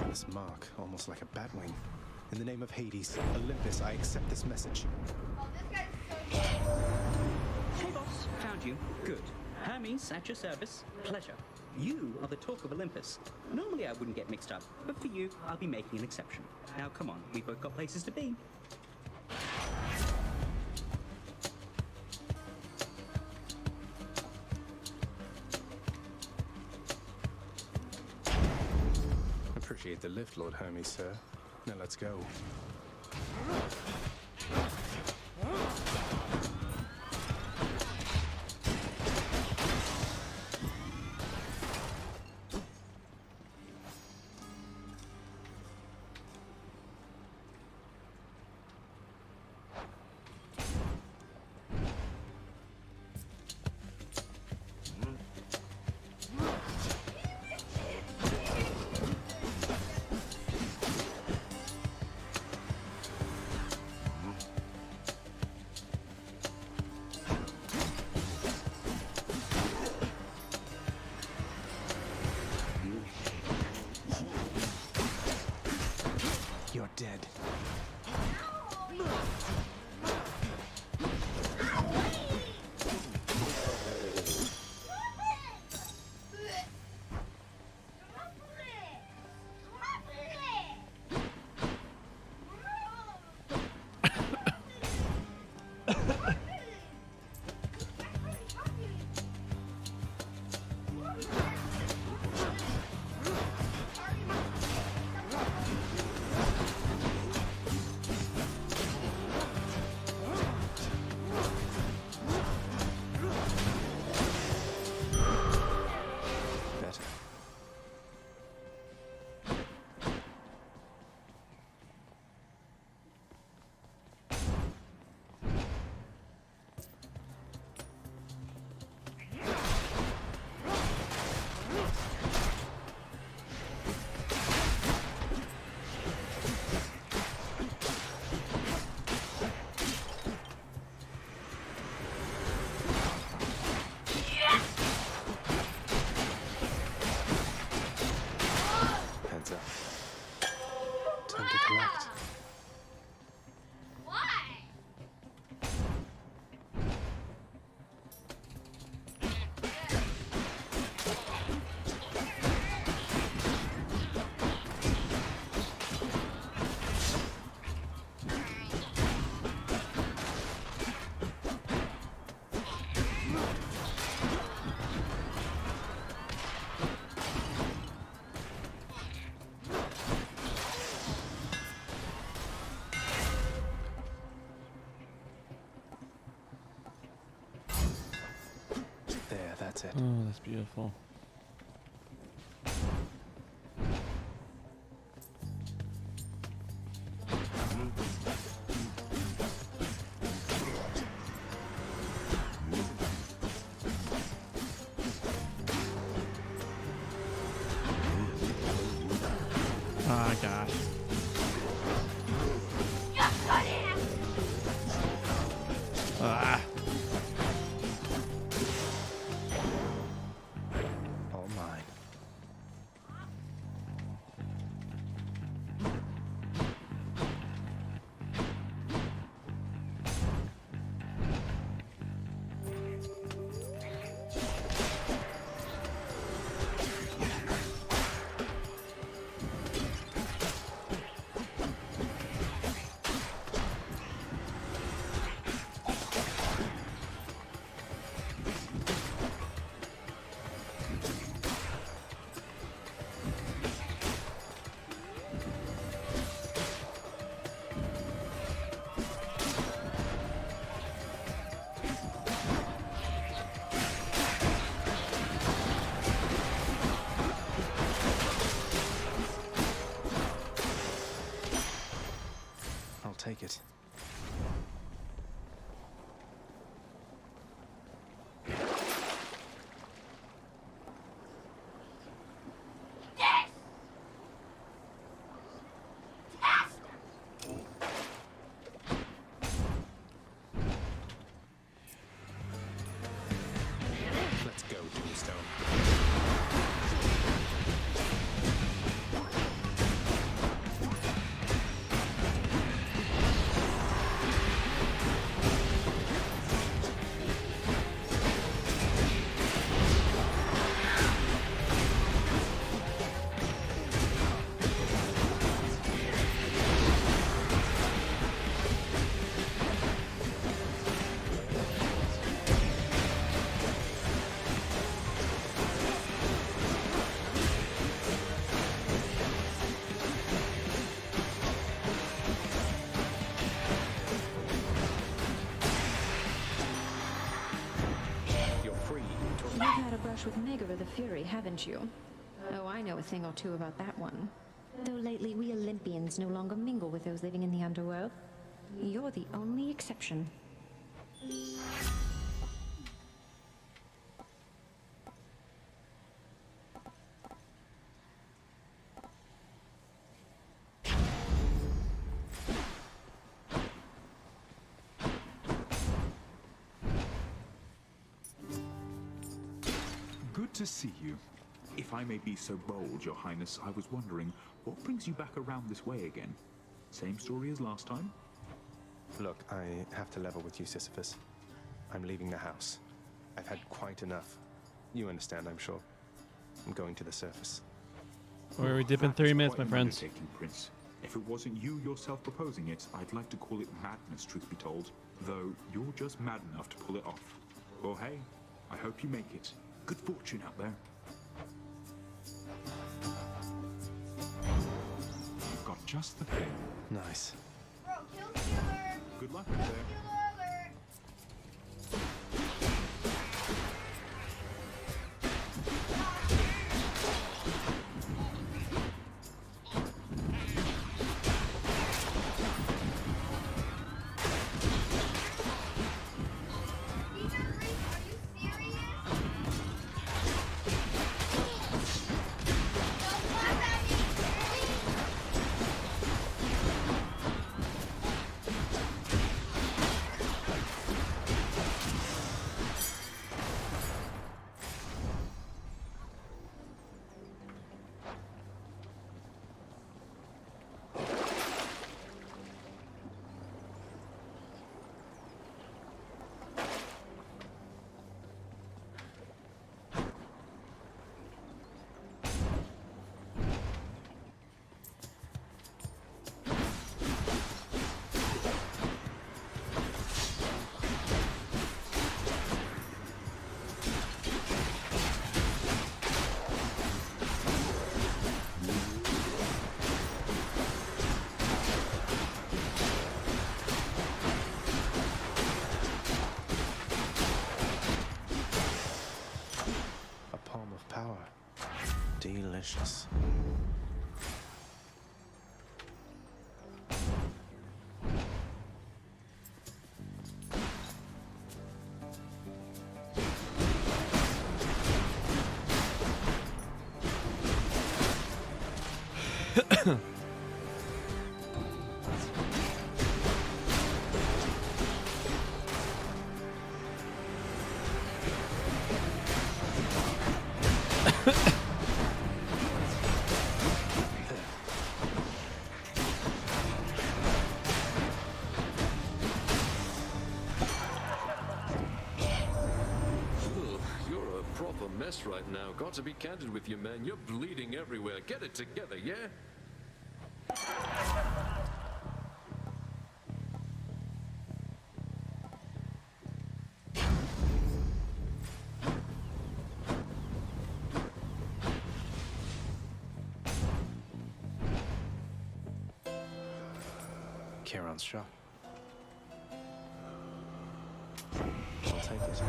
This mark, almost like a batwing. In the name of Hades, Olympus, I accept this message. Hey boss, found you. Good. Hermes, at your service. Pleasure. You are the talk of Olympus. Normally I wouldn't get mixed up, but for you, I'll be making an exception. Now come on, we've both got places to be. Appreciate the lift, Lord Hermes, sir. Now let's go. You're dead. Better. Heads up. Time to collect. There, that's it. Oh, that's beautiful. Ah, gosh. Ah. All mine. I'll take it. Let's go, Tombstone. brush with Megara the Fury, haven't you? Oh, I know a thing or two about that one. Though lately we Olympians no longer mingle with those living in the underworld. You're the only exception. Good to see you. If I may be so bold, Your Highness, I was wondering, what brings you back around this way again? Same story as last time? Look, I have to level with you, Sisyphus. I'm leaving the house. I've had quite enough. You understand, I'm sure. I'm going to the surface. We're deep in 3 minutes, my friends. Prince. If it wasn't you yourself proposing it, I'd like to call it madness, truth be told. Though you're just mad enough to pull it off. Well, hey, I hope you make it. Good fortune out there. You've got just the thing. Nice. Bro, kill Stealer. Good luck out there. Delicious. Mess right now. Got to be candid with you, man. You're bleeding everywhere. Get it together, yeah? Charon's shop. I'll take it.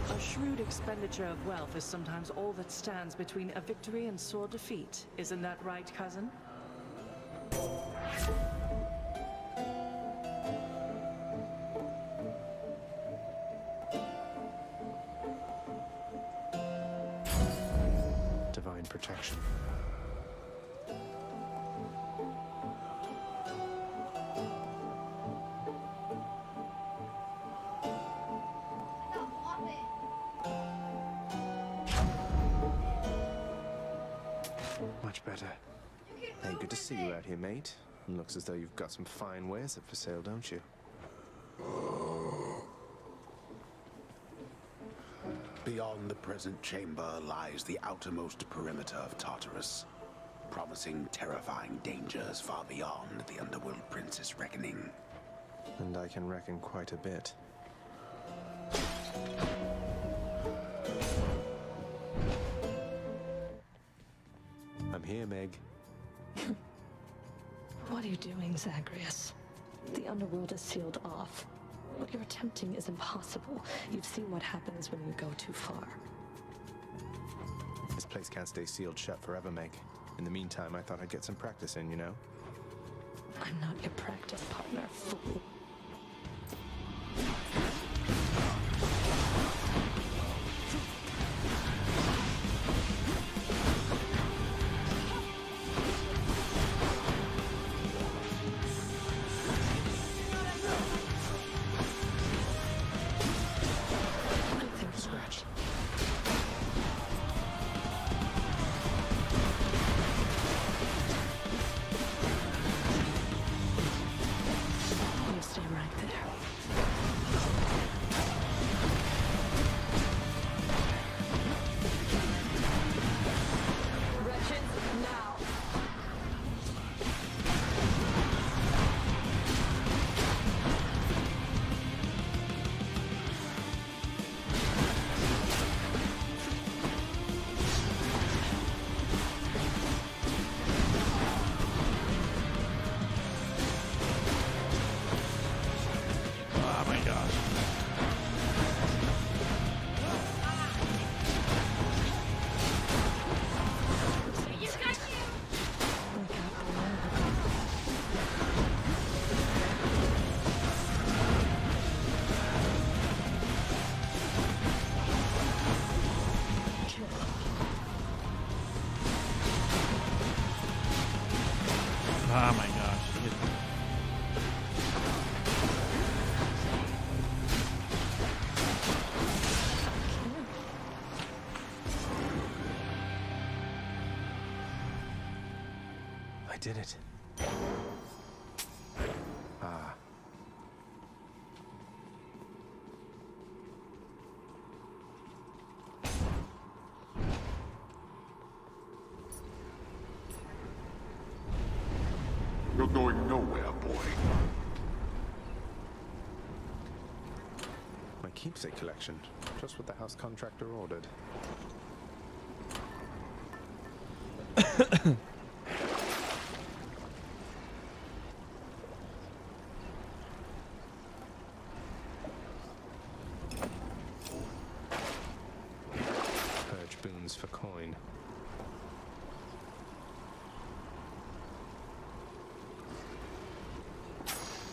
A shrewd expenditure of wealth is sometimes all that stands between a victory and sore defeat. Isn't that right, cousin? Divine protection. Much better. Hey, good to see you out here, mate. Looks as though you've got some fine wares up for sale, don't you? Beyond the present chamber lies the outermost perimeter of Tartarus, promising terrifying dangers far beyond the Underworld Prince's reckoning. And I can reckon quite a bit. I'm here, Meg. What are you doing, Zagreus? The underworld is sealed off. What you're attempting is impossible. You've seen what happens when you go too far. Place can't stay sealed shut forever, Meg. In the meantime, I thought I'd get some practice in, you know? I'm not your practice partner, fool. Scratch. You stay right there. Wretches, now. Oh my gosh. Oh my gosh. I did it. Ah. You're going nowhere, boy. My keepsake collection. Just what the house contractor ordered. Purge boons for coin.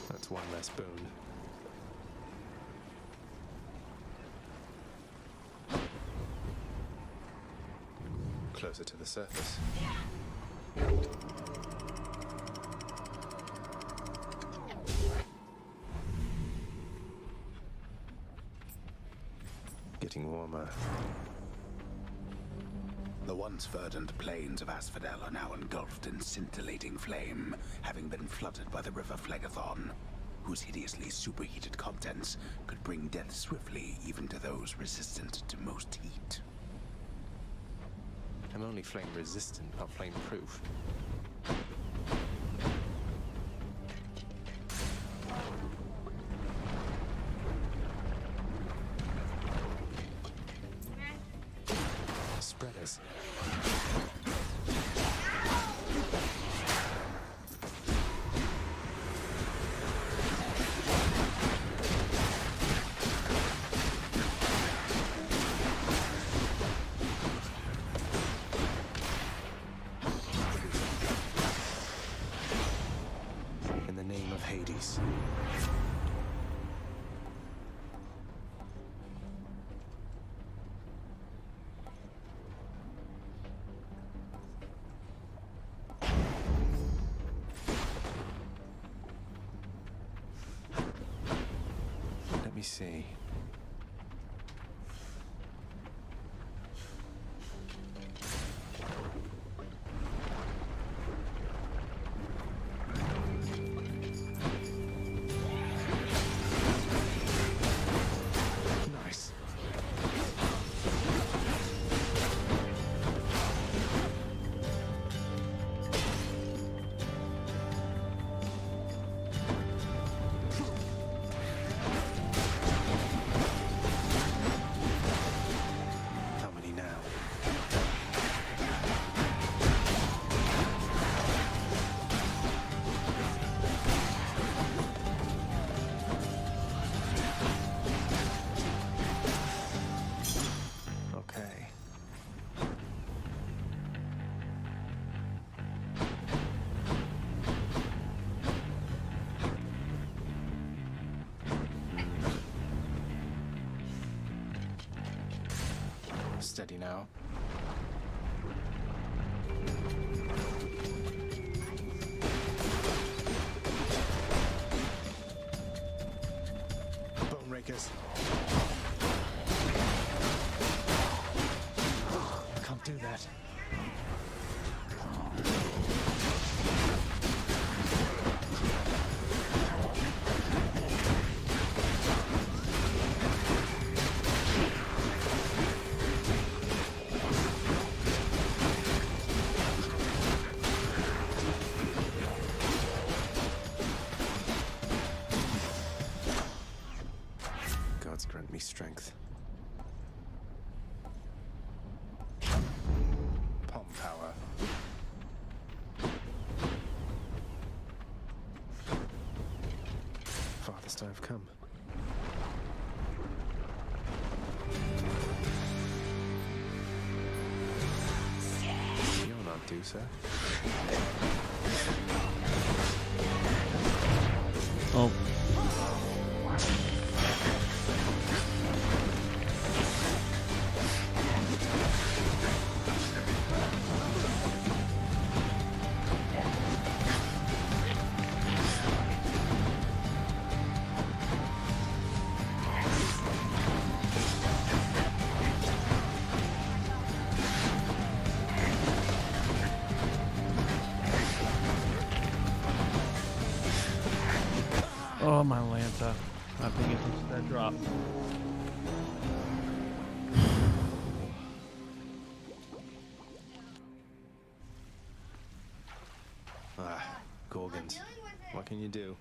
That's one less boon. Closer to the surface. Getting warmer. The once verdant plains of Asphodel are now engulfed in scintillating flame, having been flooded by the river Phlegethon, whose hideously superheated contents could bring death swiftly even to those resistant to most heat. I'm only flame resistant, not flame proof. Spreaders. In the name of Hades. Let me see. Nice. Steady now. Bone rakers. Can't do that. Gods grant me strength. Palm power. Farthest I've come. You're not Dusa. Oh. Oh, my Lanta. Not paying attention to that drop. Gorgons. What can you do?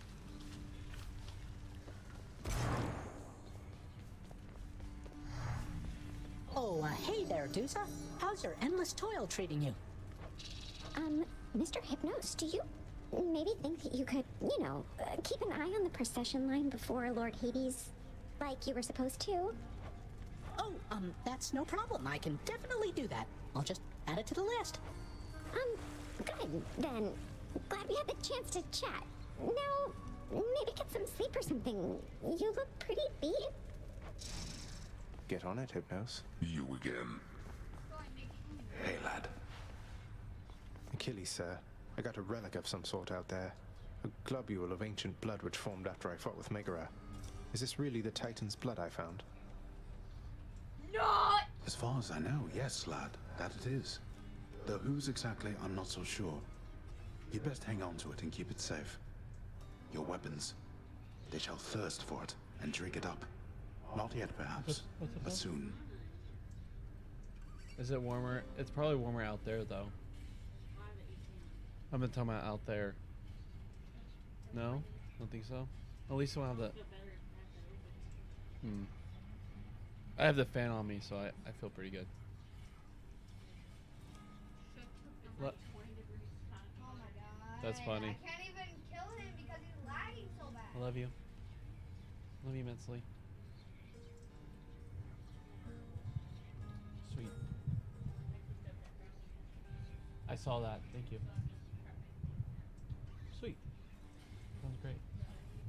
Oh, hey there, Dusa. How's your endless toil treating you? Mr. Hypnos, do you maybe think that you could, keep an eye on the procession line before Lord Hades, like you were supposed to? Oh, that's no problem. I can definitely do that. I'll just add it to the list. Good, then. Glad we had the chance to chat. Now, maybe get some sleep or something. You look pretty beat. Get on it, Hypnos. You again. Hey, lad. Achilles, sir. I got a relic of some sort out there. A globule of ancient blood which formed after I fought with Megara. Is this really the Titan's blood I found? No! As far as I know, yes, lad, that it is. Though whose exactly, I'm not so sure. You'd best hang on to it and keep it safe. Your weapons, they shall thirst for it and drink it up. Not yet, perhaps, but soon. Is it warmer? It's probably warmer out there, though. I've been talking about out there. No? Don't think so? At least we'll have the... I have the fan on me, so I feel pretty good. That's funny. I can't even kill him because he's lagging so bad. I love you. Love you immensely. Sweet. I saw that. Thank you. Sweet. Sounds great.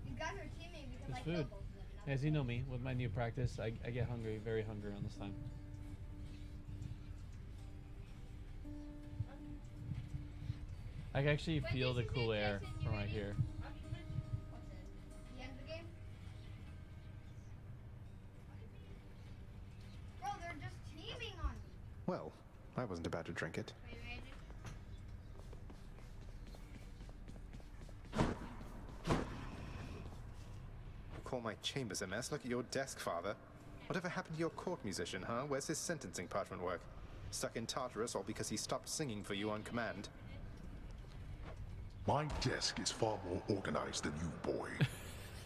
You guys are teaming because It's I killed food. both of them. As you know me, with my new practice, I get hungry, very hungry on this time. I can actually feel the cool air from right here. The end of the game? Bro, they're just teaming on me. Well, I wasn't about to drink it. Wait, wait, Call my chambers a mess. Look at your desk, father. Whatever happened to your court musician, huh? Where's his sentencing parchment work? Stuck in Tartarus all because he stopped singing for you on command. My desk is far more organized than you, boy.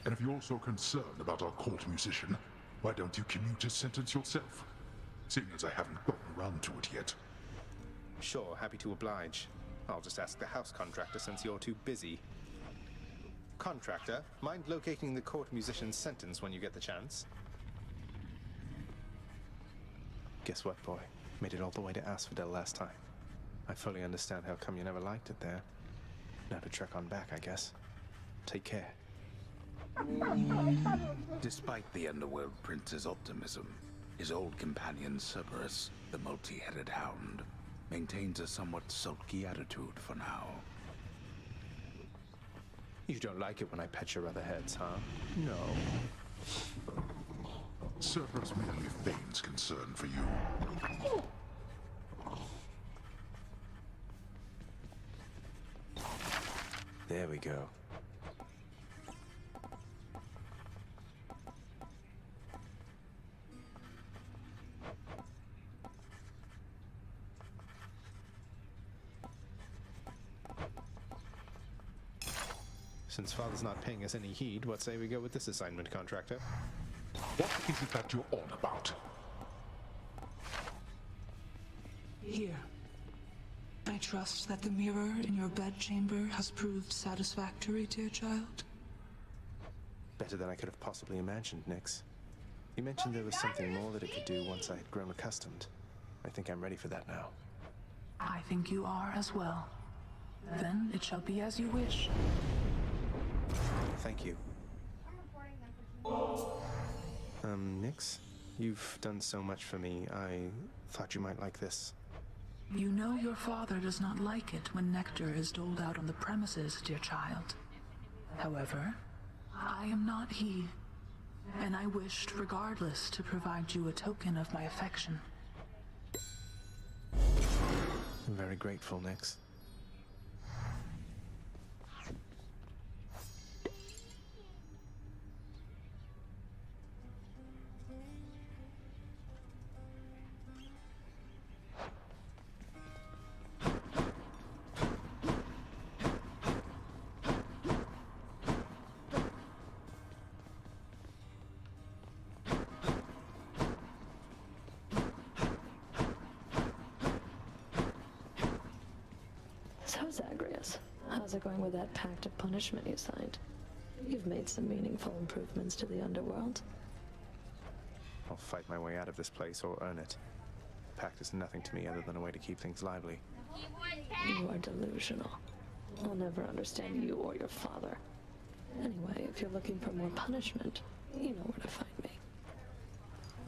And if you're so concerned about our court musician, why don't you commute his sentence yourself? Seeing as I haven't gotten around to it yet. Sure, happy to oblige. I'll just ask the house contractor since you're too busy. Contractor, mind locating the court musician's sentence when you get the chance? Guess what, boy? Made it all the way to Asphodel last time. I fully understand how come you never liked it there. Now to trek on back, I guess. Take care. Despite the Underworld Prince's optimism, His old companion Cerberus, the multi-headed hound, maintains a somewhat sulky attitude for now. You don't like it when I pet your other heads, huh? No. Cerberus merely feigns concern for you. There we go. Since Father's not paying us any heed, what say we go with this assignment, contractor? What is it that you're on about? Here. I trust that the mirror in your bedchamber has proved satisfactory, dear child. Better than I could have possibly imagined, Nyx. You mentioned there was something more that it could do once I had grown accustomed. I think I'm ready for that now. I think you are as well. Then it shall be as you wish. Thank you. Nyx, you've done so much for me. I thought you might like this. You know your father does not like it when nectar is doled out on the premises, dear child. However, I am not he, and I wished regardless to provide you a token of my affection. I'm very grateful, Nyx. So, Zagreus, how's it going with that pact of punishment you signed? You've made some meaningful improvements to the underworld. I'll fight my way out of this place or earn it. The pact is nothing to me other than a way to keep things lively. You are delusional. I'll never understand you or your father. Anyway, if you're looking for more punishment, you know where to find me.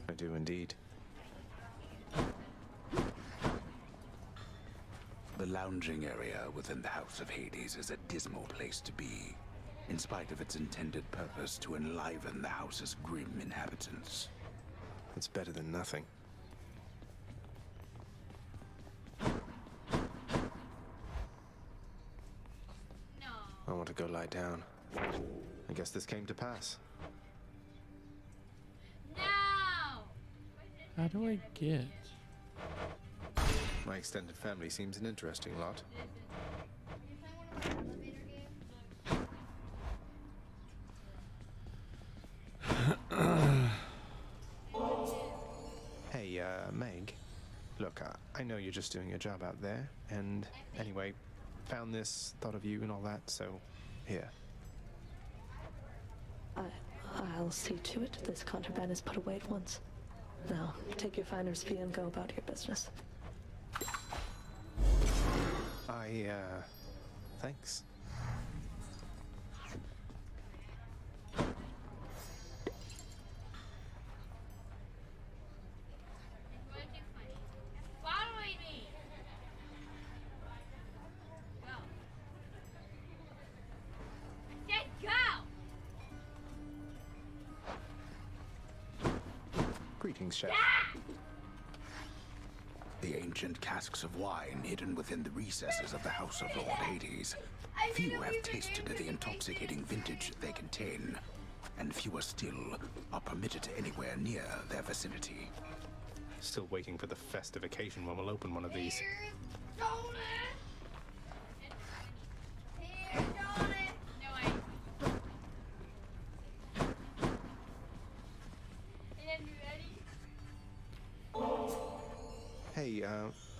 I do indeed. The lounging area within the House of Hades is a dismal place to be, in spite of its intended purpose to enliven the house's grim inhabitants. It's better than nothing. I want to go lie down. I guess this came to pass. How do I get? My extended family seems an interesting lot. Hey, Meg. Look, I know you're just doing your job out there, and anyway, found this, thought of you and all that, so here. I'll see to it this contraband is put away at once. Now, take your finder's fee and go about your business. Thanks. Following me. Go. I said go. Greetings, Chef. The ancient casks of wine hidden within the recesses of the House of Lord Hades. Few have tasted the intoxicating vintage they contain, and fewer still are permitted anywhere near their vicinity. Still waiting for the festive occasion when we'll open one of these. Hey,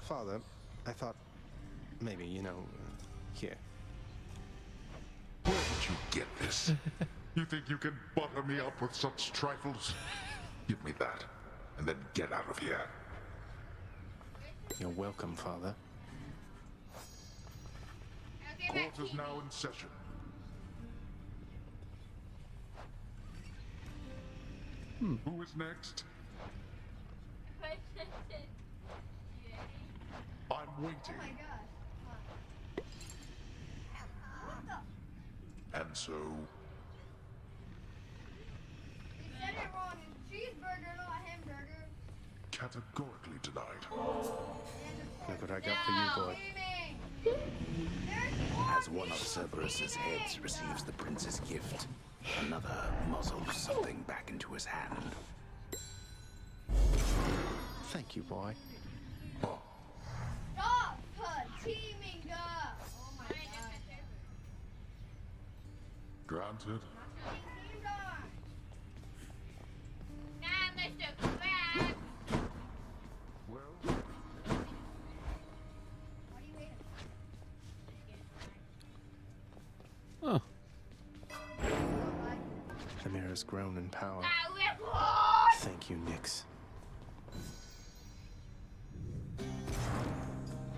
Father, I thought maybe, here. Where did you get this? You think you can butter me up with such trifles? Give me that, and then get out of here. You're welcome, Father. Court is now in session. Who is next? I'm waiting. Oh my gosh. What the? And so, You said it wrong. It's cheeseburger, not hamburger. categorically denied. Look what I got for you, boy. As one of Cerberus's heads receives the prince's gift, another muzzles something back into his hand. Thank you, boy. Stop teaming up. Oh my god. Granted. Teamed up. Now, Mr. Crab. Well, What are you waiting Oh. The mirror's grown in power. Thank you, Nyx.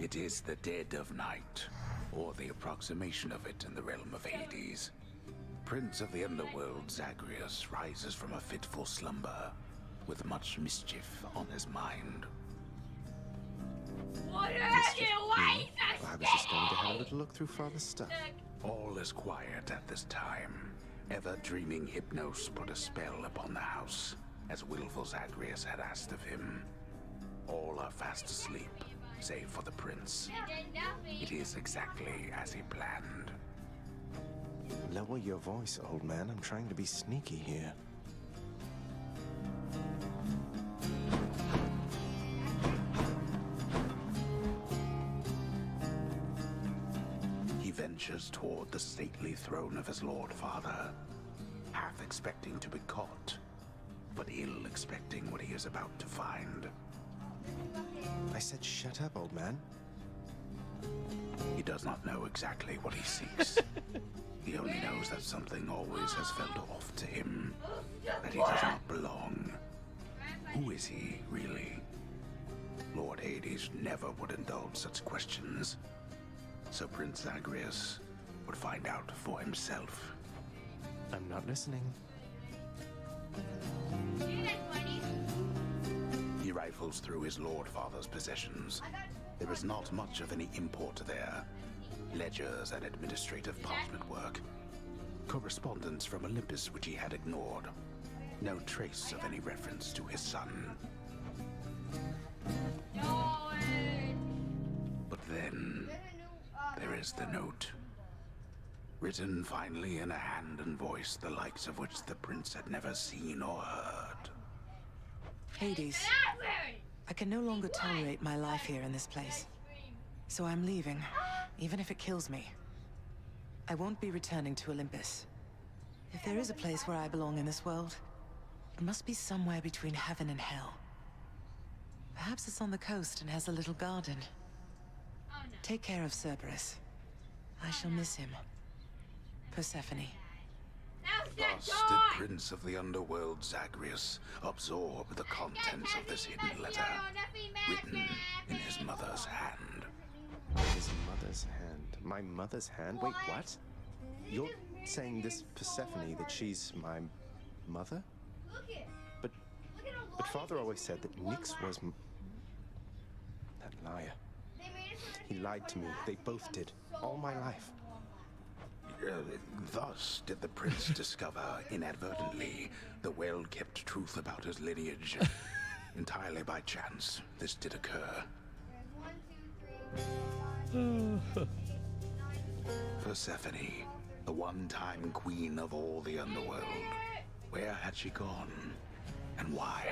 It is the dead of night, or the approximation of it in the realm of Hades. Prince of the underworld, Zagreus, rises from a fitful slumber, with much mischief on his mind. What are Mischief? you waiting I was just going to have a little look through Father's stuff. All is quiet at this time. Ever-dreaming Hypnos put a spell upon the house, as willful Zagreus had asked of him. All are fast asleep, save for the prince. It is exactly as he planned. Lower your voice, old man. I'm trying to be sneaky here. He ventures toward the stately throne of his lord father, half expecting to be caught, but ill expecting what he is about to find. I said shut up, old man. He does not know exactly what he seeks. He only knows that something always has felt off to him, that he does not belong. Who is he, really? Lord Hades never would indulge such questions, so Prince Zagreus would find out for himself. I'm not listening. He rifles through his lord father's possessions. There is not much of any import there. Ledgers and administrative parchment work. Correspondence from Olympus which he had ignored. No trace of any reference to his son. But then, there is the note. Written finally in a hand and voice the likes of which the prince had never seen or heard. Hades, I can no longer tolerate my life here in this place. So I'm leaving, even if it kills me. I won't be returning to Olympus. If there is a place where I belong in this world, it must be somewhere between heaven and hell. Perhaps it's on the coast and has a little garden. Take care of Cerberus. I shall miss him. Persephone. Thus did Prince of the Underworld Zagreus absorb the contents of this hidden letter, written in his mother's hand. His mother's hand. My mother's hand? Wait, what? You're saying this Persephone, that she's my mother? But Father always said that Nyx was that liar. He lied to me. They both did. All my life. Thus did the prince discover, inadvertently, the well-kept truth about his lineage. Entirely by chance, this did occur. Persephone, the one-time queen of all the underworld. Where had she gone? And why?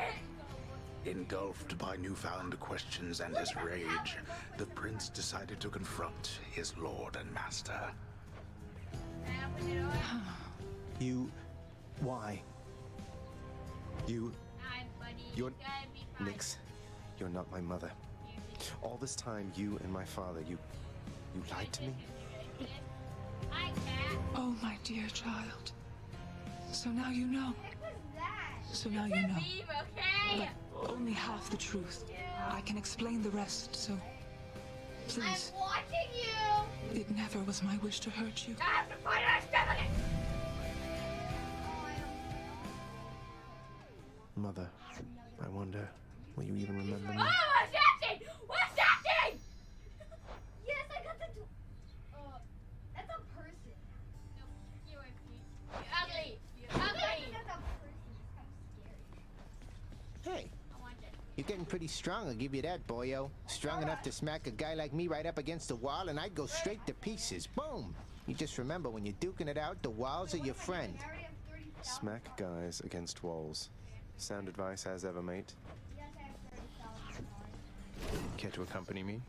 Engulfed by newfound questions and his rage, the prince decided to confront his lord and master. You... Why? You're... Nyx, you're not my mother. All this time, you and my father, you lied to me? Oh, my dear child. So now you know. So now you know. But only half the truth. I can explain the rest, so... Please. I'm watching you! It never was my wish to hurt you. I have to put a step in it! Mother, I wonder... Will you even remember me? Oh, what's happening? What's happening? Yes, I got the. That's a person. Nope, you are ugly. Ugly. That's a person. It's kind of scary. Hey, you're getting pretty strong, I'll give you that, boyo. Strong enough to smack a guy like me right up against the wall and I'd go straight to pieces. Boom! You just remember, when you're duking it out, the walls are your friend. Smack guys against walls. Sound advice as ever, mate. Care to accompany me?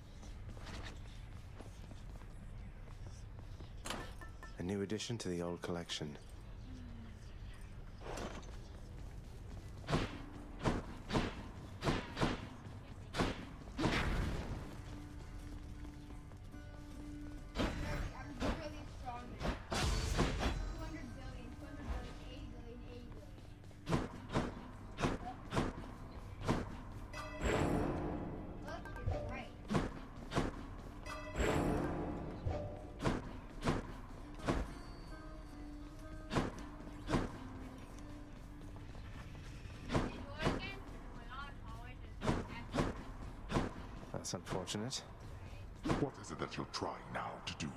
A new addition to the old collection. That's unfortunate. What is it that you're trying now to do?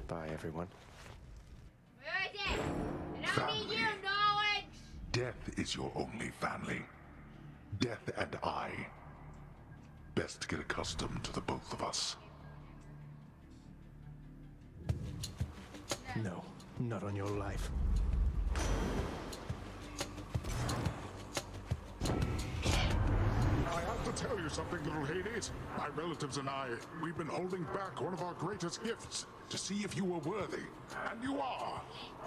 Bye, everyone. Where is it? I don't need your knowledge. Death is your only family. Death and I. Best get accustomed to the both of us. No, not on your life. I have to tell you something, little Hades. My relatives and I, we've been holding back one of our greatest gifts to see if you were worthy. And you are.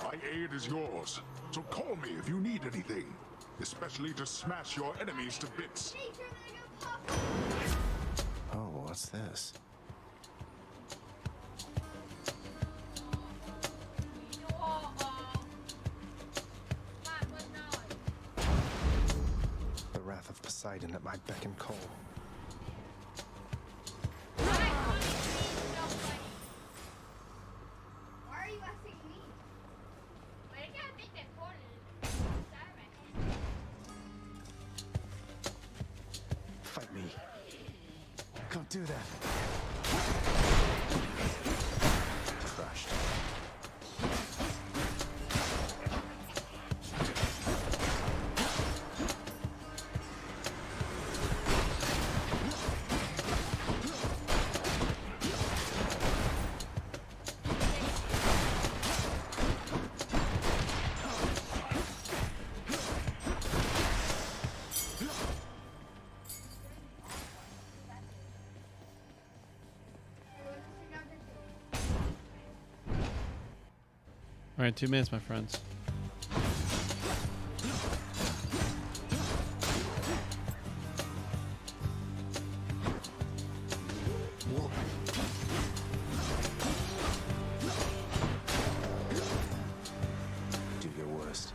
My aid is yours. So call me if you need anything. Especially to smash your enemies to bits. Oh, what's this? The wrath of Poseidon at my beck and call. Why are you asking me? Why did I think that portal Fight me. Don't do that. Crushed. All right, 2 minutes, my friends. Do your worst.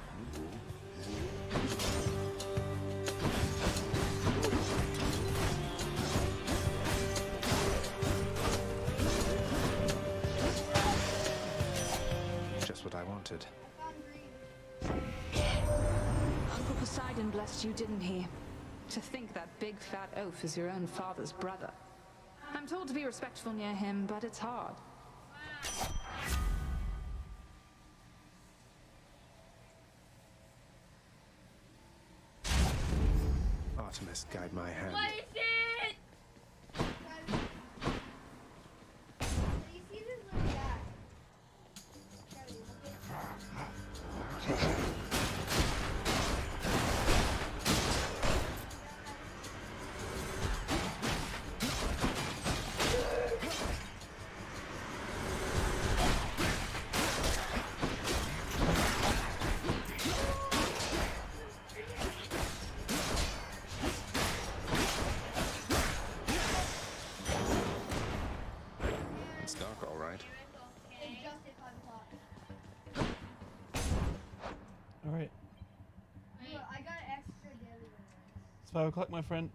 Just what I wanted. Uncle Poseidon blessed you, didn't he? To think that big fat oaf is your own father's brother. I'm told to be respectful near him, but it's hard. Artemis, guide my hand. What is it? You see this little guy? It's dark, all right. All right. I got extra daily. It's 5 o'clock, my friend.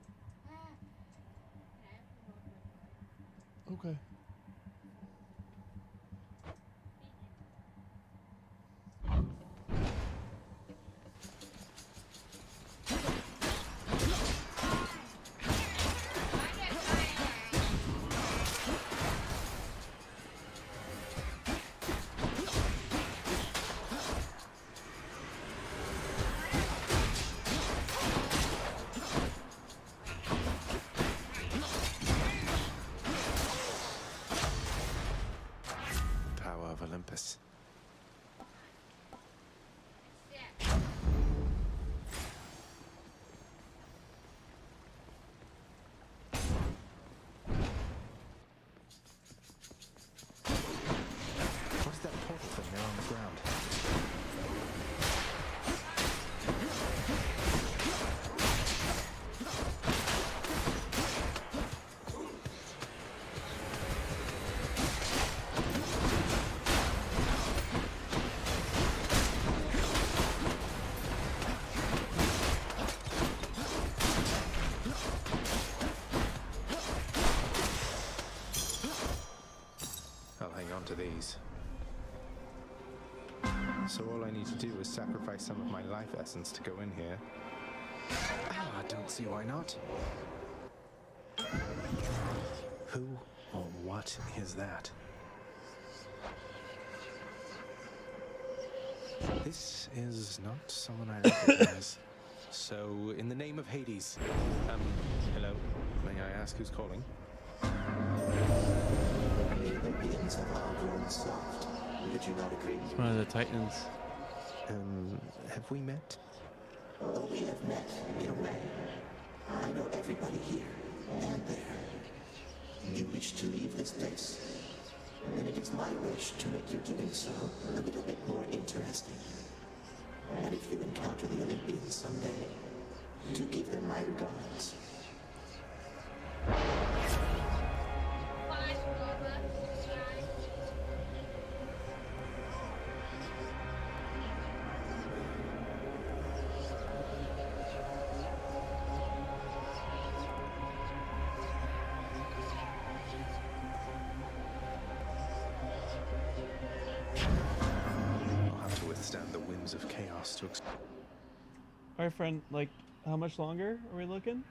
So all I need to do is sacrifice some of my life essence to go in here. I don't see why not. Who or what is that? This is not someone I recognize. So, in the name of Hades, hello, may I ask who's calling? It's one of the Titans. Have we met? Oh, we have met, in a way. I know everybody here and there. You wish to leave this place, and it is my wish to make your doing so a little bit more interesting. And if you encounter the Olympians someday, do give them my regards. Withstand the winds of chaos to Alright, friend, like, how much longer are we looking?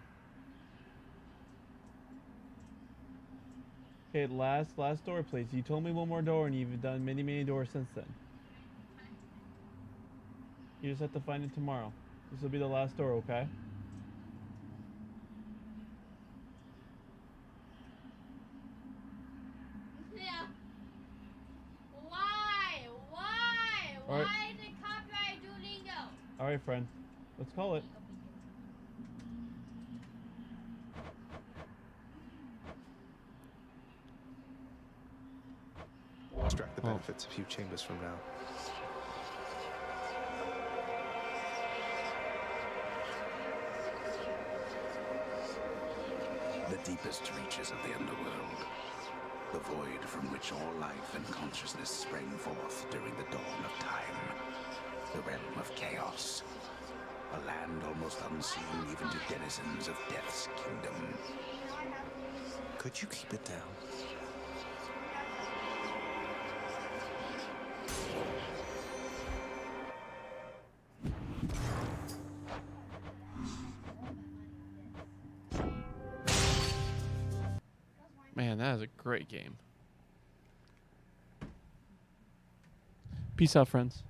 Okay, last door, please. You told me one more door, and you've done many doors since then. You just have to find it tomorrow. This will be the last door, okay? Yeah. Why? All right. Why is it copyright Duolingo? Alright, friend. Let's call it. extract the benefits a few chambers from now. The deepest reaches of the underworld. The void from which all life and consciousness sprang forth during the dawn of time. The realm of chaos. A land almost unseen even to denizens of Death's kingdom. Could you keep it down? Man, that is a great game. Peace out, friends.